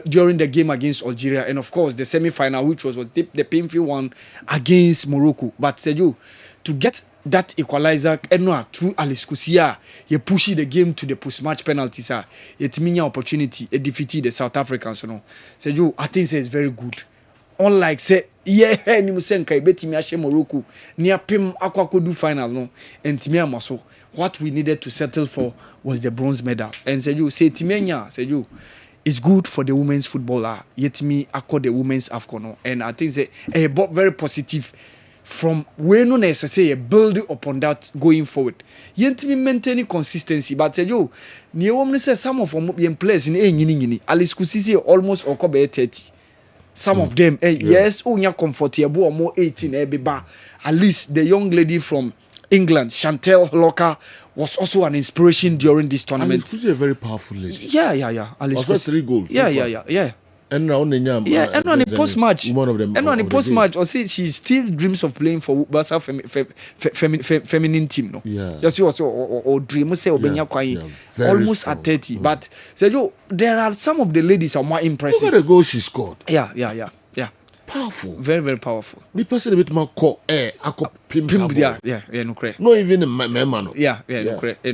Speaker 18: during the game against Algeria, and of course the semi-final, which was the painful one against Morocco. But Sergio, to get that equalizer, through Alice Kusia, you push the game to the post-match penalties. It means opportunity, it defeated the South Africans. Sergio, I think it's very good. Unlike say, ni musenka ibetimi ashe Morocco, ni apim akwakodu final no, and timi amaso. What we needed to settle for was the bronze medal. And Sergio, say Timenya, Sergio, it's good for the women's footballer. Yet me accord the women's AFCON. And I think say very positive from where no necessarily building upon that going forward. Yet me maintaining consistency. But Sergio, ni woman say some of them players in a Alice Kusisi almost okobe 30. Some of them, yes, unya comfortable or more 18, at least the young lady from England, Chantel Laka, was also an inspiration during this tournament.
Speaker 1: Alice Kusi a very powerful lady.
Speaker 18: Yeah.
Speaker 1: Alice Kusi 3 goals.
Speaker 18: Yeah.
Speaker 1: And now on
Speaker 18: the post-match.
Speaker 1: One of them.
Speaker 18: And on the post-match, or see, she still dreams of playing for Barca feminine team. No.
Speaker 1: Yeah.
Speaker 18: Just also or dream say almost
Speaker 1: strong.
Speaker 18: At 30. But Sergio, there are some of the ladies are more impressive.
Speaker 1: Look at the goal she scored.
Speaker 18: Yeah.
Speaker 1: Powerful.
Speaker 18: Very, very powerful.
Speaker 1: Me personally bit more call
Speaker 18: no correct.
Speaker 1: No even my man.
Speaker 18: No correct.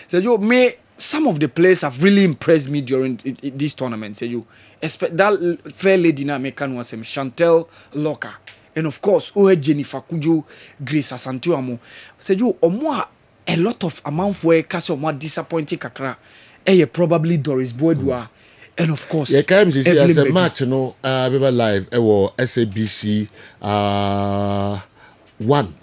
Speaker 18: Sergio, me some of the players have really impressed me during this tournament. Sergio, expect that fair lady na American was Chantel Laka, and of course Jennifer Kujo, Grace Asantuamo. Sergio, omo a lot of amount for caso more disappointing kakra. Probably Doris Boydua. And of course,
Speaker 1: as a match, live, SABC 1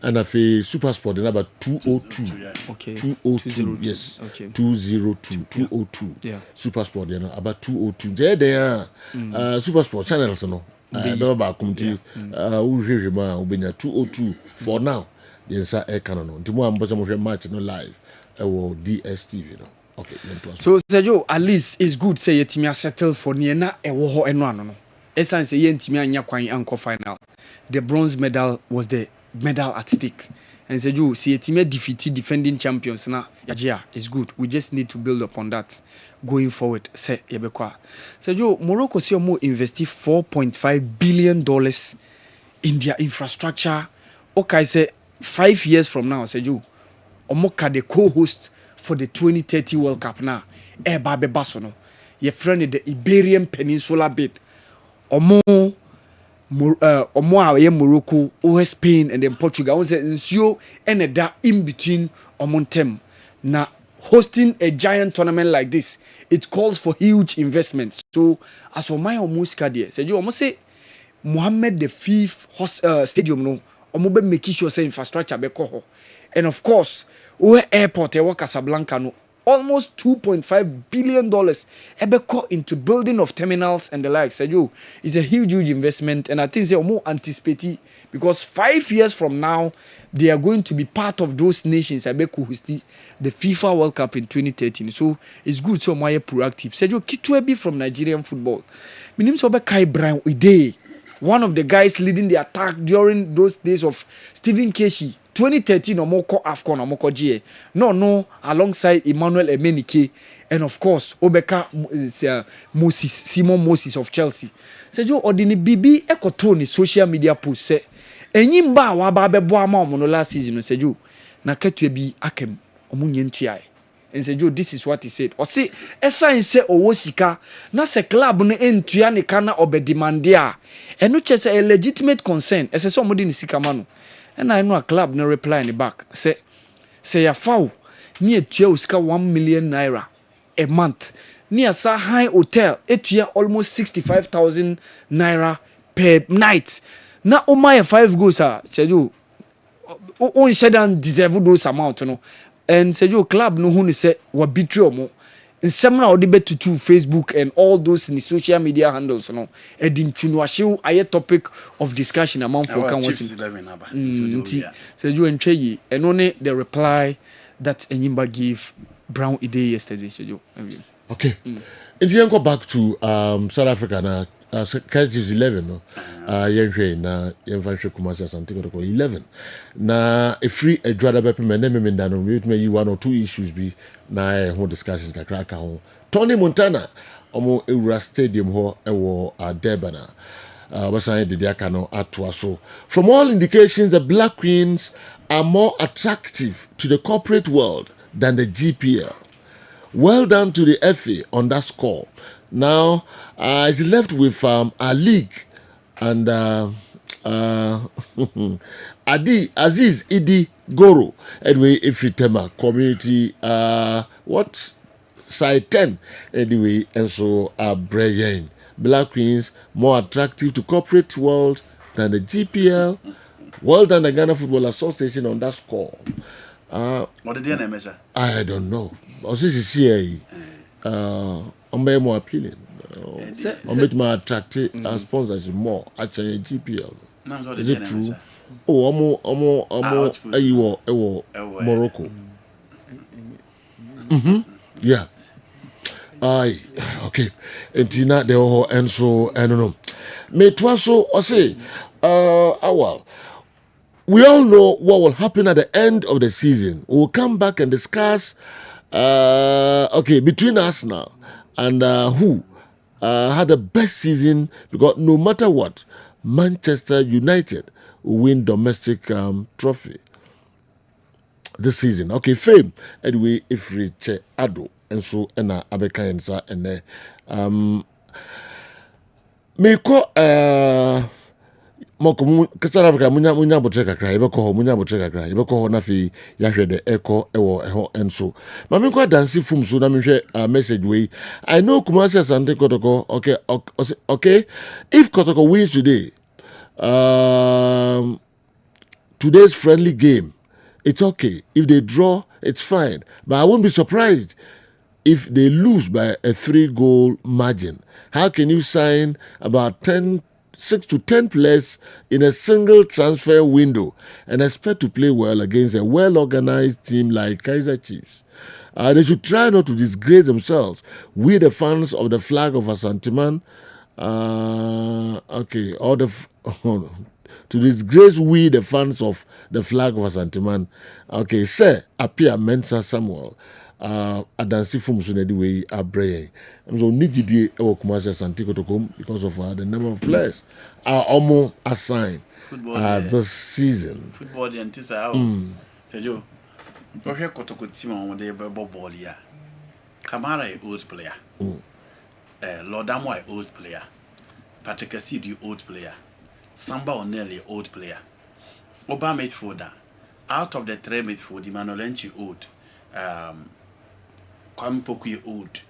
Speaker 1: and I feel Super Sport number 202.
Speaker 18: Okay.
Speaker 1: 202. Yes.
Speaker 18: Okay.
Speaker 1: 202. 202.
Speaker 18: Yeah.
Speaker 1: Super Sport, about 202. There, Super Sport channels, no back come to 202 for now. The answer air canon. The more I'm match no live, DSTV, Okay,
Speaker 18: so Sergio, at least it's good say yetimi settle for niena ewo eno no. Esan say yentimi anya kwan anko final. The bronze medal was the medal at stake. And Sergio, see yetimi defeated defending champions na yajia is good. We just need to build upon that going forward. Say yebekwa. Sergio, Morocco see more invest $4.5 billion in their infrastructure. Okay, say 5 years from now, Sergio, omoka the co-host for the 2030 World Cup now. Babe Basono. Your friend in the Iberian Peninsula bit. Omo Morocco, Spain, and then Portugal. And that in between Omontem. Now, hosting a giant tournament like this, it calls for huge investments. So, as for my Muskadia, said you almost say Mohammed the V stadium, no, Omobe making sure say infrastructure be coho. And of course, where airport Casablanca no almost $2.5 billion ebeko into building of terminals and the like. Sergio, it's a huge investment, and I think they are more anticipating because 5 years from now they are going to be part of those nations ebeko host the FIFA World Cup in 2013. So it's good so more proactive. Sergio, Kitwebi from Nigerian football. My name is Obekai Brian Ude, one of the guys leading the attack during those days of Stephen Keshi. 2013 Omoko AFCON Omoko GA. No, alongside Emmanuel Emenike and of course Obeka Simon Moses of Chelsea. Sergio Odini Bibi ekotoni social media post say enyimba wa ba bebo ama omo last season Sergio na ketue bi akem omunye ntuai. And Sergio, this is what he said. O say esan se owo sika na se club no entua ne kana obedemandia. Eno che say a legitimate concern. Ese so omodi ni sika ma no. And I know a club no reply in the back. Say a foul near Tuesca 1 million naira a month. Near Sa High Hotel, it year almost 65,000 naira per night. Now, oh my 5 goals, said you. On Shedan deserve those amount, no. And said your club no who say what betray more. In some now debate to Facebook and all those in the social media handles, no. Edin Chunwashu a topic of discussion among folk and what's said you and Chey and only the reply that Enyimba gave Brown Ide yesterday. Okay.
Speaker 1: If you go back to South Africa now, catch is 11 no yɛnhwɛ na yɛmfa hwɛ Kumasi Asante Kotoko 11 na ɛfiri adwada bɛpem ɛnɛ memenda no mɛtumi ayi 1 or 2 issues bi na ɛho discussions kakra ka ho Tony Montana ɔmo ewura stadium hɔ ɛwɔ Durban Basan did no atoa so. From all indications, the Black Queens are more attractive to the corporate world than the GPL. Well done to the FA on that score. Now, it's left with our league and Aziz Idi Goro, anyway, Ifritema community, side 10, anyway, and so Brian. Black Queens more attractive to corporate world than the GPL. Well done, the Ghana Football Association on that score.
Speaker 17: What did they measure?
Speaker 1: I don't know. This is here. I'm more appealing. I'm more attractive sponsorship more actually GPL. Is it true? Oh, Morocco. Yeah. Aye, okay. And Tina, the whole and so, I don't know. Me twaso, I say, well, we all know what will happen at the end of the season. We'll come back and discuss, between us now and who had the best season, because no matter what, Manchester United will win domestic trophy this season. Okay, fame. Anyway, if we check Ado. And so, and Abeka and Sa and me ko moko South Africa munya botreka kra ibeko munya botreka kra ibeko na fi yahwe de echo ewo eho and so ma me ko dance fum so na me hwe message we I know Kumasi Asante Kotoko. Okay, if Kotoko wins today, today's friendly game, it's okay. If they draw, it's fine, but I won't be surprised if they lose by a 3-goal margin. How can you sign about 6 to 10 players in a single transfer window and expect to play well against a well-organized team like Kaizer Chiefs? They should try not to disgrace themselves. We, the fans of the flag of Asanteman, to disgrace we, the fans of the flag of Asanteman. Okay, Sir Apia Mensah Samuel. Adansi from Sunedi way Abreye. And so need the Kumasi Asante Kotoko because of the number of players are almost assigned this season.
Speaker 17: Football the antisa Sergio. Ohwe Kotoko team on the ball here. Kamara is old player. Lordamo is old player. Patrick Asidi old player. Samba Onelli old player. Oba midfielder. Out of the 3 midfield, Emmanuel Enchi old. Kwampoku old,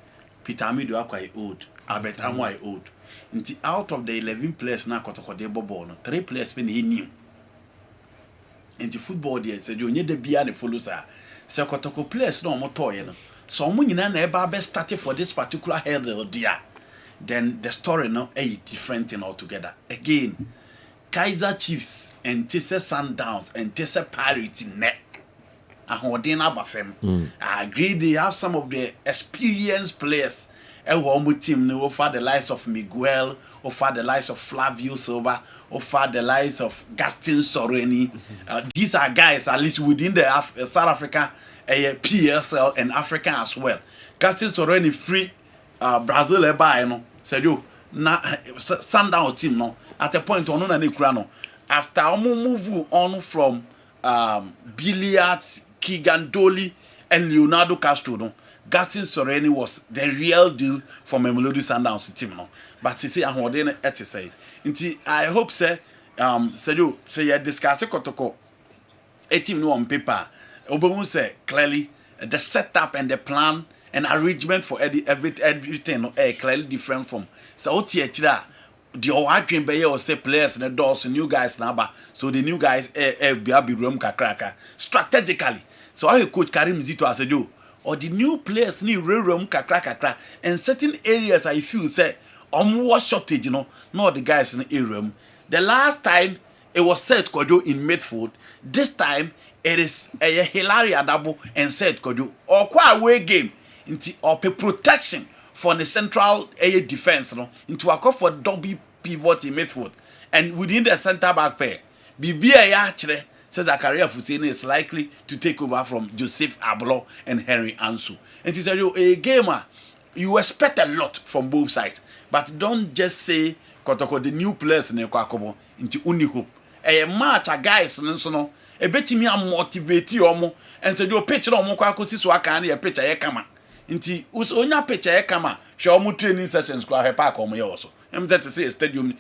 Speaker 17: Peter Amidu Akwa old, Albert Amwa old. Nti out of the 11 players na Kotoko de ball no 3 players been he new. Nti football there said you need the bia the follow sir. So Kotoko players no mo toy no. So omo nyina na eba be start for this particular hurdle there. Then the story no a different thing altogether. Again, Kaizer Chiefs and Tese Sundowns and Tese Parity net. I agree they have some of the experienced players. Team over the likes of Miguel, over the likes of Flavio Silva, over the likes of Gaston Soreni. These are guys at least within the South Africa PSL and Africa as well. Gaston Soreni free Brazil said you na Sundown team no at a point on no after move on from billiards Keegan Dolly and Leonardo Castro, no, Gaston Soreni was the real deal for Mamelodi Sundowns team, no. But you see, I'm holding it to say. I hope say you discuss Kotoko a team no on paper. Obomu say clearly the setup and the plan and arrangement for everything no clearly different from so the old dream by you say players and the doors new guys now, so the new guys be room kakraka strategically. So how you coach Karim Zito as a do or the new players need room kakraka and certain areas I feel say more shortage, you know, not the guys in the area. The last time it was said Kojo in midfield, this time it is a Hilary Adabo and said Kojo or quite away game into protection for the central area defense no into a call for double pivot in midfield and within the center back pair Bibia Yachre says Zakaria Fuseni is likely to take over from Joseph Ablo and Henry Ansu. And it's a gamer you expect a lot from both sides, but don't just say Kotoko the new players in the Kwakobo into only hope. A match a guys no a bit me motivate you and so your picture on Mokako so I can a picture a kama. Inti usonya picture a kama show mu training sessions kwa he park on me also. I'm that to say a stadium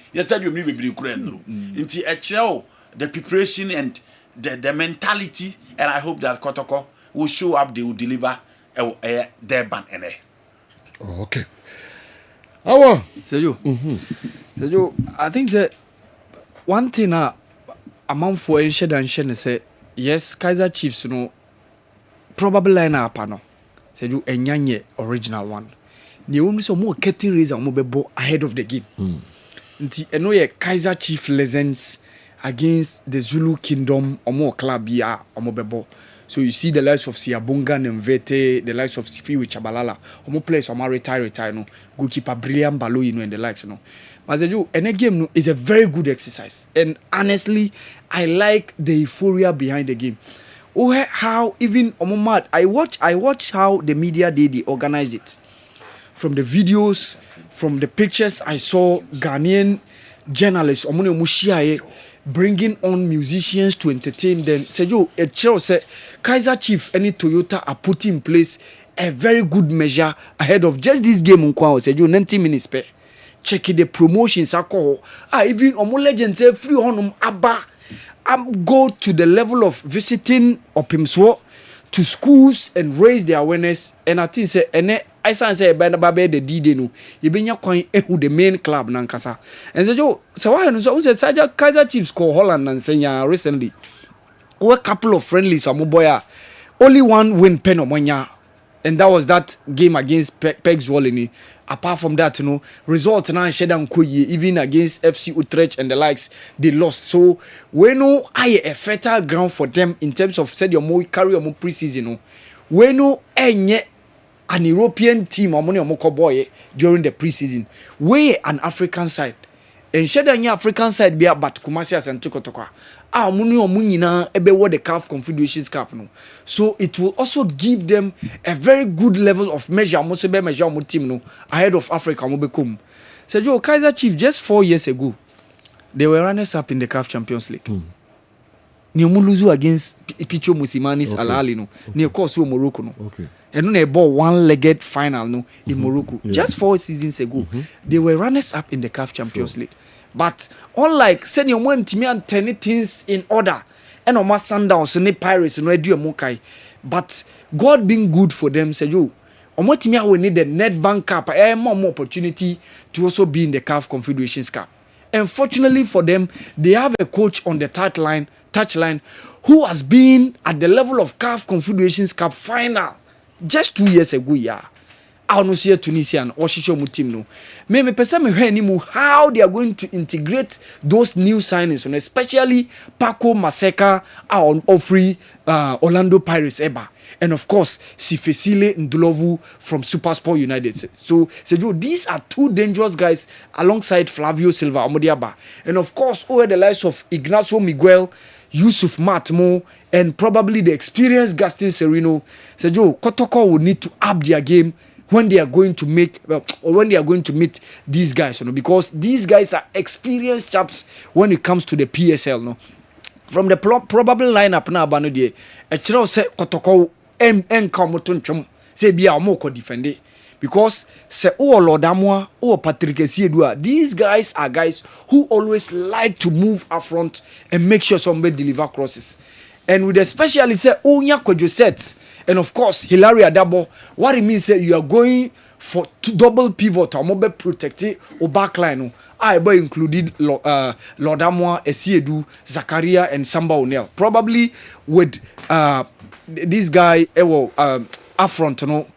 Speaker 17: ni be Ukraine. Inti a show the preparation and the mentality, and I hope that Kotoko will show up, they will deliver their band.
Speaker 1: Oh, okay. Awa.
Speaker 18: Sergio, I think that one thing among for Enshed and Shen say, yes, Kaiser Chiefs, you know, probably line up, no. Sergio, a nyanye original one. The only so more getting reason more ahead of the game. Nti eno ye Kaiser Chief legends against the Zulu Kingdom or club ya or so you see the likes of Siabunga Nemvete, the likes of Sifiwi Chabalala, or players or retire no goalkeeper brilliant Balo, you know, and the likes, you know. But any game no, is a very good exercise. And honestly, I like the euphoria behind the game. Oh, how even Omomad, I watch how the media they organize it. From the videos, from the pictures I saw Ghanaian journalists Omone Mushiaye bringing on musicians to entertain them. Sergio, a chair said Kaiser Chief any Toyota are putting in place a very good measure ahead of just this game. Sergio, 90 minutes per. Check the promotions. Even Omo legends say free on Abba. Go to the level of visiting Opimswo to schools and raise their awareness. And I think say I say babe the D no you be kwan ehu the main club nankasa and so why no so say Kaiser Chiefs call Holland and Senya recently a couple of friendlies boya only one win pen omonya and that was that game against Pegs Wallini. Apart from that, you know, results now Shedan Koye even against FC Utrecht and the likes, they lost. So we know a fertile ground for them in terms of said your more carry your more preseason. No, we know an European team or money or boy during the preseason. We an African side. And Shedan African side be but Kumasi and Tukotoka. Muni or Munina ebe what the CAF Confederations Cup no. So it will also give them a very good level of measure measure team no ahead of Africa Mobekum. Sergio Kaiser Chief just 4 years ago they were runners up in the CAF Champions League. Niomuluzu against Ipicho Musimani's Al Ahly no. Near course Morocco no. Okay. And they bought one-legged final no in Morocco. Yeah. Just 4 seasons ago, they were runners up in the CAF Champions League. But unlike saying you want me and 10 things in order, and on my Sundowns and the Pirates and do a mokai. But God being good for them, said you, on what me we need the Nedbank Cup, more opportunity to also be in the CAF Confederations Cup. And fortunately for them, they have a coach on the touchline who has been at the level of CAF Confederations Cup final just 2 years ago. Yeah. I don't see a Tunisian or Shishomu team no. Me person me hear how they are going to integrate those new signings, and especially Paco Maseka or free Orlando Pirates Eba. And of course, Sifesile Ndulovu from Supersport United. So, Sergio, these are two dangerous guys alongside Flavio Silva Omodiaba. And of course, over the likes of Ignacio Miguel, Yusuf Matmo, and probably the experienced Gaston Serino. Sergio, Kotoko will need to up their game when they are going to make or when they are going to meet these guys, you know, because these guys are experienced chaps when it comes to the PSL, no. From the probable lineup now, Bano de a chiro say Kotoko Kamoton Chum say be our moko defend it. Because say Lord Amwa or Patrick Esiedua, these guys are guys who always like to move up front and make sure somebody deliver crosses. And with especially say Onya Kojo sets. And of course, Hilary Adabo, what it means is you are going for double pivot or mobile protected or backline. I included Lord Amwa, Esiedu, Zakaria, and Samba O'Neill. Probably with this guy, up front, you know,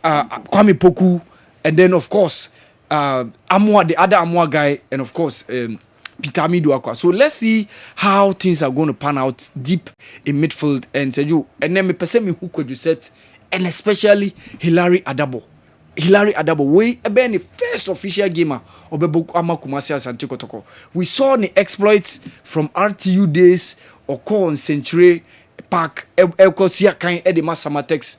Speaker 18: Kwame Poku, and then of course, Amwa, the other Amwa guy, and of course, Pitami Duakwa. So let's see how things are going to pan out deep in midfield and Sergio. And then me person me who could you set, and especially Hilary Adabo. Hilary Adabo we ebe the first official gamer obebo ama Kumasi Asante Kotoko. We saw the exploits from RTU days occur on Century Park Elkosia kind Edema Samatex.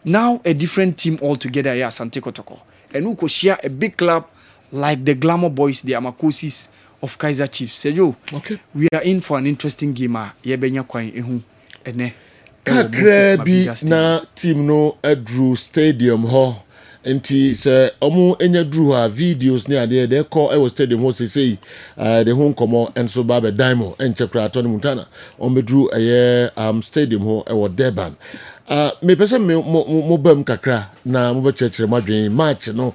Speaker 18: Now a different team altogether here Asante Kotoko. And who could share a big club like the Glamour Boys, the Amakosis of Kaiser Chiefs. Sergio,
Speaker 1: okay.
Speaker 18: We are in for an interesting game. Yebenya kwai ehu ene.
Speaker 1: Kakrebi na team no Drew Stadium ho. Enti se omu enya drew ha videos ne ade de call e stadium ho say the home komo enso ba be diamond enche kra Tony Montana on be drew stadium ho e wo Durban. Me pese mo bam kakra na mo be chechere madwen match no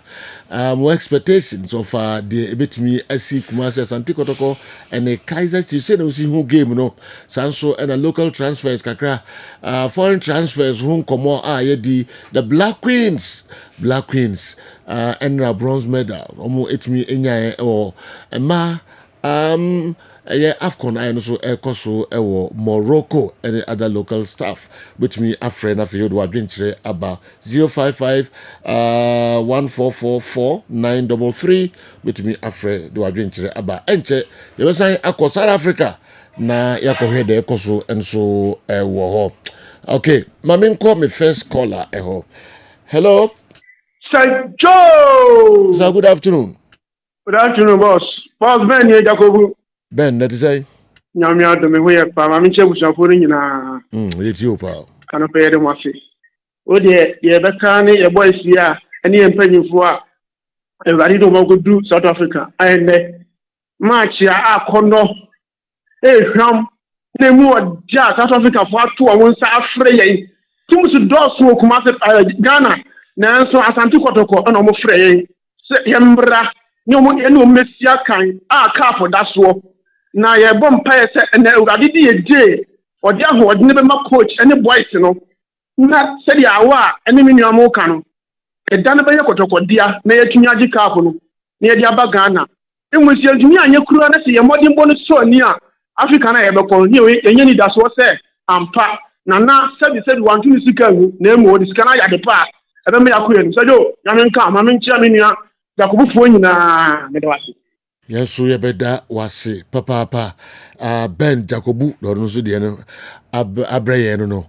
Speaker 1: mo expectations of the ebetimi asi Kumasi Asante Kotoko and the Kaiser Chiefs say no see who game no sanso and the local transfers kakra foreign transfers who komo yedi the Black Queens and a bronze medal omo etimi enya or ma AFCON I also ekoso ewo Morocco and the other local staff which me a friend of you do adventure about 055 1444 933 which me a friend do adventure about enche you was saying akọ South Africa na yakọ de ekoso enso ewo ho. Okay, mami call me first caller eho. Hello
Speaker 3: Sir Joe.
Speaker 1: Sir, good afternoon.
Speaker 3: Good afternoon, boss. Boss Ben here, Jacobu.
Speaker 1: Ben, that is say.
Speaker 3: Nyamia to me we pa ma minche busafo ni nyina.
Speaker 1: It's you pa.
Speaker 3: Kana pe de mase. O de ye beka ne ye boys ya ene ye mpanyimfo a everybody do go do South Africa. And match ya akono hwam na mu oja South Africa fo ato won sa afre yen. Timu su do so Kumasi Ghana na nso Asante Kotoko na mo frɛ yen. Se yembra nyomo ene o mesia kan a kapo da so. Na ye bom pae se na urade di eje odi aho odi ne be ma coach ene boys no na se dia wa ene me nuamo ka no e da ne be ye Kotokodia na ye tumi agi kapo no na ye dia ba Ghana enwesi adumi anye kuru na se ye modin bo no so ni a Africa na ye be ko ni enye ni da so se ampa na sabi wantu ni sika hu na emu odi sika na ya de pa ebe me yakure ni sajo ya me nka ma me ntia me nua Jacob fo nyina me de wase.
Speaker 1: Yes, so you better was papa Ben Jacobu no so de no abraye no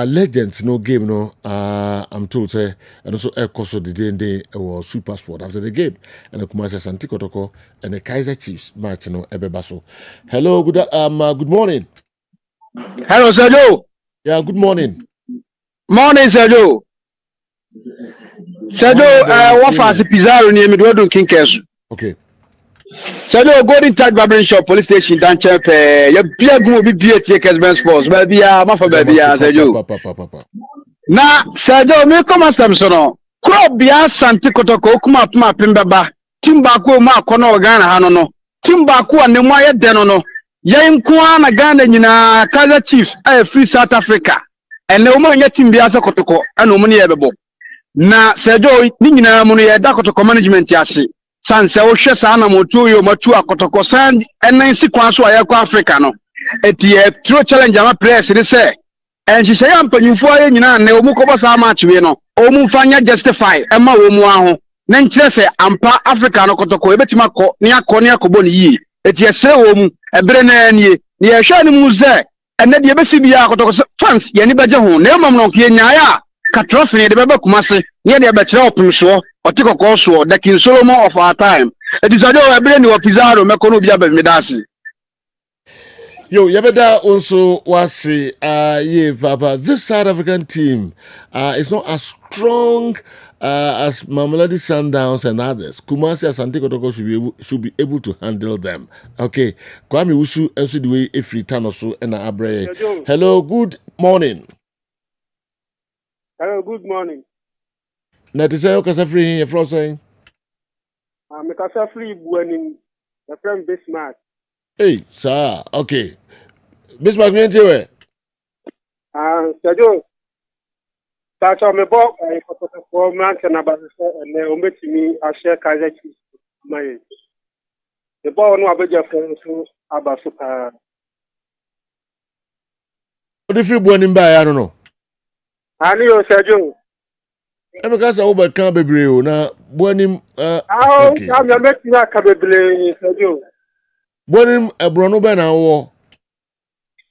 Speaker 1: legends no game no I'm told say and also ekoso the day was super sport after the game and the Kumasi Asante Kotoko and the Kaiser Chiefs match no ebeba so. Hello, good morning.
Speaker 22: Hello Sergio.
Speaker 1: Yeah, good morning.
Speaker 22: Morning Sergio. Sergio what fast Pizarro near me do King Kesu.
Speaker 1: Okay.
Speaker 22: Sergio Golden Touch Barbering Shop Police Station dan champ ya bia gu bi bia tie Kessben Sports ba bia ma fa ba bia Sergio. Na Sergio me come Samson no. Crop bia Asante Kotoko kuma pima pembeba. Timba ko ma kono Ghana ha no. Timba ko anemu aye de no. Yen kwa na Ghana nyina Kaiser Chiefs free South Africa. Ene o ma nya timbi asa Kotoko ana o mu ne yebebo. Na Sergio ni nyina mu no ye da Kotoko management ase. Sanse o hwe sa na motu yo matu akotoko san enan si kwan so ayekwa Africa no etie true challenge ama press ni se enhihye ya mpanyimfo aye nyina na o mu ko bosa match we no o mu fanya justify e ma wo mu aho na nkyere se ampa Africa no kotoko ebetima ko ne akobo ne yi etie se wo mu ebere na anie ne ye hwe ni mu ze ene de ebesi bia akotoko fans ye ni beje ho na emam no ke nyaaya ka trophy ne de beba Kumasi ne de ebekire opimso Otiko so the King Solomon of our time. It is a do every new Pizarro Mekono Bia Medasi.
Speaker 1: Yo, Yabeda also was Papa. This South African team is not as strong as Mamelodi Sundowns and others. Kumasi Asante Kotoko should be able to handle them. Okay. Kwame Usu also the way if return also and Abre. Hello, good morning.
Speaker 3: Hello, good morning.
Speaker 1: Na te say o kasa free here from saying
Speaker 3: me kasa free buanim the friend Bismarck.
Speaker 1: Hey, sir, okay. Bismarck me ntiwe.
Speaker 3: Sergio. Tacha me bo for man na ba se na o metimi a share Kaiser Chiefs my. The ball no abeja for so aba so pa.
Speaker 1: O de free buanim ba ya no no.
Speaker 3: Ani o Sergio.
Speaker 1: Emeka say we can bebre o na bonim
Speaker 3: okay. I'm making a cabeble Sergio.
Speaker 1: Bonim ebro no be na wo.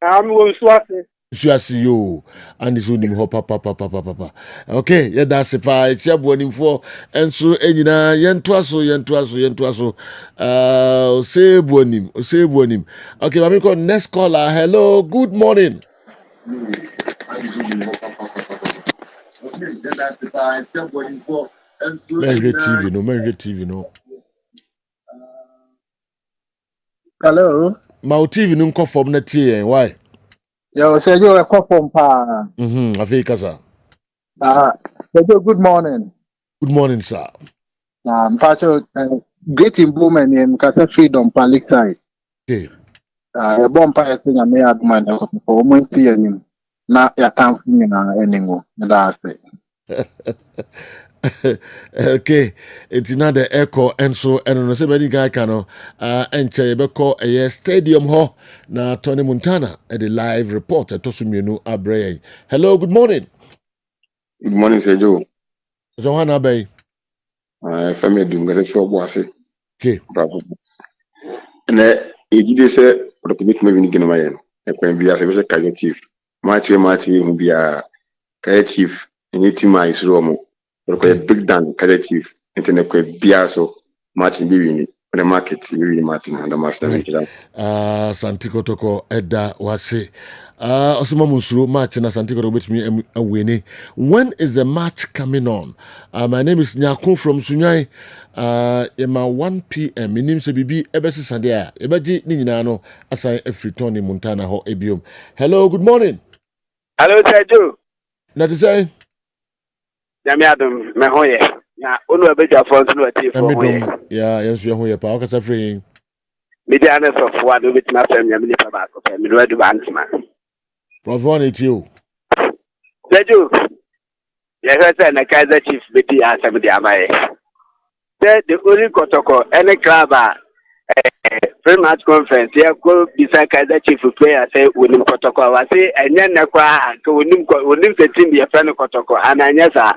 Speaker 3: I'm going to
Speaker 1: Suasi yo and is unim ho papa. Okay, yeah that's it pa chia bonim for enso enyina yento aso say bonim. Okay, mami ko next caller. Hello, good morning. Men TV no.
Speaker 2: Hello.
Speaker 1: My TV no come from na tie why?
Speaker 2: Yo, Sergio, a couple pa.
Speaker 1: Afi kasa.
Speaker 2: Sergio, good morning.
Speaker 1: Good morning, sir.
Speaker 2: Pacho, great improvement in Casa Freedom pa Lakeside.
Speaker 1: Okay.
Speaker 2: A bomb pa thing I may add man for Monty and na ya time na anymore. That's it.
Speaker 1: Okay, it's another echo and so and no say many guy can enter beko a stadium ho na Tony Montana at the live report to sumienu abre. Hello, good morning.
Speaker 4: Good morning, Sergio.
Speaker 1: Johanna Bay.
Speaker 4: Family doing as a show was it.
Speaker 1: Okay.
Speaker 4: Bravo. And if you say or the committee maybe in my end, a can be as a Kaiser chief. Marty will be a Kaiser chief and your team is Romo. Or a big dan Kaiser chief. Internet Biaso Martin Bibi. The market really Martin and the master.
Speaker 1: Santico Toko Edda Wase. Osima Musuru match na Santico to which me winning. When is the match coming on? My name is Nyakun from Sunyai. Ema 1 p.m. My name is Bibi Ebesi Sandia. Ebaji Ninano assign every Tony Montana ho ebium. Hello, good morning.
Speaker 23: Hello, Sergio.
Speaker 1: That is say.
Speaker 23: Yamiadum, Mahoye. Na unu abeja fonso no ati fo hoye.
Speaker 1: Yeah, yes you hoye pa. O kasa free.
Speaker 23: Media na so fo adu bitima fam ya mini pa ba ko fam. Me do adu bantima.
Speaker 1: Prof one it you.
Speaker 23: Sergio. Ya hata na Kaiser Chiefs beti asem di amaye. The only protocol any club pre-match conference ya ko bisa Kaiser Chiefs player say wonim protocol wa say enya na kwa ko wonim se team ya fa no protocol ananya sa.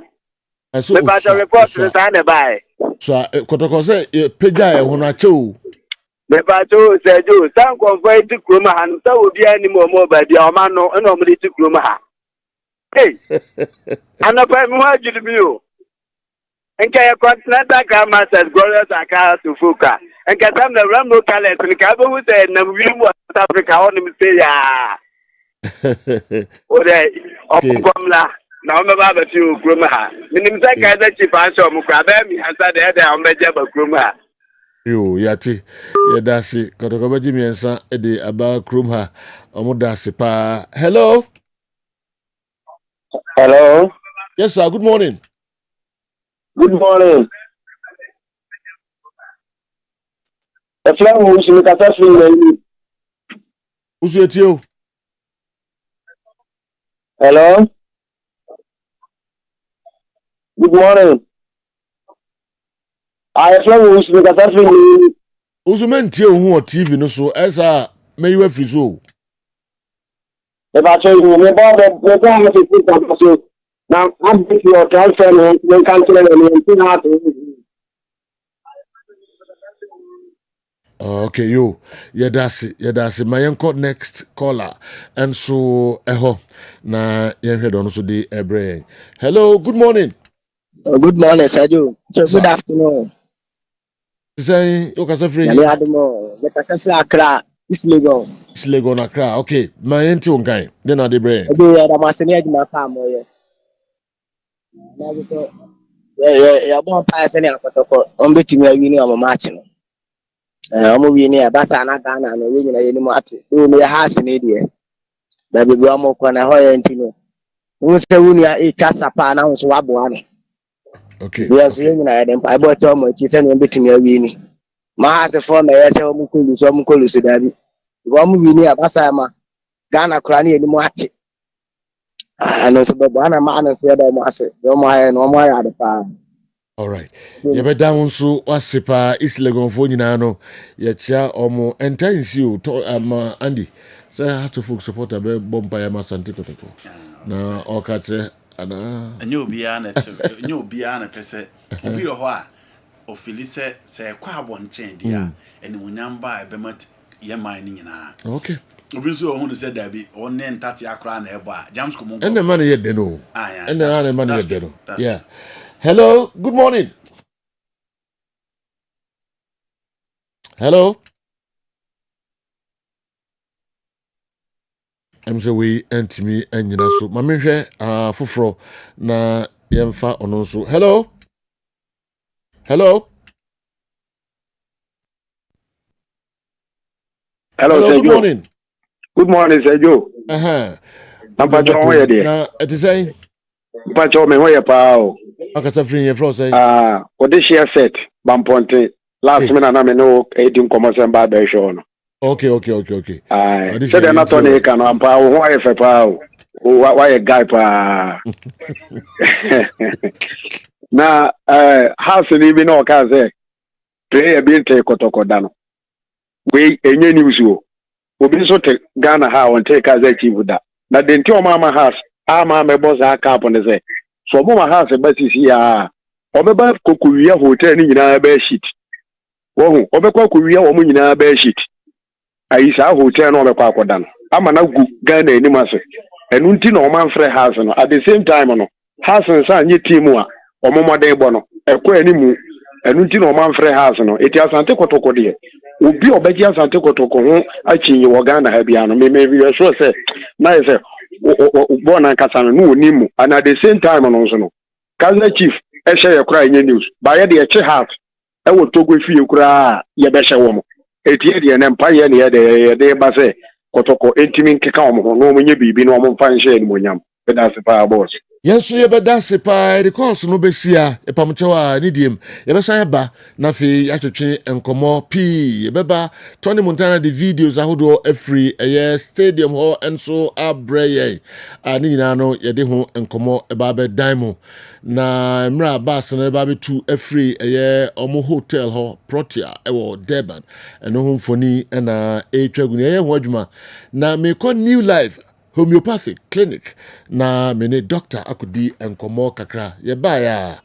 Speaker 1: So
Speaker 23: report to the by.
Speaker 1: So Kotoko say peja e hono ache
Speaker 23: Me ba to Sergio san convoy to kroma han sa obi ani mo ba bia o ma no na o mri to kroma ha. Hey. Anapa mi wa judu mi o. Enka ya continental grandmasters glorious akara to fuka. Enka sam na rambo talent ni ka be hu say na wi mu South Africa on mi say ya. O dey okomla. Na o me ba fi kroma ha. Minim say Kaiser Chiefs answer mo kwa ba mi answer dey o me je ba kroma ha.
Speaker 1: Yo, yati, yadasi, Kotoko Jimmy and San Eddie about Krumha, Omodasi pa. Hello?
Speaker 23: Hello?
Speaker 1: Yes, sir, good morning.
Speaker 23: Good morning. The flag who's in the catastrophe.
Speaker 1: Who's with you?
Speaker 23: Hello? Good morning. I flag who's in the catastrophe.
Speaker 1: Who's meant you who are TV no so as a may you have so.
Speaker 23: If I tell you, we're going to put so now I'm with your transfer and cancel and
Speaker 1: Okay, yo, yadasi, my uncle next caller, and so na yen on so the brain. Hello, good morning.
Speaker 24: Good morning, Sergio. Good afternoon.
Speaker 1: Say, you can say free.
Speaker 24: Yami Adamo, the Casas Accra, East Lagos.
Speaker 1: East Lagos Accra. Okay, my auntie on guy. Then are the brain.
Speaker 24: Okay, the Masini my family. Yeah, born passing out on betting a union of matching. I'm moving near Basana Ghana and winning a unimati. Do me a house in India. Baby Guamo Kona and Tino. Who's the Unia a Casapana was Wabuani.
Speaker 1: Okay.
Speaker 24: Yes, I bought Tom, she's sending betting a winning. My house for my Mukulu, some Mukulu Sudani. One movie near Basama, Ghana Crani and Mati. And also, Bana man said, I must say, no more at the farm.
Speaker 1: All right. You better down so wasipa East Legon phone no ya chia omo entice you to Andy. Say how to folk support a bomb by my Santico. Na okatre ana
Speaker 17: enyo bia na enyo bia na pese obi yo ho a ofili se kwa abonten dia enimunyam ba ebemat ye man ni nyina
Speaker 1: okay
Speaker 17: obi so hu se dabi onne ntate akra na ebo a jams ko mun
Speaker 1: ene man ye de no ene man ye de no yeah hello good morning hello I'm say we entimi anyina so ma menhwe foforo na yemfa ono so hello
Speaker 23: Hello,
Speaker 1: good morning.
Speaker 23: Good morning, Sir Joe. Papa John, where there?
Speaker 1: Na it is saying
Speaker 23: Papa John, me where pa o.
Speaker 1: Aka safrin ye fro say.
Speaker 23: What this share set Bamponte. Last minute na me no edim commerce ba be show no.
Speaker 1: Okay.
Speaker 23: Said they not on e kan ampa wo ho ayefe pa o. Why guy pa. Na house ni bi no ka say play bi take kotokoda no. We enye news o. Obi so te Ghana ha on take as achieve that. Na the ntio mama house ama me boss aka upon say. So mama house be sisi ya. Obeba kokuwia hotel ni nyina be sheet. Wo obekwa kokuwia wo nyina be sheet. Ayisa hotel no obekwa akoda no. Ama na gu Ghana eni mase. Enu nti na o man frɛ house no at the same time no. House nsa nye team a omomoden bo no. Ekwa enimu enu nti na o man frɛ house no. Eti asante kotoko de. Obi obeji asante kotoko ho achinyi wo Ghana ha bia no me be sure say na say bo na nkasa no onimu and at the same time no nso no Kaza chief e share kura nye news ba ye de che heart e wo togo fie kura ye be hye wo mo etie de ne mpa ye ne ye de ba say kotoko entimi nkeka wo mo no mo nye bibi no mo mfa nhye ni mo nyam be da se pa boss
Speaker 1: Yes, you better say pa the course no be sia e pamchewa ni diem e be san ba na fe atwetwe enkomo p e beba Tony Montana the videos ahodo free stadium ho enso abreye ani nyina no ye de ho enkomo e ba be dan na mra bas na ba be tu free omo hotel ho Protea e wo Durban eno ho mfoni na e twagu ye ho adwuma na me ko new life homeopathic clinic na mene doctor akudi enkomo kakra ye ba ya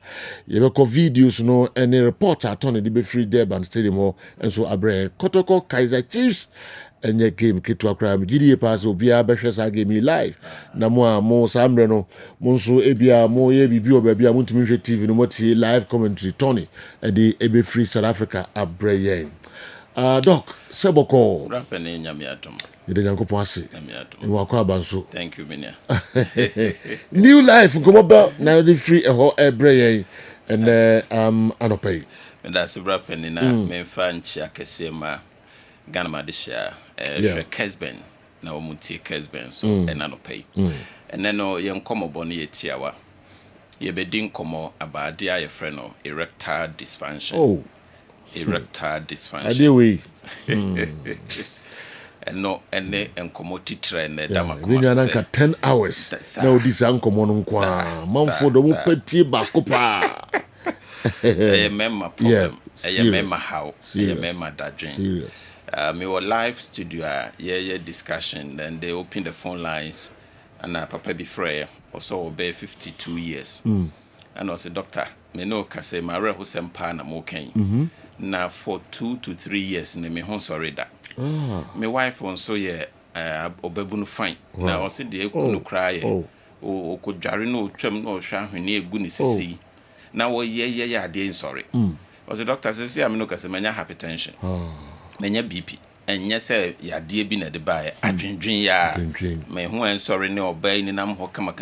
Speaker 1: ye be ko videos no any report atone de be free Durban stadium ho enso abre Kotoko Kaizer Chiefs enye game kitu akra mgidi pass obia be hwesa game live na mo samre no mo nso ebia mo ye bibi obia mo ntimi hwe TV no mo tie live commentary Tony e de ebe free South Africa abre yen doc seboko
Speaker 17: rapene nyame atom
Speaker 1: yede nyankopon ase ni wakọ abanso
Speaker 17: thank you minia
Speaker 1: new life ngoba na the free eho ebre yen and anopay
Speaker 17: and that's rapene na memfa nchia kesema Ghana madisha Kessben na omutie Kessben so anopay and then no yen komo boni yetiawa ye bedin komo abade aye frɛ no erectile dysfunction erectile dysfunction
Speaker 1: adewe
Speaker 17: no ene enkomo titre ne dama
Speaker 1: kuma so say 10 hours na odisa enkomo no kwa manfo do mo pati ba kopa
Speaker 17: memma problem memma how memma dadwen me were live studio yeah discussion then they opened the phone lines and papa be free also obey 52 years and I said doctor me no ka say my reho sempa na mo kan na for 2 to 3 years na me ho sorry that my wife also ye obebunu fine na o se de ekunu kraye o ko dware no twam no hwa hwene egu ni sisi na wo ye ade sorry o se doctor say am no ka say manya hypertension manya bp enye se yade bi na de bae adwendwen ya me ho en sorry ne obai ni nam ho kama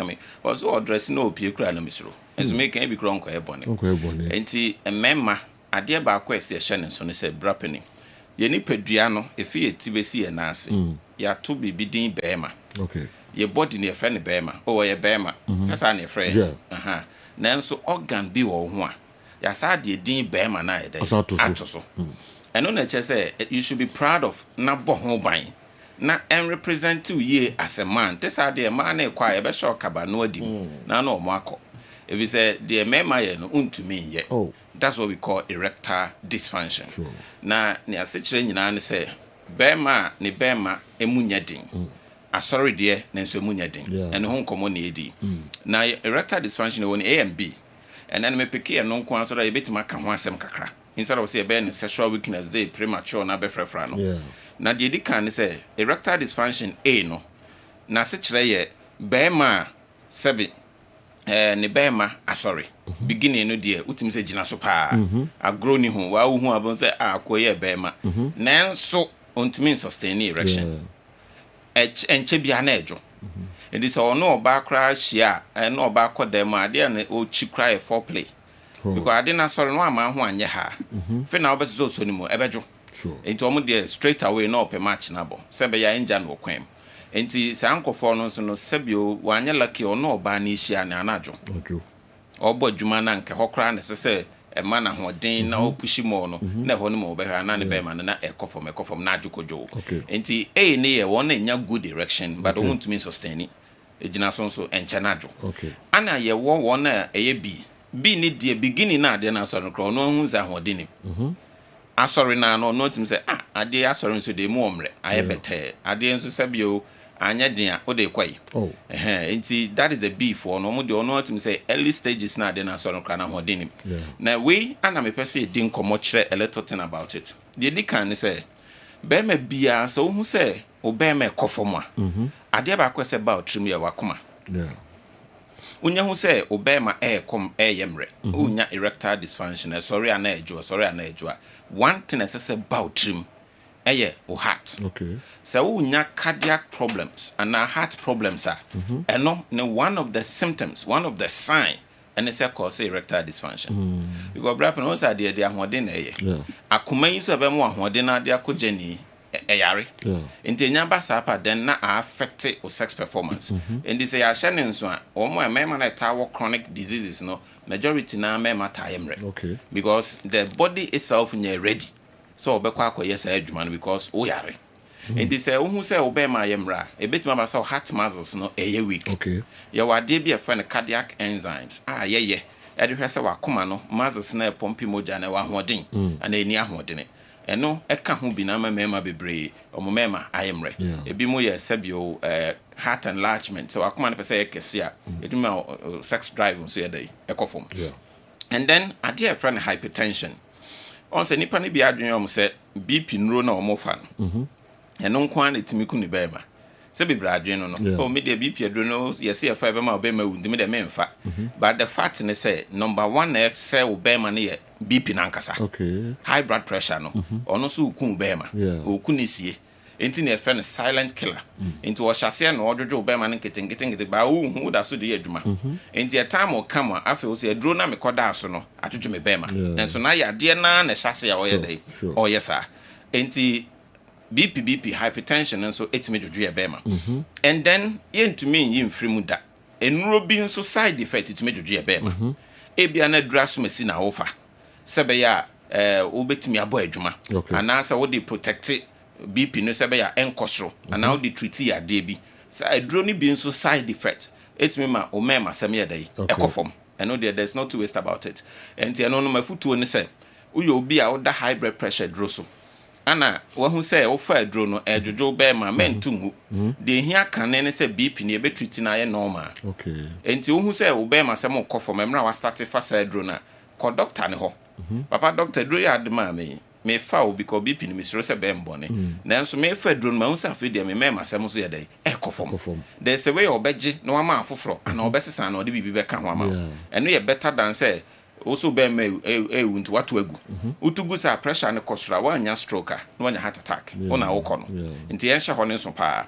Speaker 17: o so address na opie kura na misro enso me kan bi kura nko ebone enti emema ade ba akwa ese hye ne so ne se brapeni ye ni padua no efi etibesi ye na ase ya to bibi din beema ye body ne friend beema o ye beema sasa ne friend nanso organ bi wo ho a ya sa de din beema na ye dey atoso eno na che say you should be proud of na bo ho ban na en represent you as a man tesa de man na kwa ye be show kaba no adim na no mo akọ if you say the mema ye no untumi ye that's what we call erectile dysfunction na ne asechire nyina ne say bema ne bema emunya din
Speaker 8: asɔre deɛ na nso mu nya den ɛno ho nkɔmmɔ na ɛdi na erectile dysfunction wɔ A and B and then me pick no nko answer that yɛbɛtumi aka ho asɛm kakra instead of say ɛbɛyɛ ne sexual weakness dey premature na bɛfrɛfrɛ no na deɛ di kan ne sɛ erectile dysfunction A no na se kyerɛ yɛ bɛrima a sɛbi ne bɛrima asɔre beginning no deɛ wotumi sɛ gyina so paa agorɔ ni ho wa wo hu abon sɛ akɔyɛ bɛrima nanso ontumi sustain erection enche bia na edwo edi sɛ ɔno ɔba kra hyia ɛna ɔba kɔ dɛm a deɛ ne ɔchi kra foreplay because ade na sɔre no ama ho anyɛ ha fe na ɔbɛsɛ so ni mu ɛbɛdwo enti ɔmo deɛ straight away na ɔpɛ match na bɔ sɛ bɛ ya engine wɔ kwam enti sɛ ankɔfo no nso no sɛbio wanyɛ lucky ɔno ɔba na hyia ne anadwo ɔbɔ adwuma na nke hɔ kra ne sɛ ɛma na hoden na opushi mo no na hɔ no mo bɛhwa na ne bɛma na ɛkɔfɔm na adwokodwo enti A ne yɛ wɔn na nya good direction but wɔn ntumi sustain egyina so nso enche na adwo ana yɛ wɔ wɔn na ɛyɛ B ne die beginning na ade na asɔre kro no hu za hoden nim asɔre na no ntumi sɛ ade asɔre nso de mu omre ayɛ bɛtɛ ade nso sɛbio anya dia o de kwai enti that is the B for no mo de ono atum say early stages na de na so no kra na hodenim na we ana me pese din komo kire a little thing about it the di kan ne say be ma bia so hu say o be ma kofom a ade ba ko say ba otrim ya wakoma unya hu say o be ma kom yemre unya erectile dysfunction sorry ana ejo one thing say ba otrim eye o heart so unya cardiac problems and heart problems are and no one of the symptoms one of the sign and it's called erectile dysfunction because brap no say dey ahoden eye akoma yi so be mo ahoden na dey akogeni eyare intenya ba sapa then na affect o sex performance and this ya hye nso a o mo emema na tawo chronic diseases no majority na mema tayemre because the body itself nya ready so obekwa akoye say adwuma no because o yare and they say who say obema yemra e betima ba say heart muscles no eye weak ye wade bi e friend cardiac enzymes ye e de hwese wakoma no muscles na pompi moja na wa hoden ana eni ahoden eno eka ho bi na mema bebre omema ayemre e bi mo ye sebio heart enlargement so wakoma na pese ekese a eduma sex drive so ye dey ekofom and then ade e friend hypertension on se nipa ne bi adwen om se BP nro na omofa no eno nko an etimi ku ni bema se bi bradwen no o me de BP adro no yes e fa bema obema undimi de memfa but the fact ne say number 1 say obema ne ye BP na nkasa high blood pressure no ono so ku obema oku ne sie enti na friend silent killer enti wo hyase na odwojo obema ne ketengete ba hu da so de adwuma enti e time o come afi o se adro na me koda so no atwodwo me bema enso na ya de na hyase ya oyɛ dai oyɛ sa enti BP hypertension nso etime dwodwo ya bema and then yentumi yin mfrimu da enuro bi nso side effect etime dwodwo ya bema ebia na draso masi na ofa sebe ya obetimi abo adwuma anasa wo de protect BP no sebe ya enkosro ana wo de treat ya de bi sa adro ni bi nso side effect etime ma o mema sem ya dai ekofom eno there's no two ways about it enti eno no mafutuo ni se uyo obi a wo da high blood pressure droso ana wahu say wo fa adro no edwojo be ma mentungu de hia kane ne say BP ne be treat na ye normal enti wo hu say wo be ma sem ekofom emra wa start fa sa adro na ko doctor ne ho papa doctor dro ya adma me fa o because BP ni misro se be mbone nanso me fa drone ma unsa fe dia me mema sem so ye dai ekofom there's a way obeje no ama afoforo ana obesesa na odi bibi be ka ho ama eno ye better than say also be me unto watu agu utugu sa pressure ne kosra wanya stroke no wanya heart attack ona wokọ no nti yen hye ho ne so pa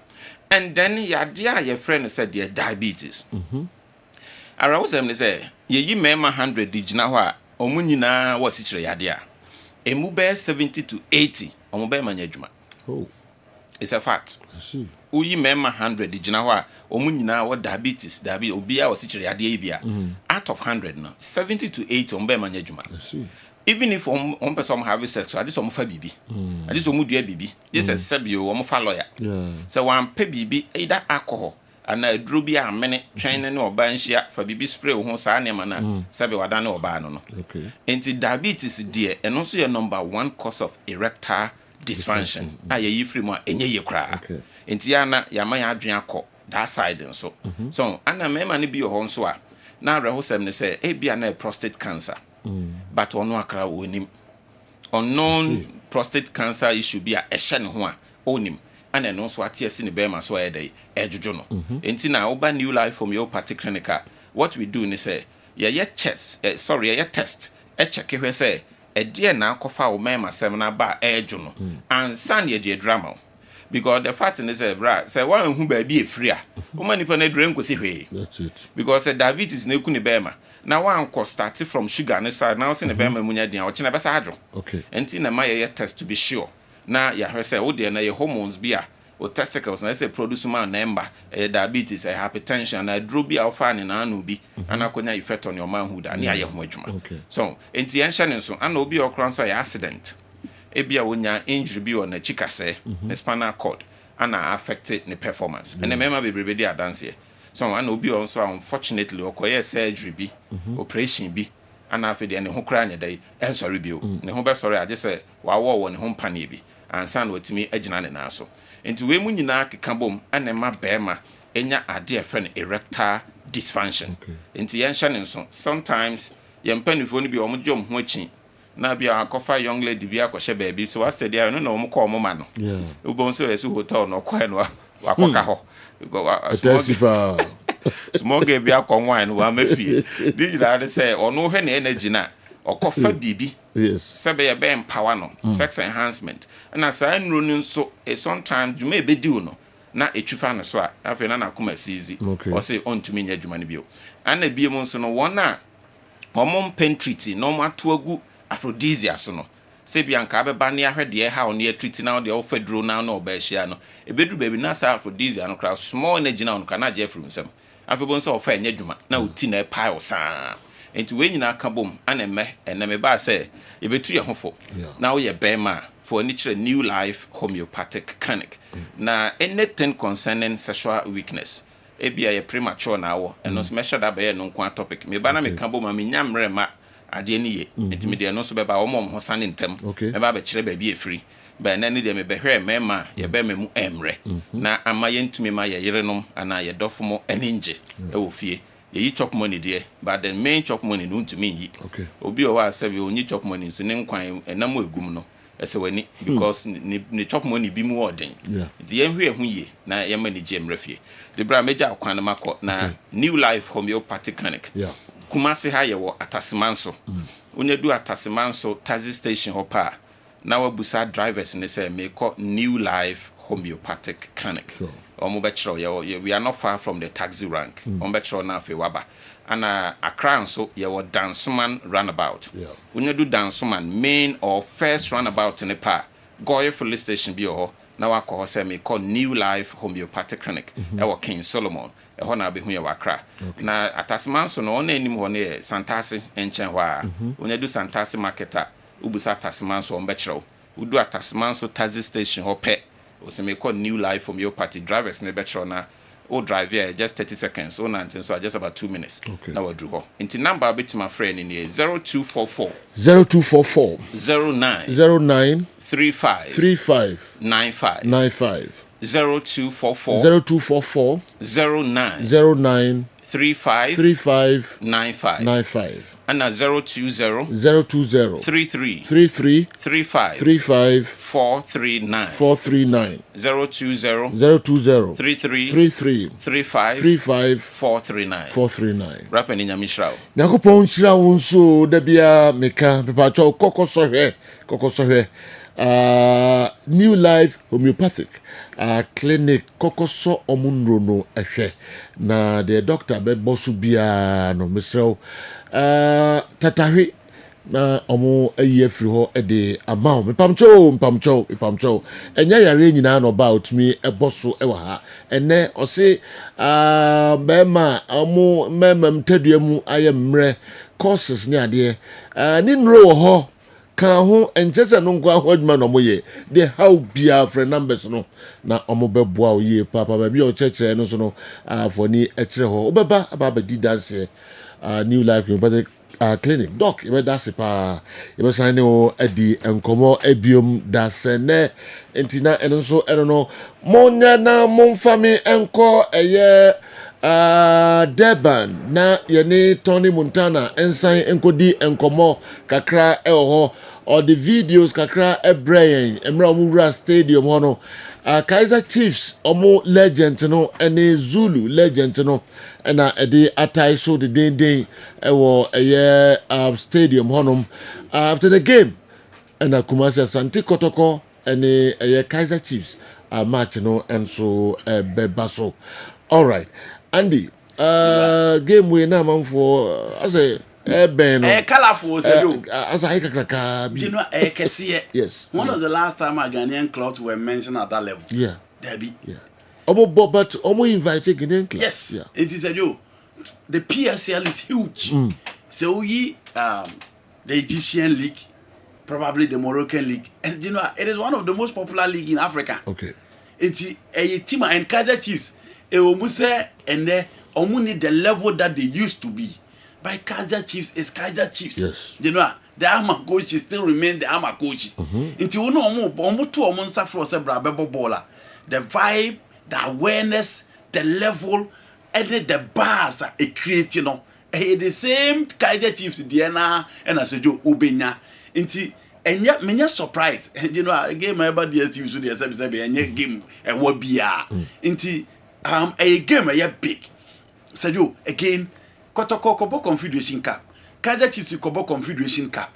Speaker 8: and then ya dia your friend said the diabetes ara wo sem ne say ye yi mema 100 digina ho a omunyina wasi kire ya dia emu be 70 to 80 omo be manya adwuma it's a fact uyi mema 100 digina ho a omunyina wo diabetes obi a wasi kire ya dia bia out of 100 no 70 to 80 omo be manya adwuma even if on person have sex ade so mo fa bibi ade so mo dua bibi this is sebio omo fa lawyer so wan pe bibi either alcohol ana aduro bi amene twen ne oba nhia fa bibi spray ho saa ne ma na sebe wada ne oba no enti diabetes die eno so ye number 1 cause of erectile dysfunction a ye free mo enye ye kra enti ya na ya ma ya adwen akọ that side nso so ana mema ne bi ho nso a na rehosem ne say e bia na prostate cancer but ono akra onim unknown prostate cancer issue bi a ehye ne ho a onim ana no so ate ase ne be ma so edey ejuju no enti na oba new life from your particular clinic what we do ni say ye test e check hwe say e na akofa wo mema sem na ba eju no ansan ye de drama because the fact is say one hu ba bi efri a wo mani pa na dure nkosi hwe
Speaker 1: that's it
Speaker 8: because diabetes na eku ne be ma na one ko start from sugar ne side na wo se ne be ma munya dia wo chena be sa adwo
Speaker 1: okay
Speaker 8: enti na ma ye test to be sure na ya hwe say wo de na ye hormones bi a o testicles na say produce man number diabetes hypertension na drobi alpha ne na anu bi anakonya effect on your manhood ani aye ho adwuma so enti enhye ne so ana obi okran so ya accident ebia wonya injury bi on na chikase ne spinal cord ana affect ne performance and mema bebrebe dey adance so ana obi on so unfortunately okoye surgery bi operation bi ana afede ne ho kra nya dai ensori bi ne ho be sorry age say wa wo ne ho mpane bi ansan watimi agina ne na so enti we mu nyina keka bom ana ma bema enya ade friend erectile dysfunction enti yenhye ne so sometimes yempanifo ni bi omjom ho achi na bia akofa young lady bia akɔhye baabi so was steady no na omkɔ omma no ubon so yesu hotel no kɔ no akoka ho small girl bia kɔ wine wa mafie digila de say ono hwe na energy na ɔkɔfa bibi sebe ye be empower no sex enhancement na sa nro ni nso sometimes juma ebedi no na etwifa no so a afi na nakoma sizi o say ontumi nya juma ne bio ana bie mu nso no wona omom pentriti no mato agu aphrodisia so no se bia nka abeba ne ahwede ha on ye treat na de ofedro na na obehia no ebedu baby na sa aphrodisia no kra small energy na on kana je from sem afi bon so ofa nya juma na oti na pile sa enti we nyina aka bom ana me ba say ebetu ye hofo na wo ye bema for any new life homeopathic clinic na anything concerning sexual weakness ebia ye premature na wo eno so measure da be no kwa topic me ba na me ka bom ma me nyamre ma ade ni ye enti me de no so be ba wo mom ho sane ntem me ba be kire ba bi efiri ba na ni de me be hwe mema ye be memu emre na ama ye ntumi ma ye yerenom ana ye dofo eninje e wo fie ye chop money there but the main chop money no ntumi yi obi o wa sabi onyi chop money so ne nkwan enam egum no ese wani because ni chop money bi mu odin di ye hwe hu ye na ye ma ni je mrafie de bra meja akwan makọ na new life homeopathic clinic Kumasi ha ye wo Atasemanso onye du Atasemanso taxi station ho pa na wabusa drivers ne say me call new life homeopathic clinic omo be chiro ye we are not far from the taxi rank omo be chiro na afi waba ana Accra nso ye wo Dansoman roundabout onye du Dansoman main or first roundabout ne pa Goye police station bi ho na wakọ say me call new life homeopathic clinic e wo King Solomon e ho na be hu ye wakra na Atasemanso no na anim ho ne Santase enchen ho a onye du Santase marketer ubusa Atasemanso on be chiro udu Atasemanso taxi station ho pe o se me call new life homeopathy drivers ne be chiro na o drive here just 30 seconds o nantin so just about 2 minutes na wadu ho inti number bit my friend in here 0244 09 35 95 0244 09 35 95 and 020 33 439 020 33 439 Rapa ni nyamishrao
Speaker 1: Nyakopon shira wonso da bia meka pepa cho kokosohwe new life homeopathic clinic kokoso omunro no ehwe na the doctor be bosu bia no misrao tatahwe na omo ayi afiri ho de amaw mepamcho enya yare nyina no ba otumi eboso ewa ha ene ose bema omo memem taduamu ayemre courses ni ade ni nro ho ka ho enjese no nkwa ho adwuma no moye de how bia for numbers no na omo beboa oye papa ba bia o chekere no so no for ni ekire ho obeba aba di dance new life homeopathic clinic doc that's pa you sign o edi enkomo ebiom da sene entina eno so eno no monya na momfami enko eye Durban na yene Tony Montana ensan enkodi enkomo kakra eho or the videos kakra ebrayen emra omura stadium hono Kaiser Chiefs omo legend no ene Zulu legend no na ede atai so the den ewo eye stadium honum after the game and Kumasi Asante Kotoko ene eye Kaiser Chiefs match no enso bebaso. All right, Andy, game we na man for as a
Speaker 17: colorful
Speaker 1: as a kakaka.
Speaker 17: You know,
Speaker 1: yes.
Speaker 17: When was the last time a Ghanaian clubs were mentioned at that level?
Speaker 1: Yeah.
Speaker 17: Debbie.
Speaker 1: Yeah. But invited Ghanaian clubs.
Speaker 17: Yes.
Speaker 1: Yeah.
Speaker 17: It is a you. The PSL is huge. So the Egyptian league, probably the Moroccan league, and you know it is one of the most popular league in Africa.
Speaker 1: Okay.
Speaker 17: It's a team and Kaiser Chiefs. And they only the level that they used to be. By Kaiser Chiefs is Kaiser Chiefs.
Speaker 1: Yes.
Speaker 17: You know, the Ama coach still remain the Ama coach. Until you know more two or months after the vibe, the awareness, the level, and the bars are creating. You know, the same Kaiser Chiefs, Diana, and I said you Ubenya. Until and yet many surprise. And you know, again, my body is to the and game and what be until a game a big. So you again. Kotoko Kobo Confederation Cup, Kaiser Chiefs Kobo Confederation Cup,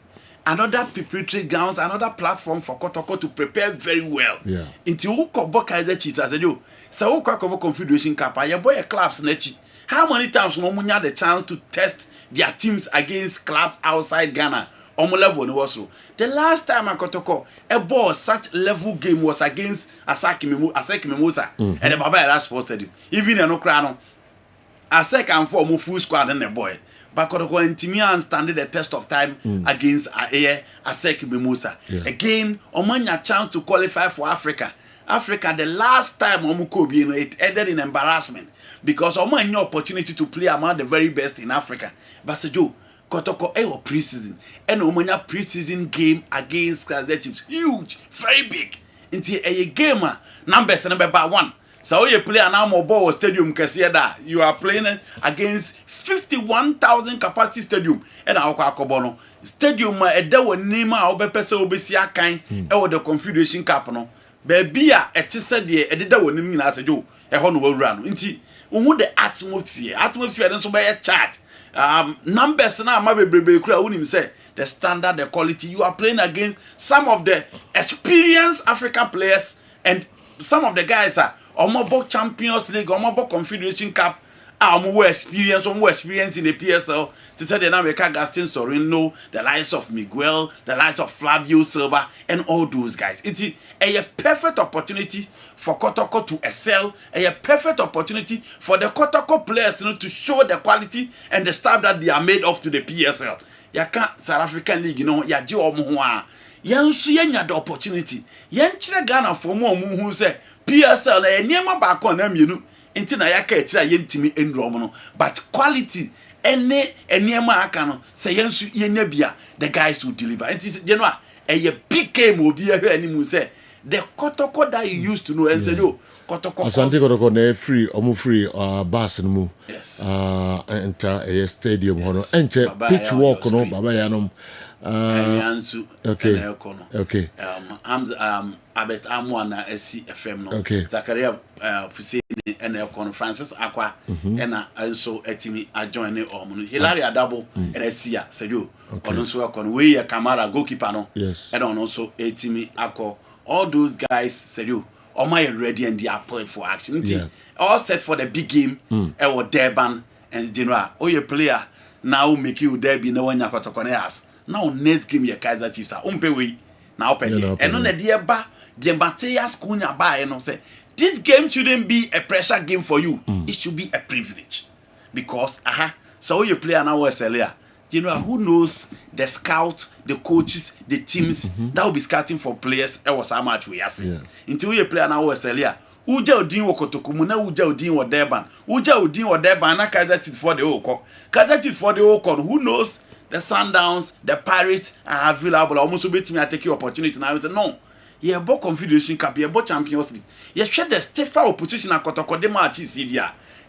Speaker 17: another preparatory grounds, another platform for Kotoko to prepare very well.
Speaker 1: Yeah.
Speaker 17: Into Kobo Kaiser Chiefs, as I do. So Kobo Confederation Cup, I boy a clubs nechi. How many times Momunya had the chance to test their teams against clubs outside Ghana? The last time I Kotoko, a ball such level game was against Asaki Mimosa and the Baba Sports Stadium. Even in Okrano. A second for full squad and a boy. But Kotoko and Timian standing the test of time against Aseki Mimosa.
Speaker 1: Yeah.
Speaker 17: Again, Omanya chance to qualify for Africa. Africa, the last time Omukobi, it ended in embarrassment because Omanya opportunity to play among the very best in Africa. But Sejo, Kotoko was preseason. And Omanya preseason game against Kaiser Chiefs. Huge, very big. Into a gamer, numbers number 1. So you play an Amobor Stadium Kesieda. You are playing against 51,000 capacity stadium. And Akobono stadium edewo nima obepese obesia kan e the Confederation Cup no. Baby a etise de ededa wonim nyina asejo e ho no wawura no. Nti wo the atmosphere nso be charge. Numbers na ama bebrebe kura wonim say the standard, the quality. You are playing against some of the experienced African players and some of the guys are Omobo Champions League, Omobo Confederation Cup, more experience in the PSL. To say the America Gaston Sorino, the likes of Miguel, the likes of Flavio Silva, and all those guys. It is a perfect opportunity for Kotoko to excel, a perfect opportunity for the Kotoko players to show the quality and the stuff that they are made of to the PSL. You can't South African League, ya ji omuwa. Yansu yenya the opportunity. Yenchire Ghana for more who say PSL e niema ba kon na mienu enti na yaka e kira yentimi enrom no but quality ene niema aka no say yensu yenya bia the guys will deliver enti you know a big game obi ehwe animu say the Kotoko that you used to know and say yo Kotoko
Speaker 1: Asante Kotoko na free bus no mu
Speaker 17: yes
Speaker 1: enter a stadium hono enche pitch walk no baba yanom
Speaker 17: okay.
Speaker 1: Okay.
Speaker 17: Abet Amwana SC FM no.
Speaker 1: Okay.
Speaker 17: Zakaria Fusini and Elcon Francis Aqua and also Etimi join the Hilary Adabo and SCA said you. Also on way a Kamara goalkeeper no.
Speaker 1: Yes.
Speaker 17: And also Etimi Ako. All those guys said you. Am I ready and they are point for action? Yeah. All set for the big game. Or Durban and General. Oh, your player now make you Derby no one yakotokoneas. Now next game your Kaiser Chiefs are umpewe now open and on the dear ba the Mateus Kunya ba and say this game shouldn't be a pressure game for you. It should be a privilege because so you play an hour earlier. You know who knows the scout, the coaches, the teams that will be scouting for players. It was how much we are saying until you play an hour earlier. Uja udin wokotokumu na uja udin wa Durban. Uja udin wa Durban na Kaiser Chiefs for the Oko. Kaiser Chiefs for the Oko. Who knows the Sundowns, the Pirates are available. Almost bet me I take your opportunity now. I say no. Yeah, bo Confederation Cup, yeah, bo Champions League. Yeah, share the stiffer opposition at Kotoko de match is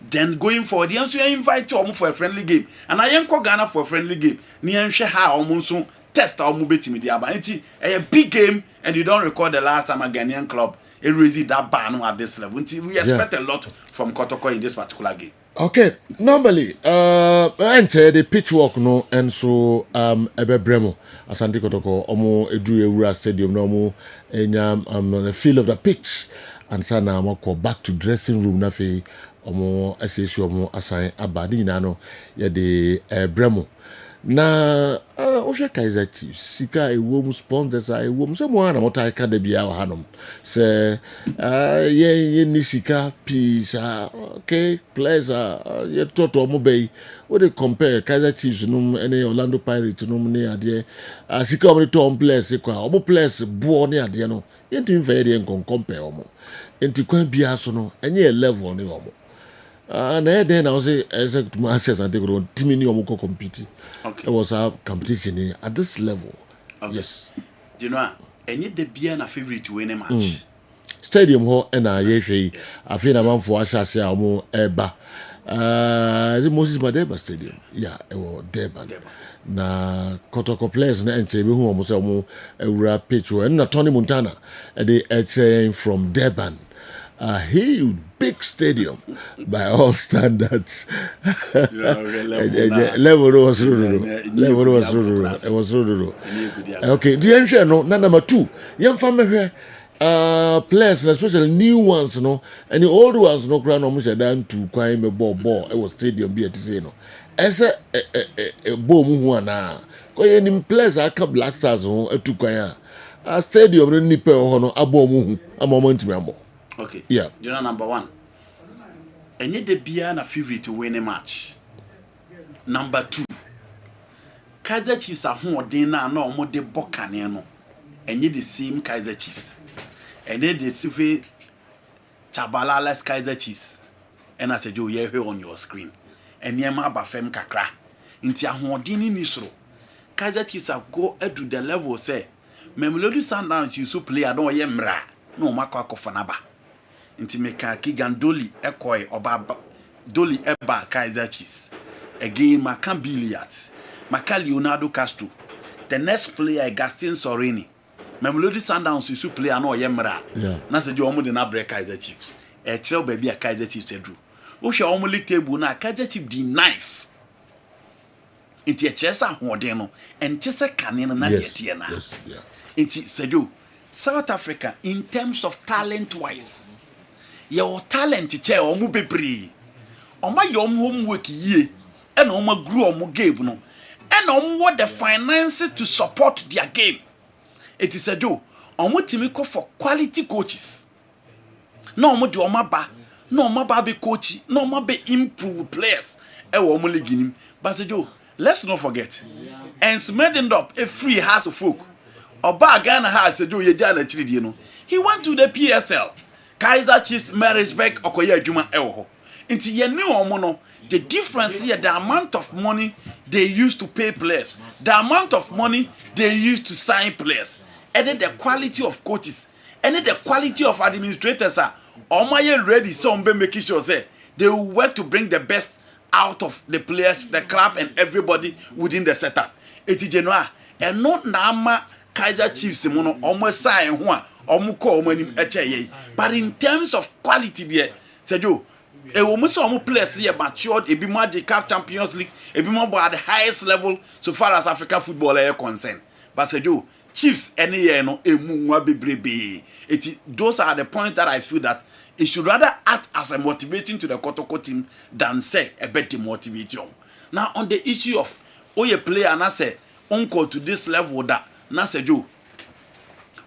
Speaker 17: then going forward, you invite you for a friendly game. And I am call Ghana for a friendly game. Ni share how almost test our mobile media. But it's a big game and you don't record the last time a Ghanaian club raised that ban at this level. We expect a lot from Kotoko in this particular game.
Speaker 1: Okay, normally, enter the pitch walk no, and so ebe Bremo, Asante Kotoko, omo edu Ewura Stadium no mo enyam on the field of the pitch, and sana omo go back to dressing room na fe omo SSU omo assign abadi na no ye de Bremo. Na ohwe Kaizer Chiefs sika ewom sponsors ewom se mo ana mota ka de bia wa hanom se ye ni sika peace okay players ye toto mo bay we dey compare Kaizer Chiefs num any Orlando Pirates num ne ade sika mo to players kwa obo players bo ne ade no ye ntim fa ye de compare omo enti kwan bia so no enye level ne omo na then I was as a access and they go team omo compete. Okay. It was a competition at this level. Okay. Yes.
Speaker 17: Do you know any the be na favorite to win a match?
Speaker 1: Stadium ho na ye I feel na man for Ashase omo eba. Is it Moses Madeba Stadium? Yeah, it was Durban. Na Kotoko players na enche be hu omo se omo Ewura pitch and na Tony Montana they eche from Durban. A huge big stadium by all standards. Level was it was okay, the answer no number 2. Young family players, especially new ones, no, and the old ones no crown almost down to climb a ball. It was stadium be at say no. As a boom one in players I come Black Stars to kwaya. A stadium no nipe hono abom a moment member.
Speaker 17: Okay.
Speaker 1: Yeah.
Speaker 17: You know number 1. And yet the beer na favorite to win a match. Number 2. Kaizer Chiefs are home na no more de bokane no. And yet the same Kaizer Chiefs. And then the Sufe Chabalala's Kaizer Chiefs. And I said you hear on your screen. And yema bafem kakra. Inti a home ni nisro. Kaizer Chiefs are go to the level say. Memlodi Sundowns you so play I don't yemra. No makwa kofanaba. Inti meka Kigan Dolly Ekoi Oba Dolly Eba Kaizer Chiefs. Again, Maka Billiards, Maka Leonardo Castro. The next player Gaston Sorini. Memlodi Sundowns is player no Yemra.
Speaker 1: Yeah.
Speaker 17: Na se jo omo de na break Kaizer Chiefs. E tell baby a Kaizer Chiefs edru. O hwe omo league table na Kaizer Chiefs di knife. Inti e chesa hoden no. Enti se kane no na de tie na.
Speaker 1: Yes, yeah.
Speaker 17: Inti sejo South Africa in terms of talent wise. Your talent che omo bebre. Oma your homework ye and oma grew omo game no. And omo the finances to support their game. It is a do. Omo timi call for quality coaches. No omo do oma ba. No omo ba be coach. No omo be improve players. Omo leginim. But Joe, let's not forget. And Smedend up a free house of folk. Oba Ghana has a do ye jana chidi no. He went to the PSL. Kaizer Chiefs Marisbeck Okoye Juma Elho. Into ye new omono, the difference here, the amount of money they used to pay players, the amount of money they used to sign players, and then the quality of coaches, and then the quality of administrators are almost ready. Some be making sure say they will work to bring the best out of the players, the club, and everybody within the setup. It is genuine, and not nama Kaizer Chiefs mono almost sign one. But in terms of quality there, said you, a woman saw players here matured, a be more CAF Champions League, a be more at the highest level so far as African football are concerned. But said you, Chiefs any year no those are the points that I feel that it should rather act as a motivating to the Kotoko team than say a bit demotivating. Now on the issue of a player and I say uncle to this level that na said you.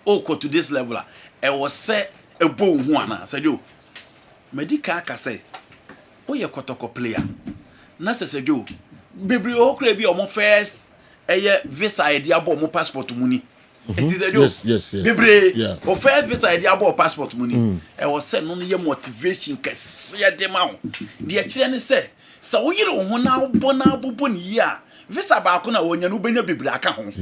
Speaker 17: Oko to this level, I was say a bone one. Said you, Medica say, oh, you're Kotoko player. Nasa said you, Baby, oh, crabby or more first, a visa idea about more passport money. It is a joke.
Speaker 1: Yes.
Speaker 17: Baby, or fair visa idea about passport money. I was saying only your motivation can see a demo. The children say, so you don't want now, Bona Bubun, yeah. visa baako na wonya no benya bebre aka ho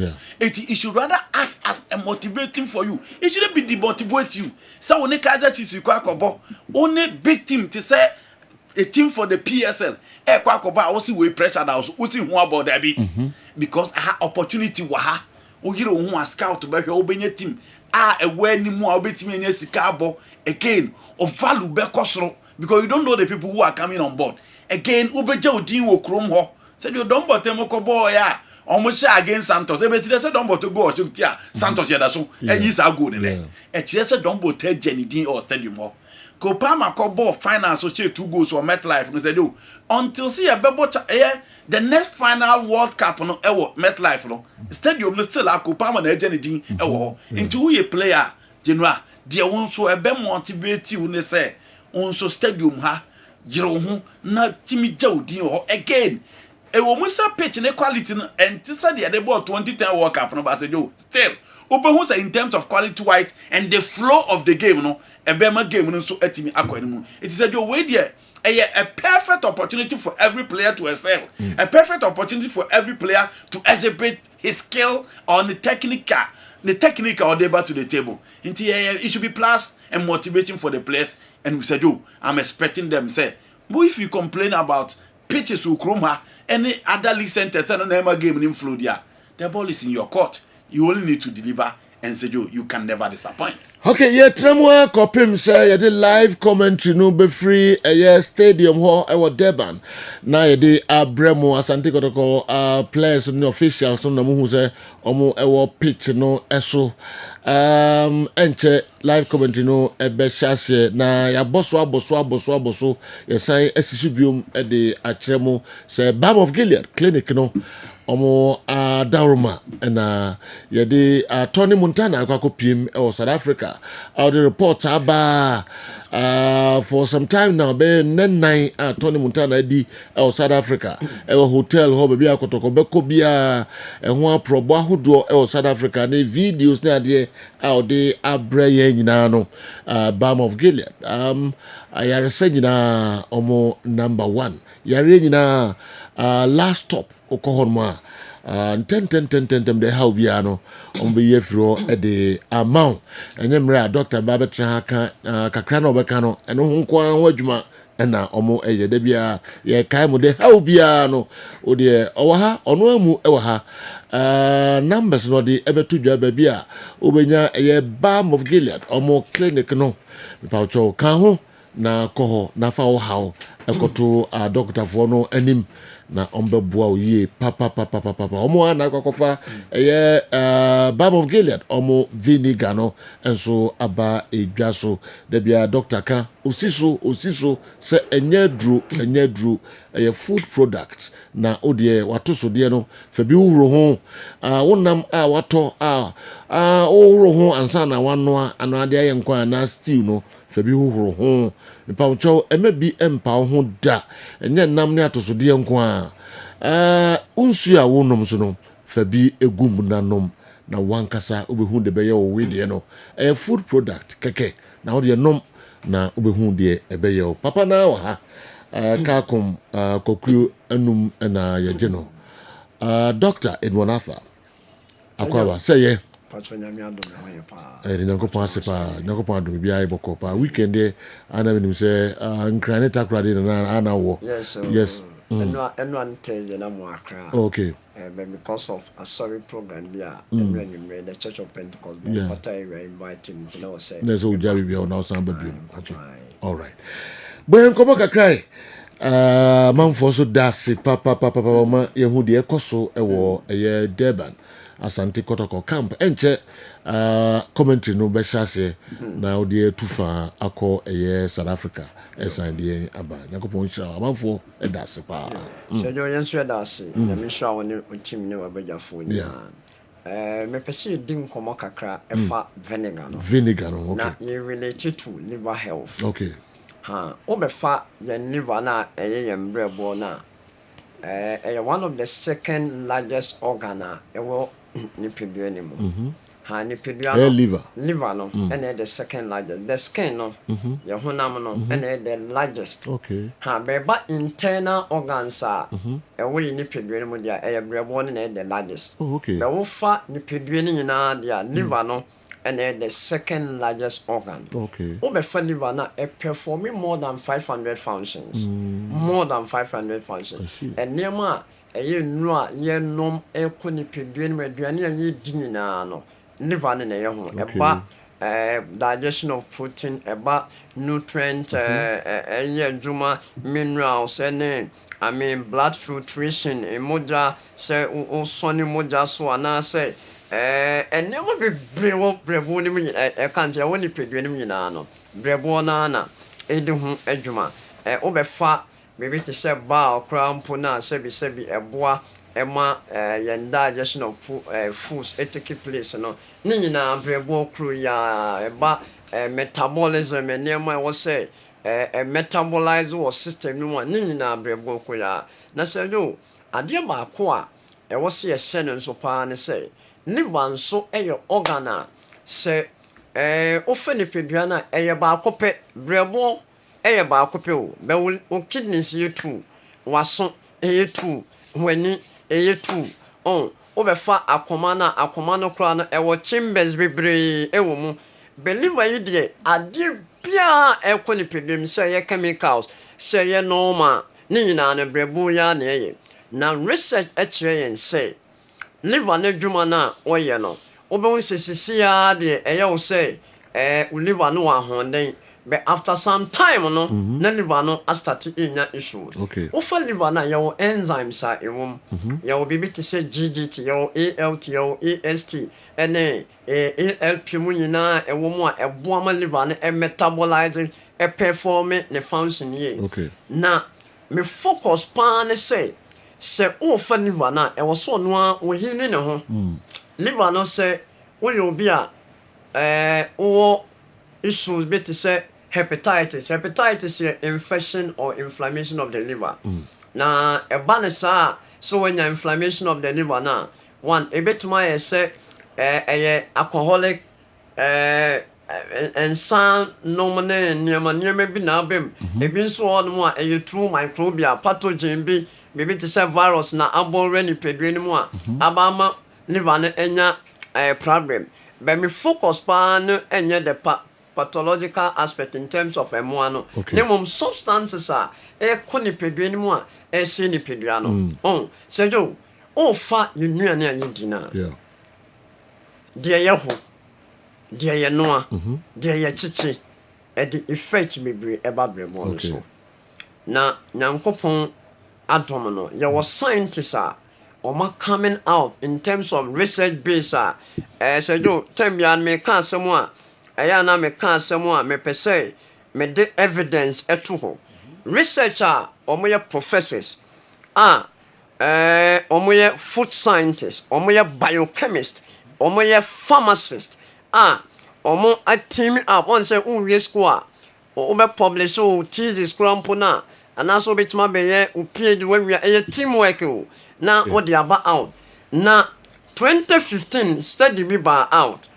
Speaker 17: it should rather act as a motivating for you. It shouldn't be demotivate you. So when Kaizer Chiefs kwa kobo only big team to say a team for the PSL kwa kobo I see we pressure that also uti ho about that be because I have opportunity wa ha o hire ho a scout be hwe obenya team e we ni mu a obetimi anya sika abo again of value be kosoro because you don't know the people who are coming on board again obeja odin wo krom ho said you don't bottom ko boy ya almost against Santos e be ti say don't bottom go o tia Santos ya da so e yi sa go ne e ti say don't bottom Jenny or stadium ho ko Palmer ko ball finance so 2 goals or MetLife no said you until see a bebo the next final World Cup no e MetLife no stadium no still a ko Palmer na Jenny din e wo into who a player general dia won so e be motivate you ne say on so stadium ha yiro ho na timi jaudin ho again e wo musa pitch ne quality no and say the ball 2010 World Cup no ba say yo still obehu say in terms of quality wise and the flow of the game no e be ma game no so atimi akwani mu it is a way there a perfect opportunity for every player to excel a perfect opportunity for every player to exhibit his skill on the technical or deliver to the table. It should be plus and motivation for the players. And we said, I'm expecting them say, but if you complain about pitches who Krumha, any other league centers and never game in Florida, the ball is in your court. You only need to deliver and say, you can never disappoint.
Speaker 1: Okay, yeah, Tremwa Kopim say, yeah, the live commentary no be free, stadium hall, Durban. Now, the Bremo, Asante Kotoko, players and officials, on the who say, Omo, pitch no, eso. Enche live commentary no ebe shase na ya boso ya sai esisibium e de akremo say Balm of Gilead clinic no omo Daruma na ya de Tony Montana akwa pim e South Africa out the report aba for some time now be nine Tony Montana di e South Africa e hotel ho be akotoko be ko bia e ho aprobo ahodo e South Africa na videos na de out the abreye nyina no Balm of Gilead ayare nyina omo number 1 yare nyina last stop okohonma ten de how bia no ombe yefro e de amount enyemra doctor babetra aka kakra na obeka no eno ho nko anwadwuma na omo eye de bia ye kai mu de how bia no o de owa ha ono amu e wa ha numbers no de ebetu dwa ba bia obenya ye Balm of Gilead omo clinic no paucho kan ho na koho na fa wo hawo ekoto doctor fo no anim na ombe bua oye papa omo ana kokofa Balm of Gilead omo vinegar no enso aba edwa so de bia doctor kan osiso se enyadru food product na odie wato so de no fa bi wuro ho wonam wato wuro ho ansa na wano anade aye nkwa na stew no fa bi wuro ho mpawcho emebi empa ho da enye nam ne atoso de nkwa unsu a wonom so no fa bi egum nanom na wankasa obehu de beye wo we de no food product keke na odie nom na obehu de ebeye papa na wa ha kakom kokuo anum na yeje no Dr. Edwin Arthur akwa say ye
Speaker 9: patronyame adom na ye pa
Speaker 1: nyankopon asepa nyankopon adom bia iboko pa weekend e ana menim say nkrane takrade na ana wo yes
Speaker 9: eno ante na mo akra
Speaker 1: okay
Speaker 9: because of a sorry program bia when the Church of Pentecost but I invite him to know say
Speaker 1: there's o jabi bia na osamba bi okay all right boy nkomo kakrai manfo so dase papa ma yehu de ekoso ewo eye Durban Asante Kotoko camp enche commentary no be shase na odi tufa akọ eye South Africa esan de aba nyakopon hira manfo edase pa
Speaker 9: se jo yen so edase na mi hira woni team ne wabajafo ni me pese din komo kakra efa vinegar no
Speaker 1: okay
Speaker 9: na you related to liver health
Speaker 1: okay
Speaker 9: obefa yen liver na eye mbrebo na one of the second largest organ ewo nipa bi animu ha nipadua no
Speaker 1: liver
Speaker 9: no and the second largest. The skin no your honam no and the largest.
Speaker 1: Okay.
Speaker 9: Ha beba internal organs a we nipadua no mu dia brebo no the largest.
Speaker 1: Oh, okay.
Speaker 9: Be wo fa nipadua no nyina dia liver no and the second largest organ.
Speaker 1: Okay.
Speaker 9: Obefa liver na performing more than 500 functions. More than 500 functions. And nema eye nu a ye nom eko nipadua no aduane a ye di nyina no liver no na ye ho. Eba digestion of protein, eba nutrient juma minerals and blood filtration emoja say o soni moja so ana say and never be brevo ni mi can't ya woni pedue ni nyina no brevo na edi ho adwuma obefa maybe to say ba okra mpo na sebi eboa ema yen digestion of foods take place no ni nyina brevo kru ya eba metabolism and near was say metabolize or system no one ni nyina brevo kru ya na say do ade ba ko a was say shene nso pa ne say liver nso organ a se ofeni pedua na ba akope brebo ba akope o be o kidneys yetu waso yetu wani yetu on o be fa akoma no kra na chambers bebre ewo mu be liver yi de ade bia ekoni pedua se ye chemicals se ye normal ni nyina na brebo ya na na research yen say liver na dwuma na oye no obon sesisia de wo say liver no ahonden but after some time no na liver no start inya issue o fa liver na your enzymes are ewom your bibi to say GGT your ALT your AST and ALP mu nyina ewom a eboa ma liver no metabolizing performing the function ye na me focus pa ne say se o fa liver na e wo so no a wo hini ne ho liver no se wo yo bi a o issues bit to say hepatitis infection or inflammation of the liver na e ba ne sa so when your inflammation of the liver na one e bit my say alcoholic and san nomane nyama bi na bem e bi so on mo a true microbial pathogen bi maybe to say virus na abore ni pedue ni mu a abama liver na enya problem but me focus pa no enya the pathological aspect in terms of emo no nemum substances a koni pedue ni mu a se ni pedue no so jo o fa yunuane a yidina de ye ho de ye noa de ye chichi e the effect bebre eba bremo so na nyankopon Atom no there was scientists coming out in terms of research base so do tembian me kan asemo a na me kan asemo me pese me de evidence eto ho researcher omoye professors omoye food scientists omoye biochemist omoye pharmacist omo a team up on say unwe school o be publish o thesis krampo na and also bit my be upie when we are teamwork na what they about out na 2015 study me by out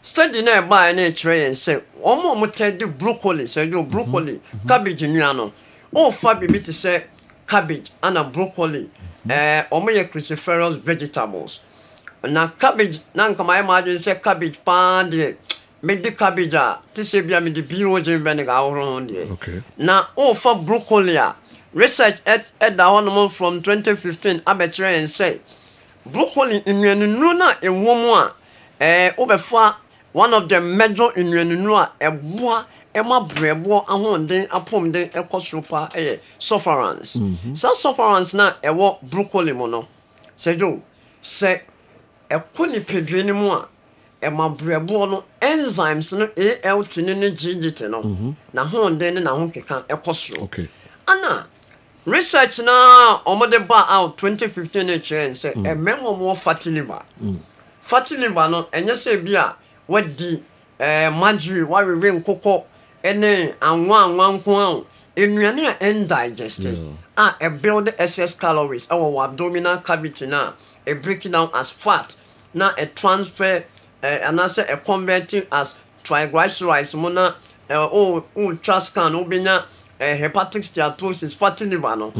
Speaker 9: study na by na train say omo mo broccoli say do broccoli cabbage nuano o fa bibi to say cabbage and a broccoli omo ye cruciferous vegetables na cabbage na nkama imagine say cabbage pan de me de cabbage to say bia me de biogen vinegar ahoro de na o for broccoli research at that one from 2015 abetre and say broccoli innuanu na ewomu a obefa one of the major innuanu a eboa ema brebo ahonden apomden ekosropa sufferance sufferance na ewo broccoli mo no say jo say ekoni pedue ni mu a ema brebo no enzymes no ALT ni GGT no na honden na ho keka ekosro ana research na omode ba out 2015 change say memo mo fatty liver no enye say bia wadi margarine wa we nkoko ene anwa nko an enuane a indigested e build excess calories our abdominal cavity na e break down as fat na e transfer and I say a converting as triglycerides mona trust scan obinya hepatic steatosis fatty liver no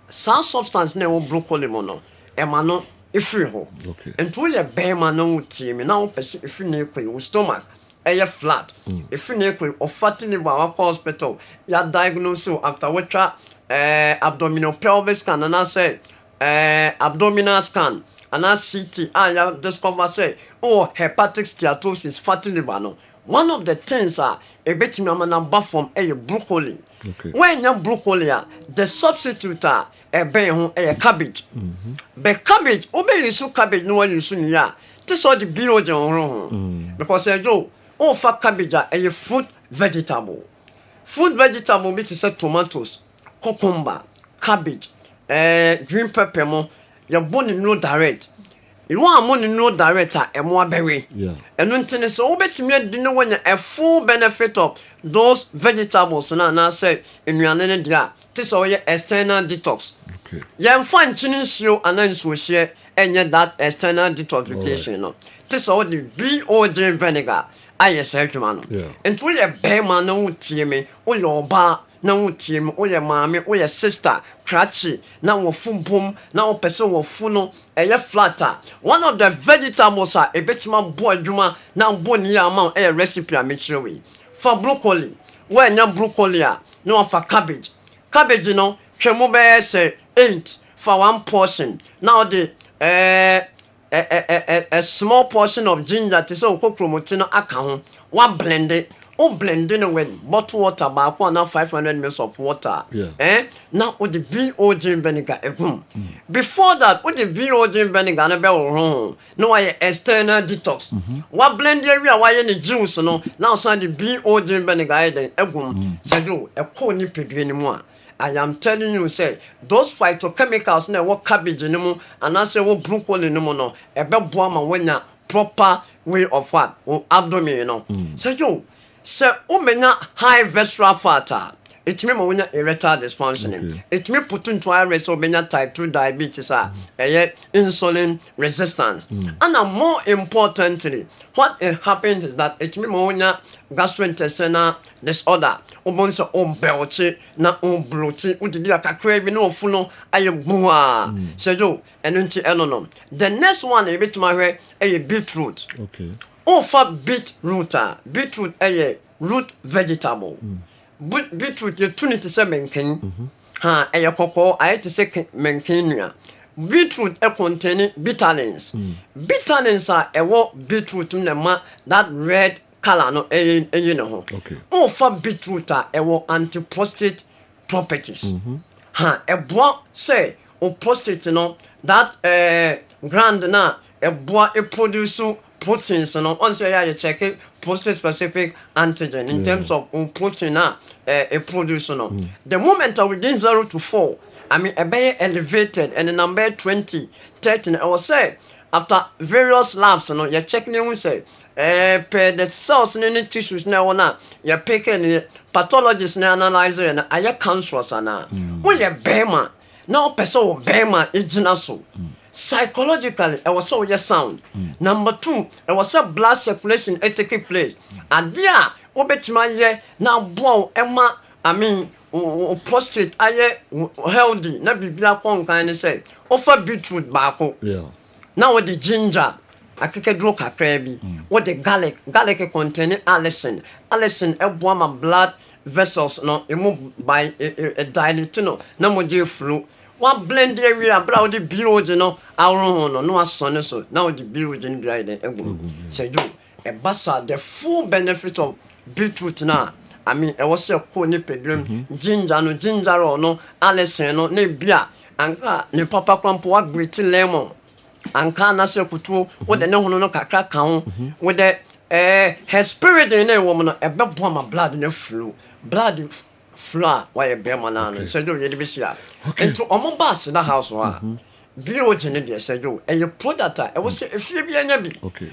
Speaker 9: some substance na wo broccoli mono emano ifiri ho ento ye bema na wutie me na wo pese ifiri na ekwe wo stomach flat ifiri na ekwe o fatty liver wa hospital ya diagnose after which abdominal pelvis scan and I say abdominal scan and I CT ya discover say hepatic steatosis fatty liver no. One of the things a betimi amana from broccoli. When you broccoli the substitute cabbage. But cabbage use cabbage no one use ya. This all the biology because for cabbage a fruit vegetable. Fruit vegetable which is tomatoes, cucumber, cabbage, green pepper mo your bone no direct. You want money no director and more berry. And when tennis obey dinner when a full benefit of those vegetables and I say in your name dia. This all your external detox. Yeah, fine tuning you and then we share and yet that external detoxification. No. This all the BOJ vinegar. I say to man. And we a bear man no team or your bar. Na wo team wo ye maame wo ye sister cratchy na wo fumpum na wo person wo fu no flatter one of the vegetables are a betima bo adwuma na bo ni ama recipe a me we for broccoli when na broccoli no for cabbage no twemo be say 8 for one portion now the a small portion of ginger to so kokromoti no aka ho one blend it. Blending with bottled water about 500 ml of water. Now with the BOJ vinegar. Before that, with the BOJ vinegar, no external detox. What blend area why any juice no now sign the BOJ vinegar so a pony pig anymore. I am telling you, say those phytochemicals now what cabbage anymore and I say what broccoli no a bad bomb when proper way of what abdomen so so, high visceral fat. It may mean erectile dysfunction. It may put into arrest or type 2 diabetes, insulin resistance. And more importantly, what happens is that it may mean gastrointestinal disorder. Obonso belchi na bloating. Udidi ka crave no funo ayebua. So, and the next one a bit my a beetroot. For beetroot, beetroot a root vegetable. Beetroot you tune it to say menkin. A cocoa I to say menkinia. Beetroot a containing vitamins. Vitamins are a beetroot in the that red color no you know. For beetroot a anti-prostate properties. A boy say prostate no that gland na a boy a produce proteins and once you check it prostate specific antigen in terms of protein a produce the moment within 0 to 4 I mean a very elevated and the number 20 13 I will say after various labs you checking you say per the cells in the tissues now you picking the pathologists analyze and I cancerous when you bema now person bema is so psychologically, I was so sound. Number 2, I was so blood circulation taking place. And there, obet my year now blow Emma. I mean, prostate. I healthy. Never be up on kind of say. Offer beetroot bako. Now with the ginger, I can draw a crabby. What the garlic containing allicin. Allicin, a warm blood vessels not removed by a dilating. No more flu. One blend area about the bureau, our no son so now the bureau in the say do a bassa the full benefit of beetroot now. I mean, I was a cool nipple, ginger no ginger or no, Alison no, ne beer, and ne papa crump what gritty lemon, and canna say kutu, what the no crack count with the her spirit in a woman, a bad woman blood in the flu, blood. Flour, why a bear man, so do you see that? And to almost bass in the house, Bio Genedia said, you and you put that I was if you be an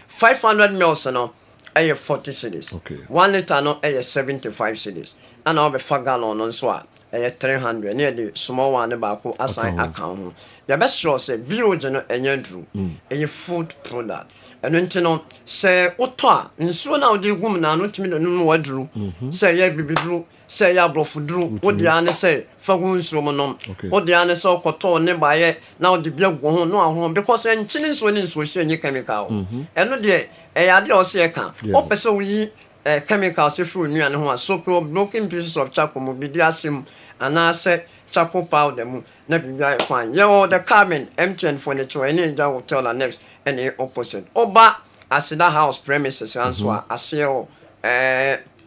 Speaker 9: 500 mils and a 40 cities, 1 liter no a 75 cities, and I'll be fagalon on swat. 300 near the small one about assign account. The best show say Biogen and Yandrew, a food product. And then no say Otta, and so now the woman are not me the new word drew. Say ya baby drew, say ya bluff drew, what the answer say, for wounds Romanum, what the answer so cotton nearby now the beer won't know home because and chinese when in social chemical. And no dear, a idea say account. Open so we chemicals if you knew and who are so called broken pieces of charcoal mobiliasim and I said charcoal powder, never fine. Yeah, the cabin empty and furniture, any hotel and next. Any opposite. Oba, I see that house premises answer. I see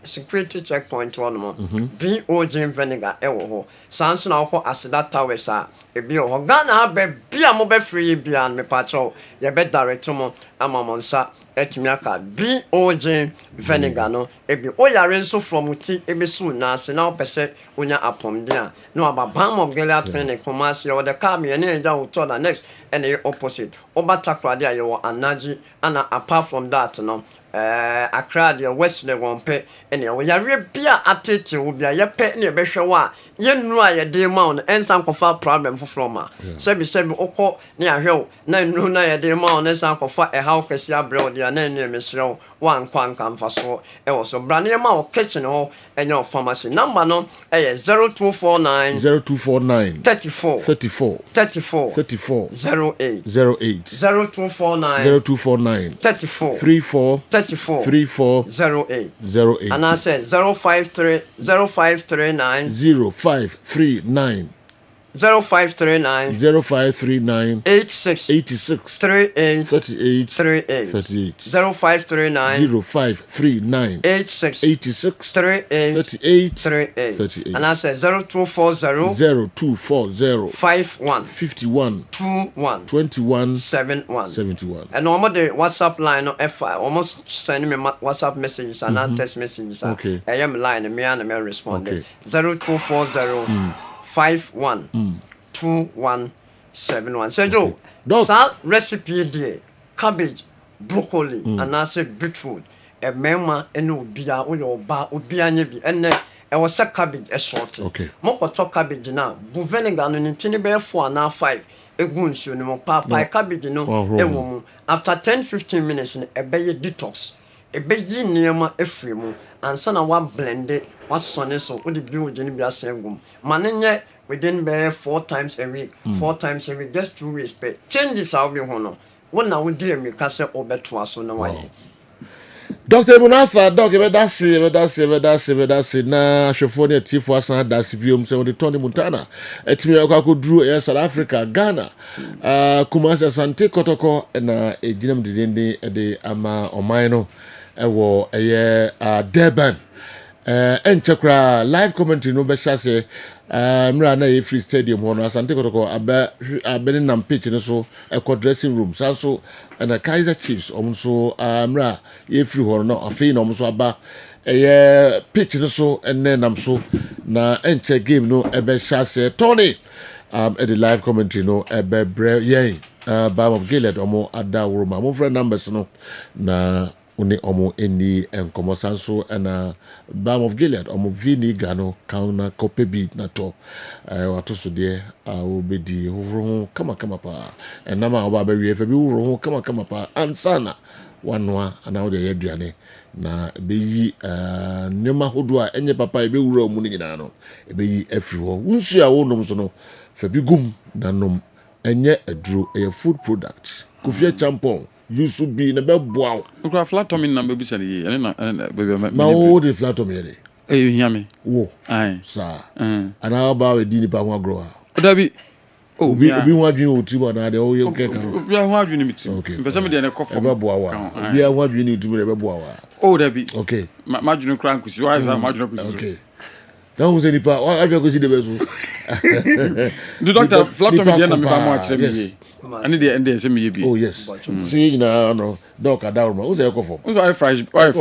Speaker 9: security checkpoint one more. BOG vinegar, Sans now for Asida Towers are a bio. Ghana be a mobile free beyond me patrol. You bet direct to mo, Amamonsa, Etmiaka, BOG vinegar no. Ebi Oya Renzo from Uti, Ebi soon now, now per se, Unya upon there. No about Bam of Galia training, Commerce, or the car me and down to the next. And the opposite. Oba takwa dia yo anaji and apart from that no Accra the West le won pe and ya we bia atete wo bia ye pe na be hwe wa ye nu a ye de ma on ensan kofa problem for from a sebi okọ na ahwe na nu na ye de ma on ensan kofa e how kesi abre dia na ne mesrew wan kwan kan fa so e wo so bra na ma o kitchen ho enyo pharmacy number no e 0249 34 08 0249 34 08 and I said 053 0539 86 38 0539 86 38 and I said 0240 51 21 71 and normal the WhatsApp line no F almost send me WhatsApp messages and text messages. I am line me and me respond 0240 512171. Say Joe, that recipe there, cabbage, broccoli, and I say beetroot, a mema and ubia or your bar ubia nebi and I was a cabbage a short. Moko talk cabbage now, Buvenegan and tinny bear 4 now 5. A goons, you know, papa cabbage, no, a woman. After 10-15 minutes, a bay detox. A baby near my efremo, and son of one blended, what son is so would the building be a same Mananya within bear 4 times a week, 4 times a week, just 2 weeks. But changes I'll be honor. One now would dear me castle over to us on the way.
Speaker 1: Dr. Munafa, Dr. Vedasi, na Shophonia Tifuasa, Dasibium, so the Tony Montana, Etmiaka drew Air South Africa, Ghana, Kumasa Sante Kotoko, and a Jinam Dindi, the Ama Omaino, a war a year, Durban. And Chakra live commentary no Beshase, Mrana Free Stadium, one Sante Kotoko, a Benin pitch and so a dressing room, so and a Kaiser Chiefs, also Mra, Free Horn, a fin almost about a pitch and so, and then I'm so na enche game no ebe Shase Tony at the live commentary no ebe bre yen Bam of Gilead omo ada woroma mo friend numbers no na uni omo eni enkomo sanso na Bam of Gilead omo vini gano kauna kopebi na to wato so de obedi hovro kama pa na ma oba be wi efe bi hovro kama pa ansana wanwa ana wo de yaduane na beyi nema hodo a enye papa ebe wura mu ni nyina no ebeyi afiri ho wunsu a wonom so no fa bi gum nanom enye aduro e food product kofia champon yusu bi na be boaw
Speaker 18: okra flatomy na be bisa ni ene na be
Speaker 1: ma wo de flatomy de
Speaker 18: hia me
Speaker 1: wo
Speaker 18: ai
Speaker 1: sa ana ba we di ni pa ho agro a
Speaker 18: odabi
Speaker 1: obi ho adwin oti bo na de o ye keka
Speaker 18: obi ho adwin miti mpese me de na kofo
Speaker 1: be boawa obi ho adwin oti bo be boawa
Speaker 18: odabi
Speaker 1: okay
Speaker 18: ma dwun kra nkusi wa za ma dwun nkusi
Speaker 1: okay na wo se ni pa abia ko si de beso
Speaker 18: the doctor flatomy de na me ba mo a kire me ani de ende se me ye bi
Speaker 1: oh yes see na no doc adawma wo se ko fom
Speaker 18: wo fresh boy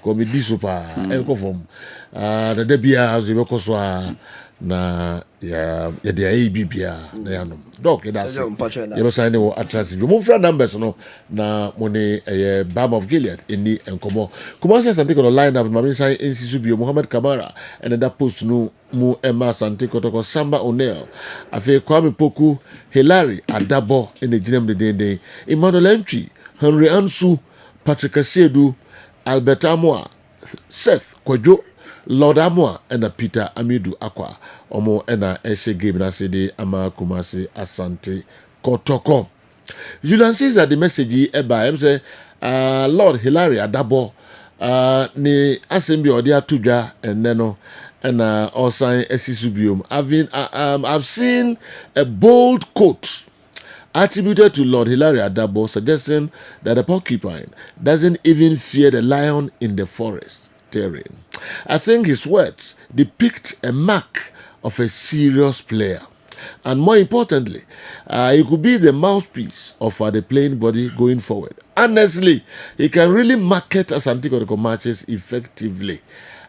Speaker 1: ko me di super e ko fom na da bia so be so na ya de ai bibia na ya no doc e da se you know sign the attractive mo fra numbers no na mo ne Balm of Gilead eni enkomo kuma se Asante Kotoko line up ma be sign NCC bio Mohamed Kamara and that post no mu Emma Asante Kotoko Samba O'Neil afi Kwame Poku Hilary Adabo ene ginem de dende Emmanuel Entry Henry Ansu Patrick Asedu Albert Amoa Seth Kwadwo Lord Amoa and Peter Amidu Akwa omo ena eshe game na sede ama Kumasi Asante Kotoko. Julian says that the message eba em say Lord Hilary Adabo ni assembly odi atudwa eneno and osan esisubium. I've seen a bold quote attributed to Lord Hilary Adabo suggesting that the porcupine doesn't even fear the lion in the forest terrain. I think his words depict a mark of a serious player. And more importantly, he could be the mouthpiece of the playing body going forward. Honestly, he can really market Asante Kotoko matches effectively.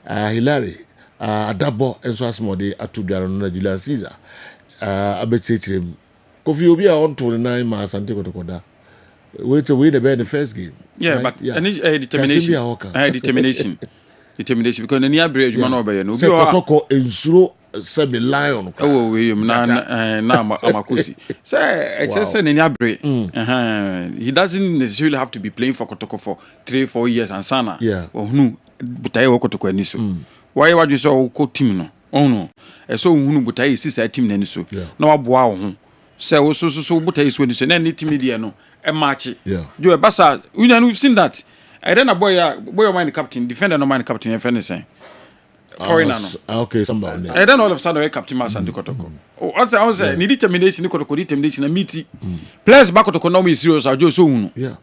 Speaker 1: Hilary Adabo and so as more they atubia no Julian Caesar. Abechechim Kofi Obi on 29 ma Asante Kotoko da. Wait to win the first game.
Speaker 10: Yeah, right? But determination. Determination. Determination because any average man over here no
Speaker 1: be Kotoko ensuro sabe lion
Speaker 10: we na amakosi say just say any average he doesn't necessarily have to be playing for Kotoko for 3-4 years and sana ohunu butaye wo Kotoko ani so why you so ko team no ohunu so ohunu butaye sisa team na ani so na waboa wo ho say wo so butaye so ani so na any team dia no e match jo e basa we've seen that. I don't know boy mind captain, defender no mind captain, if anything. Foreigner no.
Speaker 1: Okay, somebody.
Speaker 10: I don't know all of a sudden captain Asante Kotoko. Oh, I was need determination, Kotoko determination, and meet. Players back Kotoko no me serious, I just so uno.
Speaker 1: Yeah.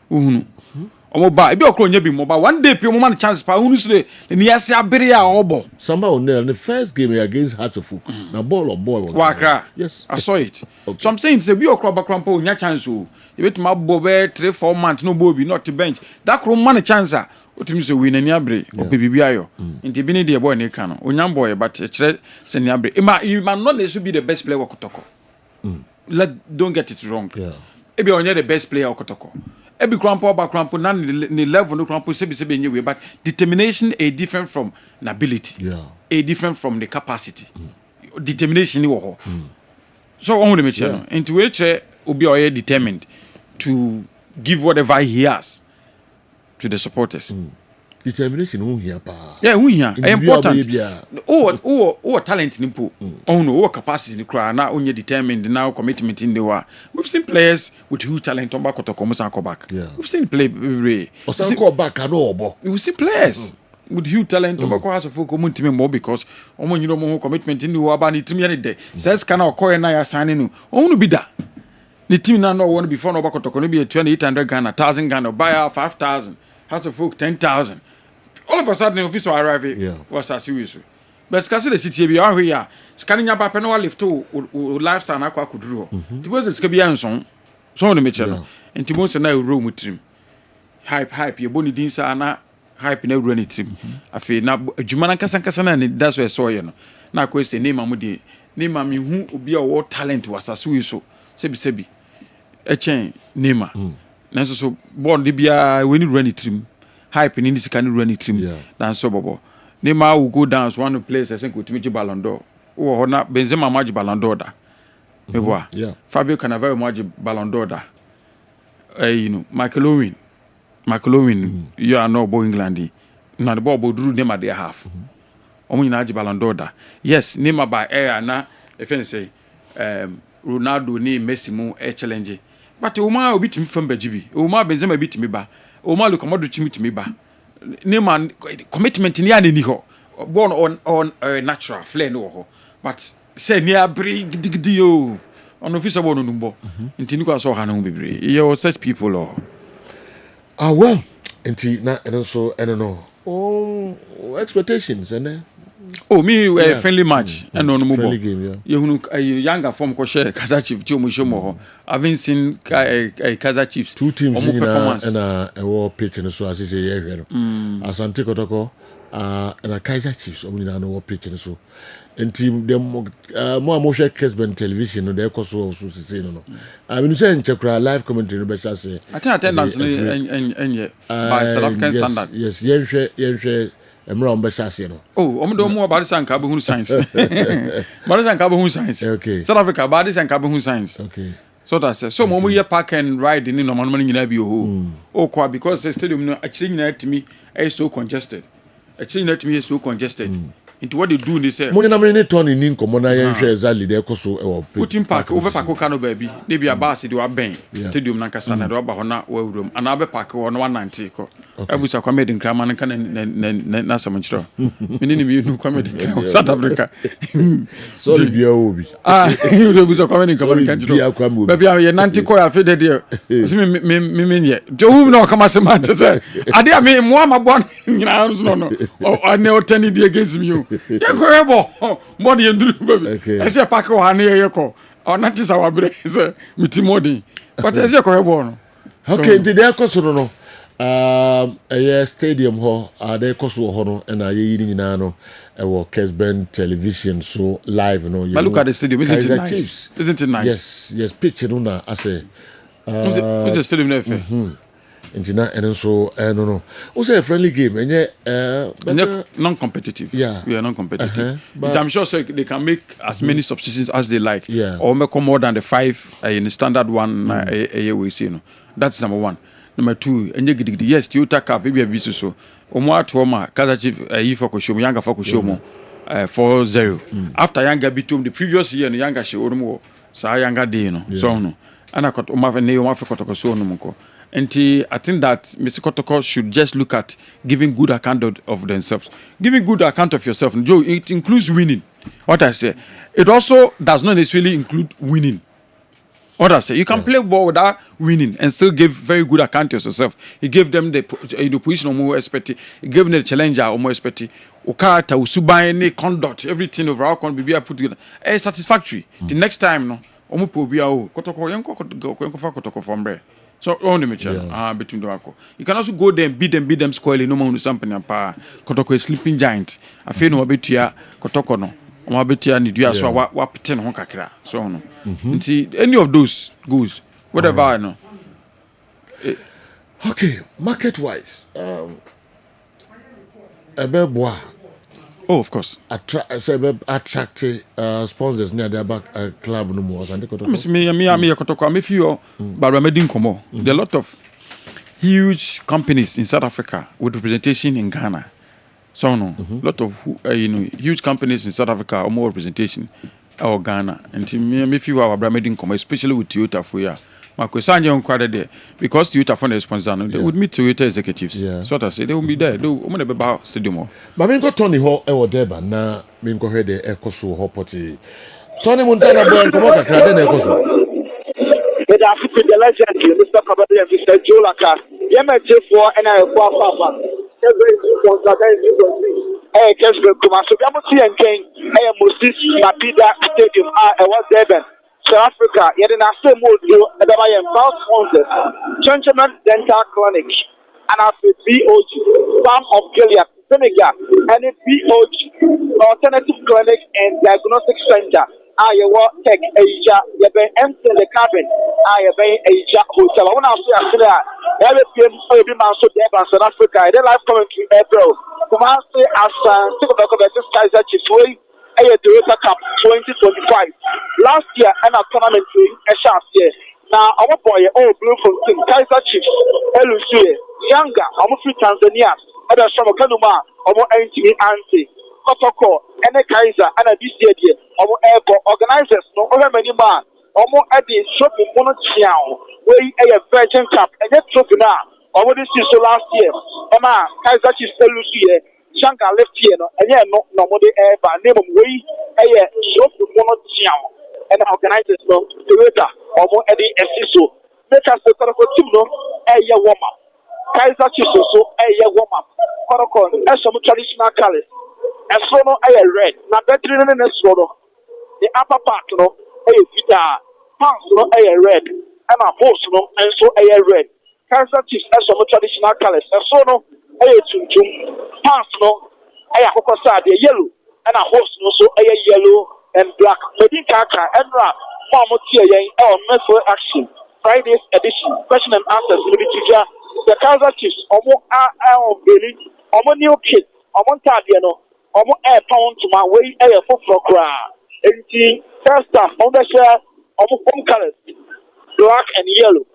Speaker 10: Omo ba, e be okro nya bi mo ba. One day pe mo man chance pa unu so the niase abere ya obo.
Speaker 1: Samba O'Neil the first game against Hearts of Oak. Na ball or boy.
Speaker 10: Wakra.
Speaker 1: Yes.
Speaker 10: I saw it. Okay. So I'm saying say be okro ba krampo nya chance o. You bet my bobe 3-4 months no bobi not to bench. That kro man chance a otimi so win ani abre o bibia yo. Nti bi ne de boy ne ka no. Onyam boy but kire se ni abre. You might not necessarily be the best player Kotoko. Don't get it wrong.
Speaker 1: Yeah.
Speaker 10: Ebi onye the best player Kotoko. Ebi crampo ba crampo na ni level no crampo sebi anyway but determination is different from an ability.
Speaker 1: Yeah.
Speaker 10: A different from the capacity. Determination ni wo ho. So on the match no. Into which obi oye determined to give whatever he has to the supporters.
Speaker 1: Determination who here pa.
Speaker 10: Yeah, who here important. Oh talent ni po. Oh no, capacity ni kra na onye determined now commitment in the wa. We've seen players with huge talent on back to come back.
Speaker 1: Yeah.
Speaker 10: We've seen play
Speaker 1: back no obo.
Speaker 10: We see players with huge talent on back has for community more because omo you know more commitment in the wa ba ni team any day. Says can occur na ya signing no. Oh no be that. The team now no one before no back to be a 2,800 Ghana, 1,000 Ghana, buy 5,000, has a folk 10,000. All of a sudden, the officer arrive was as usual. But scarcely the city be out here, scanning up a no lift to lifestyle and aqua could draw. It was a Scabian song, so on the Mitchell, and Timos and I room with him. Hype, your bonny dinsa na hype in every running team. I feel now Jumana Casan, and that's where I saw you. Now, question name Amudi, name Mammy who be a war talent was as usual. Sebi. A chain, Nema. Nanso so born de bia when you run it trim. Hype in this can run it trim. Dan so bobo. Nema will go down one place I think with Michi Ballon d'Or. Oh, na Benzema Maji Ballon d'Or da. Mewa.
Speaker 1: Yeah.
Speaker 10: Fabio Cannavaro Maji Ballon d'Or da. You know, Michael Owen, you are no Bo England. Na the ball drew Nema their half. Omo nyina Maji Ballon d'Or da. Yes, Nema by air na if any say Ronaldo ni Messi mu challenge. But Oma obi timi fam bajibi. Oma Benzema bi timi ba. Oma Luka Modric timi ba. Neman commitment ni ani ho. Born on natural flair no ho. But say near bri gidi o. On officer born no numbo. Nti ni ko so ha na bebre. You such people or.
Speaker 1: Well, nti na and so no. Oh, expectations and
Speaker 10: friendly match and no more.
Speaker 1: Friendly game, yeah.
Speaker 10: You younger form ko share Kaizer Chiefs Jomo Shomo. I've been seen Kaizer Chiefs.
Speaker 1: Two teams in and a war pitch and so as say Asante Kotoko and a Kaiser Chiefs omu nyina no wo pitch no so enti dem mo mo hwe Kessben television no de ekoso so sisi no I mean say nchekura live commentary no be say
Speaker 10: I think attendance no by South African standard.
Speaker 1: Yes, yenhwe emra on be shase no.
Speaker 10: Oh, omo mo about sanka be hu science. About sanka be hu science.
Speaker 1: Okay.
Speaker 10: South Africa about sanka be hu science.
Speaker 1: Okay.
Speaker 10: So that's it. So mo here park and ride in no man nyina bi oh kwa because the stadium no actually nyina to me is so congested. Actually nyina to me is so congested. Into what they do they say
Speaker 1: mo na me turn in komo na yenhwe exactly de ekoso e wo
Speaker 10: Putin Park over park ka no baby dey be aba se dey wa ben stadium na kasa na dey ba ho na wa wurom ana abe park ho no 190 ko abusa kwa made nkrama na na samonchiro mini ni bi nu kwa made nkrama South Africa
Speaker 1: so bia obi
Speaker 10: abusa kwa made nkrama kan jiro baby ya nanti ko ya fe dey so me nye jo hu na kama se ma say ade a me mo amabo nyina no ane otani dey against me Yeko more than you baby. I say pack o na yeko. O na tisa wa bre say mitimodi. But I say ko no.
Speaker 1: Okay, the dey koso no. A stadium ho, dey koso ho no na ye yini nyina no. E wo Kessben television so live no.
Speaker 10: But look at the stadium, isn't it nice? Chiefs. Isn't it nice?
Speaker 1: Yes, pitch no na I say.
Speaker 10: What's the stadium there?
Speaker 1: Engineer and so no. Also a friendly game and
Speaker 10: non-competitive.
Speaker 1: Yeah,
Speaker 10: we are non-competitive. But I'm sure they can make as many substitutions as they like.
Speaker 1: Yeah,
Speaker 10: or make more than the 5 in the standard one. We see, that's number 1. Number 2, and yes, Toyota Cup maybe a bit so. Omo atoma Kaizer Chiefs for Koshomo Yanga for Koshomo 4-0. After Yanga beat the previous year, and Yanga she orumo sa Yanga dey so no. And I got Oma for Kotoko no muko. And I think that Mr. Kotoko should just look at giving good account of themselves. Giving good account of yourself, Joe, it includes winning. What I say. It also does not necessarily include winning. What I say. You can play ball without winning and still give very good account of yourself. He gave them the position of more expert. He gave them the challenger or more expert. Okata, Usubaine, conduct, everything overall can be put together. It's satisfactory. The next time, no, Omu Pobia, Kotoko from there. So only between the wako. You can also go there and beat them squarely. No more something and pa. Kotoko a sleeping giant. I feel no abetia Kotoko no. Abetia ni dia so wa peten ho kakra. So no. Any of those goes. Whatever I know.
Speaker 1: Okay, market wise. Ebeboa.
Speaker 10: Oh, of course.
Speaker 1: Attract sponsors near their back club no more.
Speaker 10: Me Kotoko. Me feel but I'm making komo. There are a lot of huge companies in South Africa with representation in Ghana. So no, lot of huge companies in South Africa or more representation or Ghana. And me feel our making komo, especially with Toyota for ya. Makwesanya on there because Toyota fund the sponsor. They would meet Toyota executives. So what I say, they will be there. They will be about stadium.
Speaker 1: But me go Tony ho e wo deba na me go head e koso ho poti. Tony Montana boy komo kakra de na koso.
Speaker 23: But after the legend, Mr. Kabadi and Mr. Laka, Yemeche for and I go papa. Hey, Kessben, come on. So we are seeing King. Hey, Moses Mapida Stadium. I was there. South Africa, yet in our same mode, the South sponsors, Gentleman Dental Clinic, and after BOG, Farm of Gilead, Senegal, and a BOG, Alternative Clinic and Diagnostic Center. Iowa Tech Asia, you have empty the cabin. I have Asia Hotel. I want to say, every man so there in South Africa, they live commentary, April. Come on, say, as this Kaizer Chiefs way. Toyota Cup 2025. Last year, and a tournament a chance here. Now, our boy, blue from Team Kaizer Chiefs, Elusie, Yanga, our free Tanzania, and a Shama Kanuma, our anti Kotoko, and a Kaizer, and a BCD, our airport organizers, no over many man, almost at the shopping Monochiao, where a Virgin Cup, and that trophy now, already see so last year. Emma, Kaizer Chiefs, Elusie. Shanka left here, and yeah, no more air by name of way, a shop to Monochiao, and organizers no Toyota or more Eddie Essiso. Make us the Koroko, a year warm up. Kaizer Chiefs also a year warm up. Koroko, as some traditional colors, and so no a red, not better than a solo. The upper part, no, a guitar, pants, no a red, and a horse, no, and so a red. Kaizer Chiefs as some traditional colors, and so no. Tuntum, pass no,
Speaker 20: ɛyɛ akokɔ srade yellow ɛna horse no so ɛyɛ yellow and black medin kaka ɛnra mo tie yɛn ɛwɔ Metro Action Friday's edition question and answers no bi tija the Kaizer Chiefs ɔmo on beli ɔmo new kit ɔmo ntaadeɛ no ɔmo pound to my way ɛyɛ foforɔ koraa enti first half ɔmo bɛhyɛ ɔmo home colors black and yellow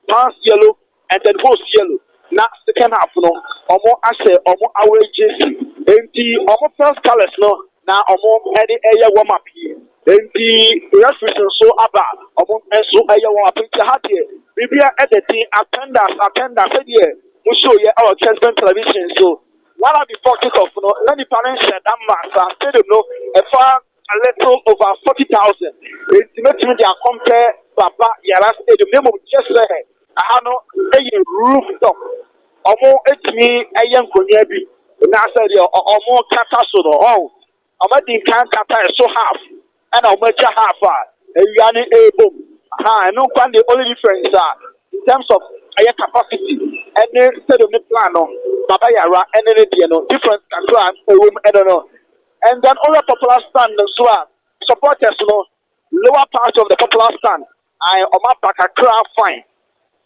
Speaker 20: pants yellow and then horse yellow na second half no ɔmo ahyɛ ɔmo away jersey enti ɔmo first colors no na ɔmo ɛde ɛyɛ warm up yi enti referee so aba ɔmo nso ɛyɛ warm up nti ha deɛ bibia ɛde tin attendance ɛdeɛ mo show yɛ ɛwɔ Kessben television so 1 hour before kick off no let me parent share that mass stadium no ɛfa a little over 40,000 enti metumi dey compare Papa Yara stadium name of just say aha no ɛyɛ rooftop ɔmo etumi ɛyɛ nkonya bi na sɛ deɛ ɔmo kata so no ɔmo di kan kata so half ɛna ɔmo agya half a ewia ne ebom aha ɛno kwan the only difference in terms of ɛyɛ capacity ɛne stadium ne plan no Papa Yara ɛne ne deɛ no different kakra ɛwom ɛno no and then other popular stand so supporters no lower part of the popular stand I ɔmo apaka kakra fine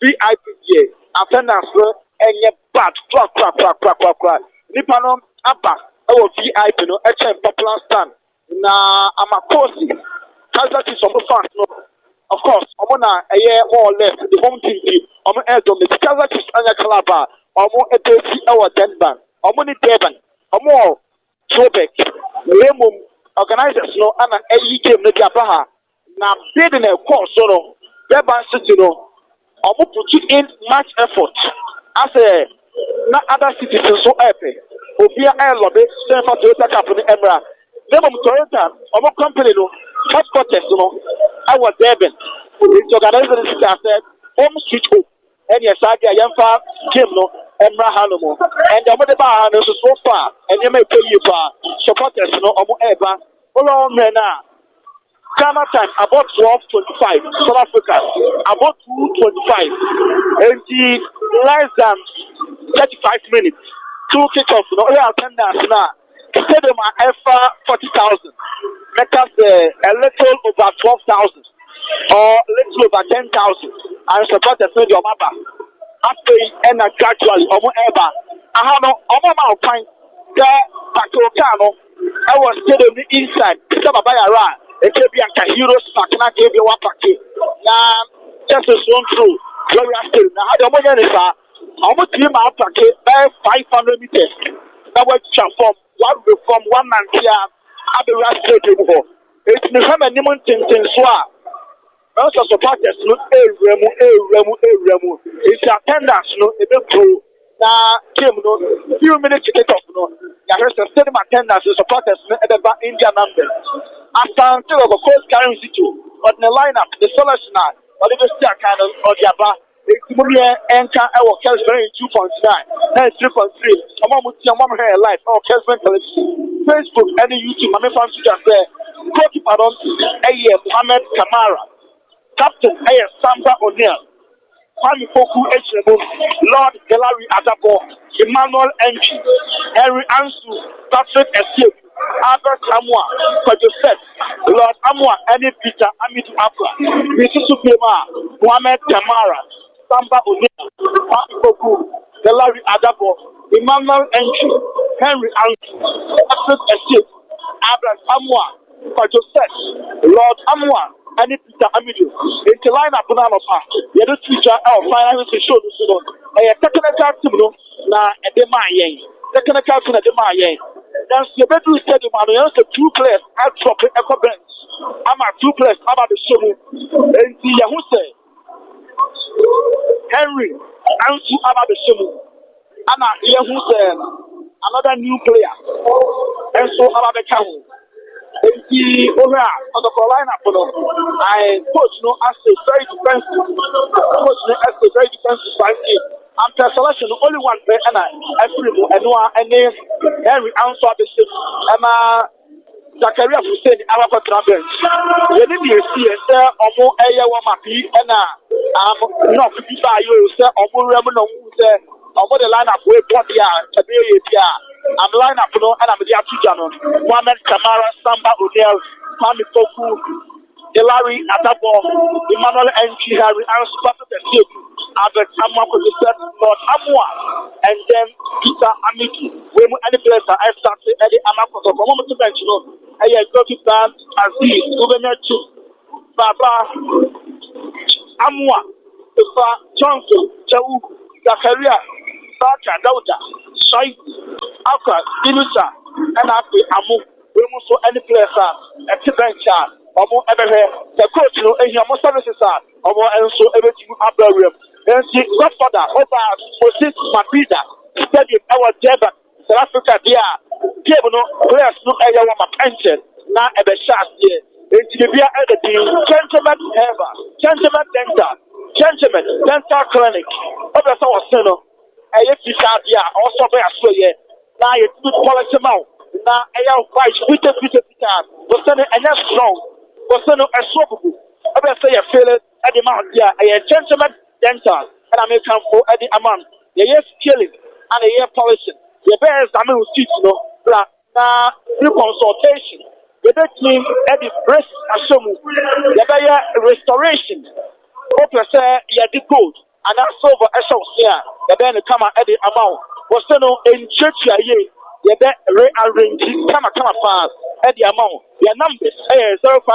Speaker 20: VIP here attendance no enye bad crack nipa no aba ewo VIP no eche popular stand na amakosi Kaizer Chiefs some fans no of course omo na eye more or less the home team omo dominate Kaizer Chiefs anya club omo etesi ewo Denban omo ni Durban omo Throwback lemum organizers no ana eyi game no dia ha na bid na course no Durban City no omo put in much effort as a na other citizens so epe obia lobby send for Toyota Cup ni Emra them Toyota omo company no headquarters no I was Durban the organizers said home switch home and yes I get yamfa game no Emra Hanomo and omo de ba no so far and you may pay you pa supporters no omo eba all men na Ghana time about 12:25. South Africa about 2:25. And less than 35 minutes. 2 kickoff. No attendance now. Stadium are 40,000. Make us a little over 12,000 or little over 10,000. And supporters know your mama. After and gradually almost ever. I have no almost point there. Pakokano. I was stadium inside. Some of around. Ekebi anka heroes pack na kebi wa pack na just so true glorious still na how the omo nya sa omo team ma pack by 500 meters na we transform one man here abira stadium ho it me have any mon tin so a also supporters no ewremu it's attendance no e be pro na game no few minutes to kick off no ya hear stadium attendance supporters no e be India numbers after until the coach carrying situ but the lineup the selection or the still kind of Odiaba Timubia Enka our Kessben 2.9 and 3.3 I'm here live or Kessben television Facebook and YouTube I'm fan to just there goalkeeper don Mohamed Kamara captain Samba O'Neal Kwame Poku Echebo Lord Delary Adabo Emmanuel Enchi Henry Ansu Patrick Escape Albert Amwa, Joseph, Lord Amwa, any Peter, Amidu Abra, Mrs. Suprema, Mohamed Kamara, Samba O'Neal, Papi Delary Adabo, Emmanuel Entry, Henry Ansu, Patrick Escape, Albert Amwa, Joseph, Lord Amwa, any Peter Amidu. In the lineup, you do teacher our financial show. A technical team, na a demand, technical team at the Mayan. That's the bedroom stadium, and there's 2 players out from the Echo bench. I'm at 2 players about the show. And the Yahoo Henry, Ansu about the show. I'm at Yahoo another new player. And so about the camel. And the owner of the Carolina, I coach no as a very defensive. Coach no as a very defensive side. After selection, only one player and I feel and name Henry answer the ship. Zakaria Hussein our bench. You need to see Omo Aya Wamapi and not 55 you say Omo Remono say Omo the lineup way body I'm line up no and I'm the Atujano, Mohamed Kamara, Samba O'Neill, Mami Toku, Hilary Atabo, Emmanuel N.G. Harry, and Super Tech, Albert Amako, Lord Amwa, and then Peter Amiki. When any place I started Eddie Amako, from moment to bench, I had got it down as the Governor Chief, Baba Amwa, Ifa Johnson, Chau, Zakaria, Saka, Dauda, Shai, Aka, Dinusa, and after Amu, we must so any place at the bench. Omo everywhere the coach no ehia mo services omo enso everything abroad and see godfather over Moses Mapida stadium our Durban South Africa dia game no players no eya wa pension na ebe shas here enti bia at the team gentleman dental clinic obe so was no eye fisha dia also be aso ye na ye good quality mouth na eya fight Peter was enya strong. So no assobu. I say a failure at the mount here, a gentleman dental, and I may come for at the amount. The yes killing and a year polishing. The bears I mean seats no na new consultation. The best mean at the breast assume the better restoration. Hope you say you did good and that's over a show here. The bear come at the amount. Was no in church ye. The bear rearrange come fast. At the amount, their numbers 0559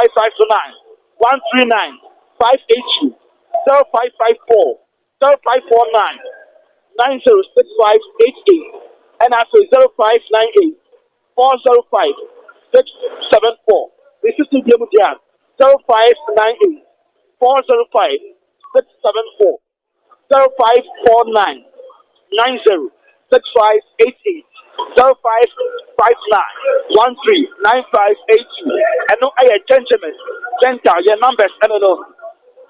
Speaker 20: 139 582 0554 0549 906588 and after 0598 405 674. This is the game there 0598 405 674 0549 906588 0559139582 and no gentlemen center your numbers and no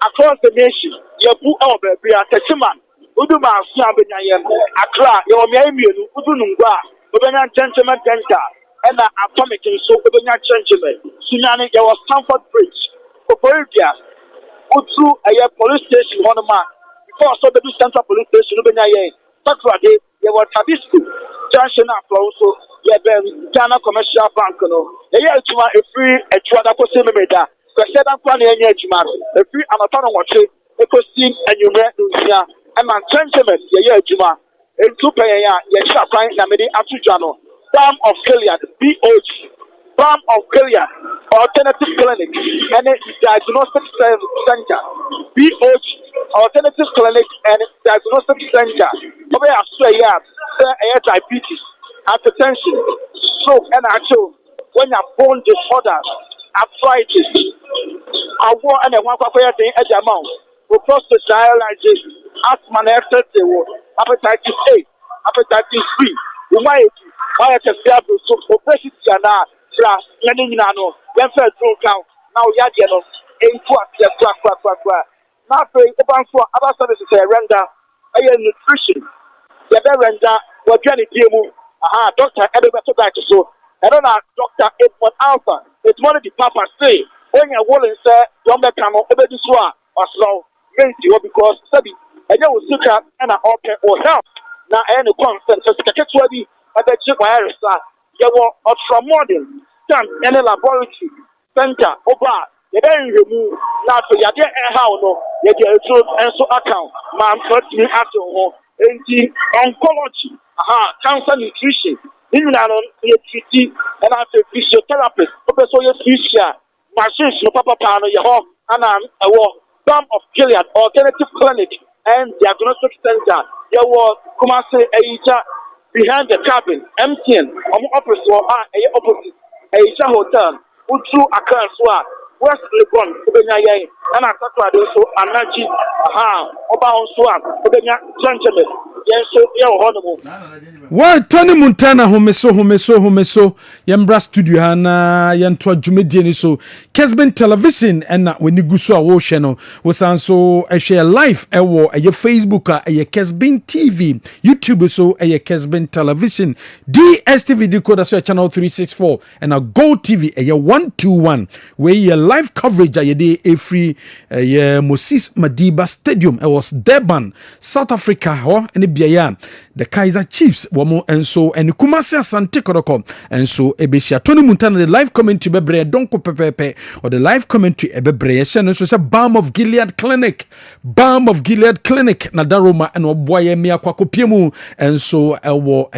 Speaker 20: across the nation your book over be a testimony uduma siabenya Accra your miamienu udunungwa obenya gentleman center and atomic so obenya gentlemen sunyane your Stamford Bridge Okoria utu a police station one man before so the central police station obenya ye Saturday there was Tabisco Junction also yeah Ghana Commercial Bank no yeah tuma a free a twada ko se memeda ko se dan kwa na enya adwuma a free amatono woche e ko sim anwumre nsia e man sentiment yeah adwuma e tu pe ya sha kwan na me di atudwa no Balm of Gilead BOG Balm of Gilead Alternative Clinic and Diagnostic Center BOG Alternative Clinic and Diagnostic Center over Australia diabetes, hypertension, stroke, and actual when you're bone disorders, arthritis, I want and I want to at the amount. We prostate dialysis, asthma, hepatitis A, hepatitis B. You might have to obesity and learning nano, then first count. Now, Yadiano, in quack. Now, for other services, render nutrition. The render what Jenny Dimu, Dr. Edward so. I don't know, Dr. Edmund Alpha. It's one of the Papa say, when you're willing, sir, don't make come over this one or slow, because study, and you will sit up and an open or help. Now, any constant, so to get ready, I bet you by Arista, you were ultra modern, stand in a laboratory, center, over. You don't remove now for your dear how no, you get a truth and so account, man, put me at home. Oncology, cancer nutrition, and after physiotherapist, so your future, machines, no papa pano, your home, and a war, Balm of Gilead, Alternative Clinic, and Diagnostic Center, your war, come and say, behind the cabin, MTN, opposite, opposite, a hotel, Utu Akanswa. West Legon, Ubenya, and I thought so, Anaji, Oba Swam, Ubenya, gentlemen, yes, so you're honorable.
Speaker 18: Well, Tony Montana, Homeso, Yambra Studio, Hana, Yantua Jumediani, so Kessben Television, and when you go so a channel was also a share live, a Facebook, a Kessben TV, YouTube, so a Kessben Television, DSTV decoder, so channel 364, and a Gold TV, a 121, where you live coverage a day every
Speaker 11: yeah Moses Madiba Stadium. It was Durban, South Africa. And the Kaiser Chiefs wamo enso and Kumasi Asante Kodoko enso ebesia Tony Montana the live commentary bebre donko pepepe or the live commentary ebebre shen so say Balm of Gilead Clinic na daroma and oboye mia kwako piemu enso ewo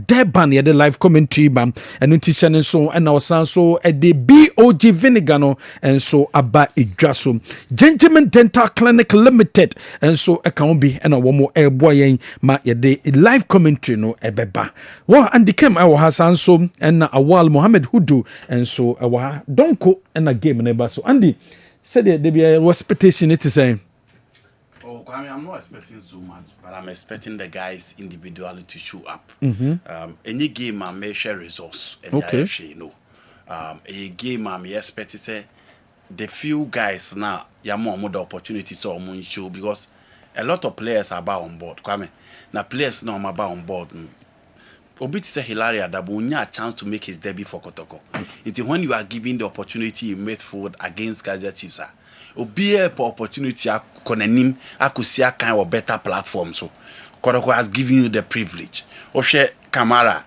Speaker 11: Durban the live commentary bam and ntishan enso and our so the BOG vinegar no enso aba edwaso Gentleman Dental Clinic Limited enso account be and omo eboye ma yede live commentary no ebeba wa and came I was so and Awal Mohammed Hudu and so donko and a game neighbor so Andy said there be a expectation it is saying
Speaker 17: I'm not expecting so much, but I'm expecting the guys individually to show up. Any game I may share resource and
Speaker 11: okay.
Speaker 17: A game I'm expecting say the few guys now you more the opportunities or moon show because a lot of players are about on board. Now players now I'm about on board. Obit say Hilaria that will a chance to make his debut for Kotoko. Until when you are given the opportunity in midfield against Kaiser Chiefs, Obi a opportunity a konenim akusia kind of better platform so Kotoko has given you the privilege. Oshe Kamara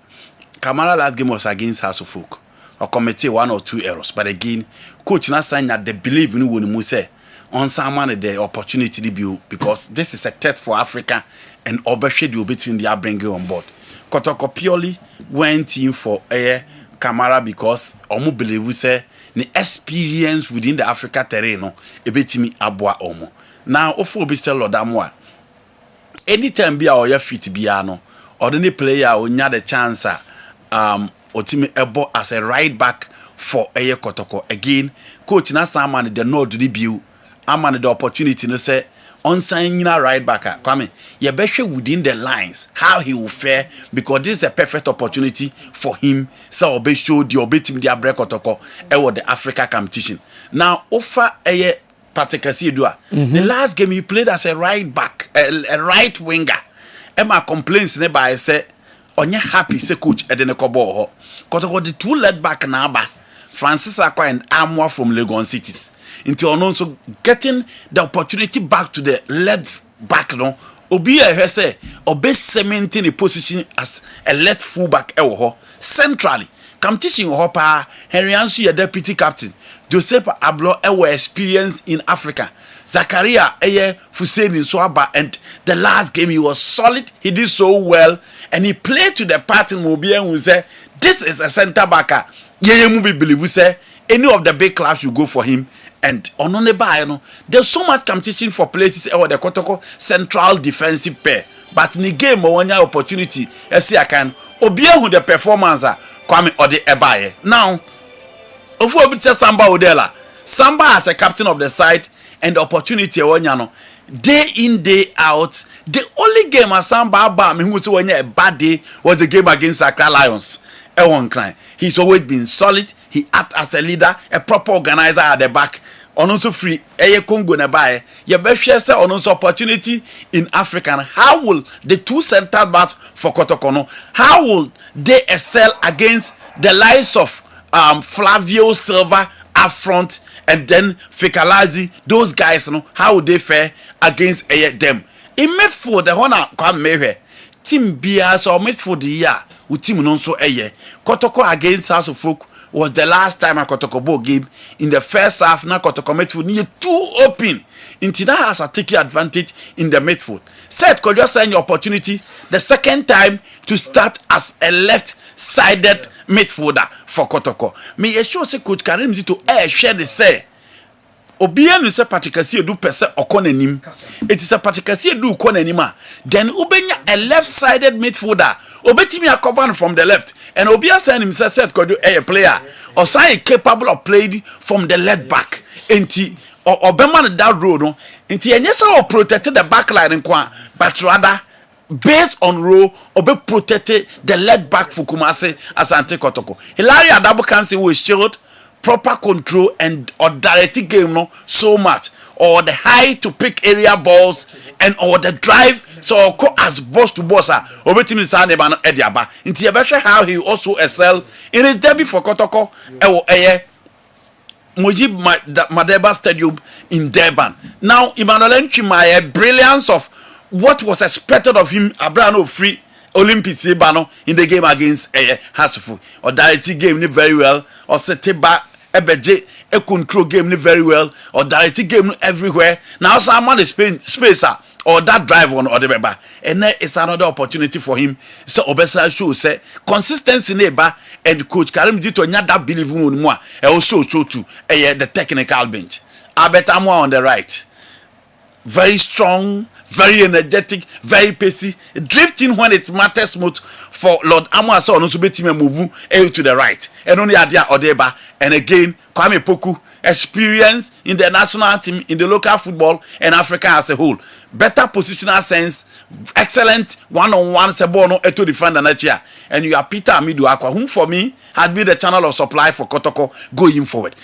Speaker 17: last game was against House of Folk or committed 1 or 2 errors, but again, coach not saying that they believe in when you say on someone the opportunity debut because this is a test for Africa and overshadow between the bringing on board. Kotoko purely went in for a Kamara because omo believe we say the experience within the Africa terrain no ebetimi aboa omo. Now ofo obi sell odamwa. Anytime be our fit bia no ordinary player onya the chance otimi ebo as a right back for a Kotoko. Again, coach na someone the no do debut. Amman the opportunity no say on signing right back Kwame, you better within the lines how he will fare because this is a perfect opportunity for him. So obey show the obey team the break Kotoko the Africa competition. Now offer a particular the last game he played as a right back, a right winger. Emma complains nearby say on you happy say coach Edene Kobo Kotoko the 2 leg back now Francis Akwa and Amwa from Legon Cities. Into also getting the opportunity back to the left back no obi a say obe cementing a position as a left full back centrally come teaching pa Henry Ansu your deputy captain Joseph Ablo experience in Africa Zakaria Fusein in Swaba and the last game he was solid, he did so well and he played to the part in Mobien who say this is a center backer believe we say any of the big clubs should go for him. And on the there's so much competition for places or the Kotoko central defensive pair. But in the game, one opportunity, I see I can obey with the performance coming or the ebaye. Now, before we say Samba Odela, Samba as a captain of the side and the opportunity day in, day out. The only game as Samba a bad day was the game against Accra Lions. He's always been solid. He act as a leader, a proper organizer at the back. On also free, Congo nebai. You best share on also opportunity in Africa. How will the 2 center backs for Kotokono? How will they excel against the likes of Flavio Silva up front and then Fikalazi? Those guys, how would they fare against them? In midfield, the honor come maybe team BS or midfield the year with team non so Kotoko against House of Folk was the last time a Kotoko game in the first half. Now Kotoko midfield near too open. Intina has a taking advantage in the midfield. Said could just sign your opportunity the second time to start as a left-sided midfielder for Kotoko. Me assure say Coach Karim to share the say. Obian is a patricasi do per se okonenim. It is a patricasi do konenima. Then Ubenya a left-sided midfielder. Obetimi a command from the left. And Obia said himself said could do a player or say capable of playing from the left back. Enti or Obeman that road no. Enti enyesa protected the back line in kwa, but rather based on role Obe protected the left back for Kumase as Ante Kotoko. Hilaria double cancel with shield, proper control and or direct game no so much. Or the high to pick area balls and or the drive so as boss to boss obetimi sane ba no ediaba nti e be how he also excel in his debut for Kotoko Mojib Madeba Stadium in Durban. Now, Emmanuel Nchimaya, brilliance of what was expected of him, Abrano free Olympics in the game against Hasufu. Or directly game very well, or Seteba Ebeje a control game very well, or directly game everywhere. Now, someone is spacer or that drive on or the beba, and there is another opportunity for him. So Obesa show say consistency neighbor and coach Karim Dito that believe in more and also show to the technical bench. Abetamwa on the right, very strong, very energetic, very pacey, drifting when it matters most for Lord Amwa so no be team move to the right and only Adia Odeba. And again Kwame Poku, experience in the national team, in the local football and Africa as a whole, better positional sense, excellent one-on-one sebono to defend the and you are Peter Amidu Akwa, whom for me has been the channel of supply for Kotoko going forward.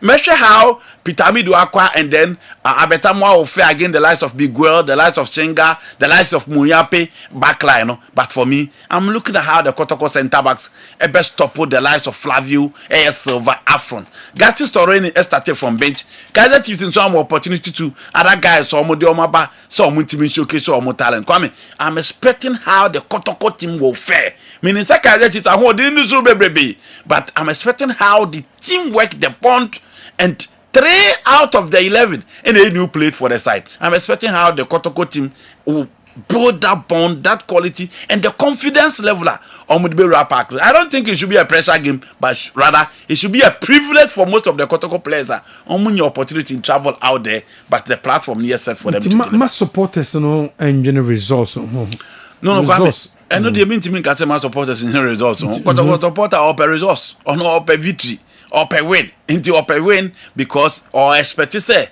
Speaker 17: Measure how Peter Amidu Akwa and then Abetamwa will fare again the likes of Biguel, the likes of Chenga, the likes of Muyape backline. But for me, I'm looking at how the Kotoko centre backs best topple the likes of Flavio, AS Silva, Afron. Gaston Storeni started from bench. Kaiser Chiefs in some opportunity to other guys, so Omodiomaba, so Muntimin showcase, so more talent. Kwame, I'm expecting how the Kotoko team will fare. Meaning, Kaiser Chiefs are holding the baby, but I'm expecting how the teamwork, the bond, and 3 out of the 11 in a new plate for the side. I'm expecting how the Kotoko team will build that bond, that quality, and the confidence level on Mudbe Park. I don't think it should be a pressure game, but rather it should be a privilege for most of the Kotoko players on your opportunity to travel out there, but the platform near set for them to deliver.
Speaker 11: My supporters, and general results.
Speaker 17: No, results. I know they mean to me my supporters in the results. Kotoko supporter or per results, or no per victory, or per win, into or per win, because or expect to say,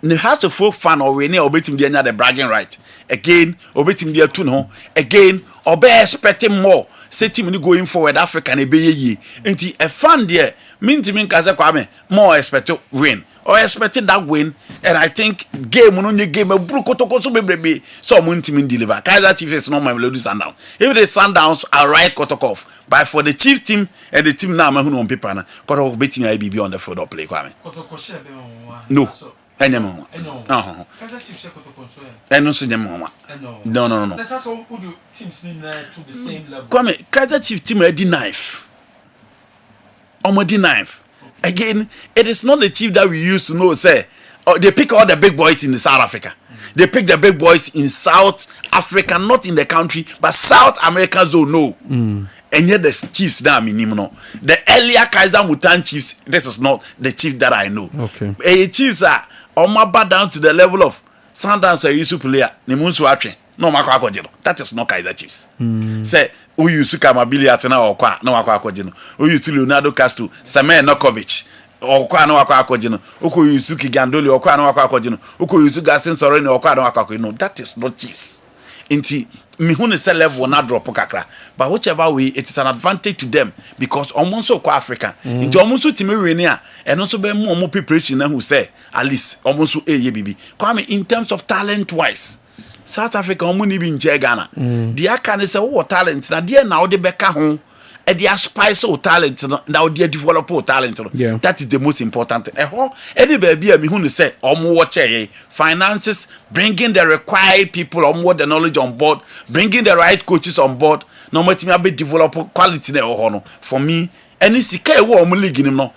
Speaker 17: you have to folk fan or win or beat him the bragging right. Again, obetim dia tu no again obe expecting more say team ni going forward Africa na be ye enti a fan there mean kaze Kwame more expect win or expecting that win, and I think game no nye game Kotoko so bebrebe so mo team deliver. Kaiser Chiefs is not my melody Sundowns. If the Sundowns are right Kotoko, but for the Chiefs team and the team now who on paper na Kotoko beating IBB on the field of play Kwame.
Speaker 12: Kotoko share be
Speaker 17: no. Enyemo.
Speaker 12: Kaiser Chiefs say Kotoko so.
Speaker 17: Eno so nyemo. No.
Speaker 12: Let's also put the teams to the same level.
Speaker 17: Come Kaiser Chiefs team ready knife. Already knife. Again, it is not the team that we used to know say they pick all the big boys in the South Africa. They pick the big boys in South Africa, not in the country, but South America zone no. And yet the Chiefs that I mean, the earlier Kaiser Mutan Chiefs, this is not the Chiefs that I know.
Speaker 11: Okay.
Speaker 17: Chiefs are almost down to the level of Sundowns are used to play Nimunsu Atre. No Makwa. That is not Kaiser Chiefs. Say who used to come Billy Atena or Kwa no Makwa. Who used to Leonardo Castro, Samuel Nokovic or Kwa no Makwa. Who used to Gandoli or Kwa no Makwa. Who used to Gaston Soreni or Kwa no Makwa. No, that is not Chiefs. Inti mihune se level na drop kakra, but whichever way it is an advantage to them because almost so African into almost so timi renia and also be more preparation who say at least almost so bibi Kwame in terms of talent wise South Africa omuni bi nje Ghana dia kan say what talent na dia na ode beka ho e dia spice o talent na ode develop o talent that is the most important thing any baby me who say omo watch finances, bringing the required people or more the knowledge on board, bringing the right coaches on board no matter me be develop quality na no for me any sika e wo omo league no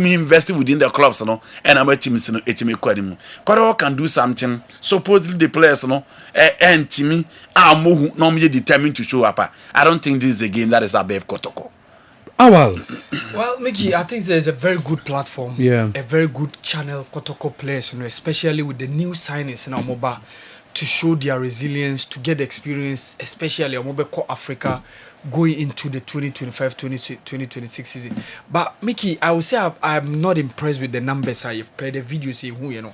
Speaker 17: me invest within the clubs no and am team no etimi kwadimu kwado can do something supposedly the players no and timi amohu no me determined to show up. I don't think this is a game that is above Kotoko.
Speaker 18: Well, Mickey, I think there's a very good platform, a very good channel Kotoko players, especially with the new signings in Amoba to show their resilience, to get experience, especially Amoba Africa going into the 2025-2026 season. But Mickey, I would say I'm not impressed with the numbers I've played the videos who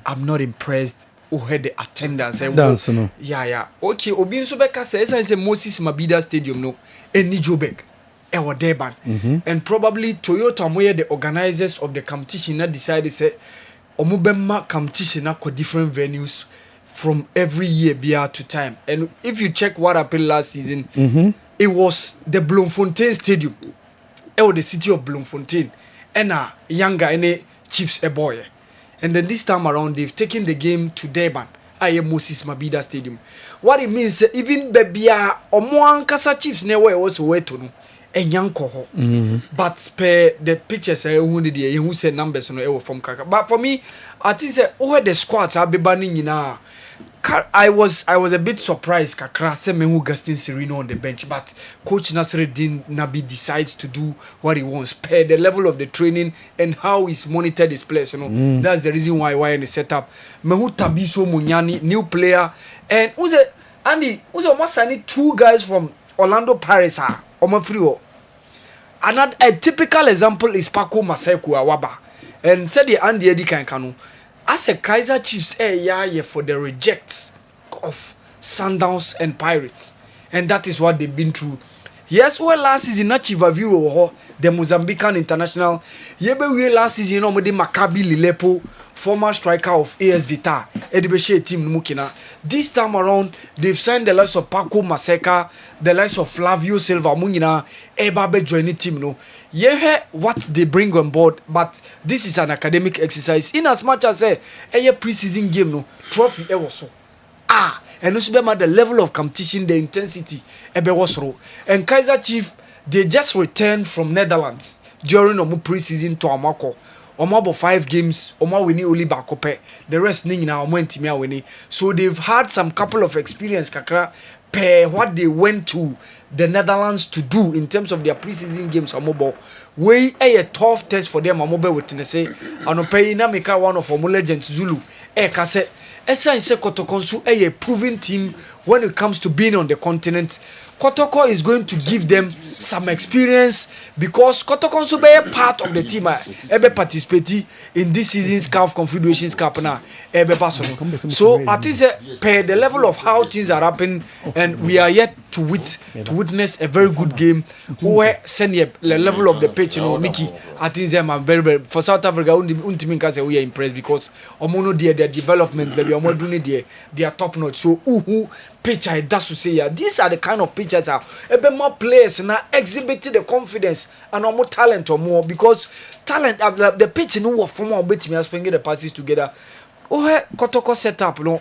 Speaker 18: I'm not impressed who had the attendance
Speaker 11: no.
Speaker 18: Okay, Obi Nsobeka says Moses Mabida Stadium no any Jobek Durban and probably Toyota Moye the organizers of the competition that decided say Omubema competition for different venues from every year beer to time. And if you check what happened last season, it was the Bloemfontein Stadium. It was the city of Bloemfontein. ena younger any Chiefs a boy. And then this time around they've taken the game to Durban. I Moses Mabida Stadium. What it means even bebia omo ankasa Chiefs ne where was weto no enyanko ho. But per the pictures who need the who say numbers no from Kaka. But for me I think say the squads abeba ni nyina I was a bit surprised kakra say me who Gaston Sereno on the bench, but Coach Nasreddin Nabi decides to do what he wants per the level of the training and how he's monitored his players. That's the reason why in the setup. Me who Tabiso Munyani, new player, and who's almost signing 2 guys from Orlando Pirates Omafrio. Another a typical example is Paco Maseku Awaba, and said the Andy Eddie Kankano. As a Kaiser Chiefs for the rejects of Sundowns and Pirates, and that is what they've been through. Yes, well last season na Chiva Viro the Mozambican international. Yebe last season no de Maccabi Lilepo, former striker of AS Vita, Edibeshe team Mukina. This time around they've signed the likes of Paco Maseka, the likes of Flavio Silva Munina, Ebabe joining team no. Yeah, what they bring on board, but this is an academic exercise. In as much as a preseason game no trophy so. And also the level of competition, the intensity and Kaiser Chief they just returned from Netherlands during omo preseason to Amako. Omo about 5 games, omo winning only bakope. The rest ning na omo ntimi winning. So they've had some couple of experience kakra per what they went to the Netherlands to do in terms of their preseason games. Omo way a tough test for them. Omo be witness say anope na make one of omo legends Zulu kase Esa Nse Kotokonsu a proven team when it comes to being on the continent. Kotoko is going to give them some experience because Kotokonsu be a part of the team ebe participate in this season's CAF Confederations Cup na ebe personal. So I think per the level of how things are happening and we are yet to witness a very good game where send the level of the pitch, Mickey. I think I'm very for South Africa untimin can say we are impressed because omono their development baby omo doing they are top notch. So pitch I that's to say these are the kind of pitchers ebe more players now exhibiting the confidence and more talent or more because talent the pitch no work from one bit me springing the passes together. Kotoko setup no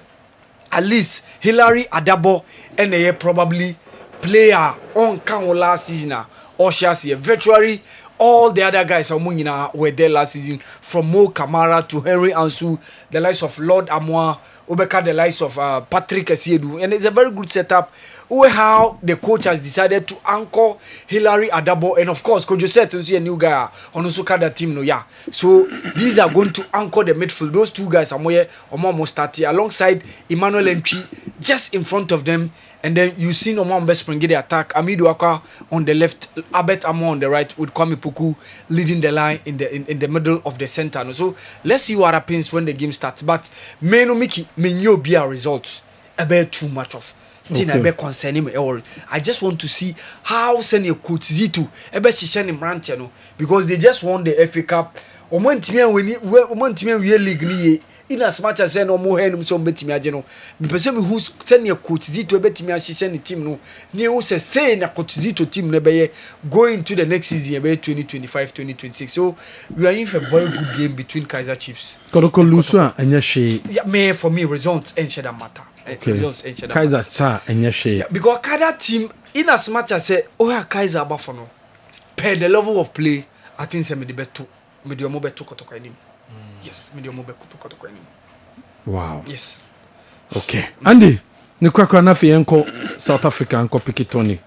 Speaker 18: at least Hilary Adabo and they probably player on count last season or Shasi virtually all the other guys were there last season from Mo Kamara to Henry Ansu, the likes of Lord Amoa, Obeka, the likes of Patrick Esiedu, and it's a very good setup. How the coach has decided to anchor Hilary Adabo, and of course, Coach said to see a new guy on Usukada team. So these are going to anchor the midfield. Those 2 guys are more Mostati alongside Emmanuel Entry just in front of them. And then you see Omar Best spring the attack. Amidu Aka on the left, Abet Amo on the right, with Kwame Puku leading the line in the middle of the center. So let's see what happens when the game starts. But me no Mickey, me no be a result. A bit too much of. Okay. Concerning me, or I just want to see how send your coach Zito ebe shisha ni Mrantiano because they just won the FA Cup. Omo we league ni in as much as no more hen so betimi ageno me person who send your coach Zito betimi shisha ni team no ni who say na coach Zito team no be going to the next season be 2025-2026. So we are in for a very good game between Kaiser Chiefs.
Speaker 11: Kodoko Lusu anya she.
Speaker 18: Yeah, me for me results ain't that matter.
Speaker 11: Okay. Kaiser cha anya she.
Speaker 18: Because Kaiser team in as much as say Kaiser abafono per the level of play I think say me the better me the omo better Kotoko enim. Yes, me the omo better Kotoko enim.
Speaker 11: Wow.
Speaker 18: Yes.
Speaker 11: Okay. Andy, ni kwa na fi enko South Africa enko Pikitoni.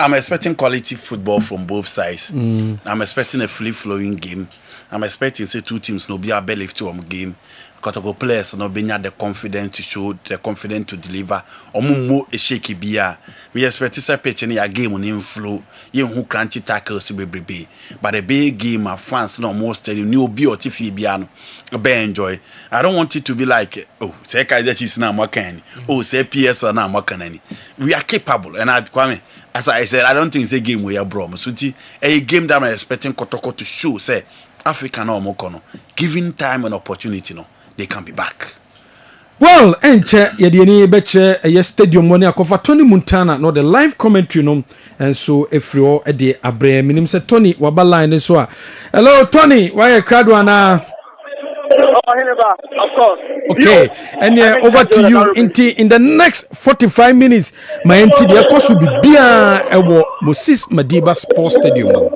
Speaker 17: I'm expecting quality football from both sides. I'm expecting a free-flowing game. I'm expecting say 2 teams no be a belly to game. Kotoko players no be the confidence to show, the confidence to deliver. Omumo a shaky bia. We expect to say pitch in a game on inflow. You who crunchy tackles to be. But a big game of France no more steady. New be or tiffy biano. Be enjoy. I don't want it to be like say Kaiser Chiefs na mwakani. Say PS na mwakani. We are capable and as I said, I don't think it's a game we are brom. So a game that I'm expecting Kotoko to show say Africa no mokono. Given time and opportunity no. They can be back.
Speaker 11: Well, enche yedieni beche ye stadium money akofa Tony Montana no the live commentary no and so efrio e de abre minim se Tony waba line so a. Hello Tony, why you crowd wana?
Speaker 23: Of course.
Speaker 11: Okay, and over to you in the next 45 minutes. My enti de koso bibia ewo Moses Madiba Sports Stadium.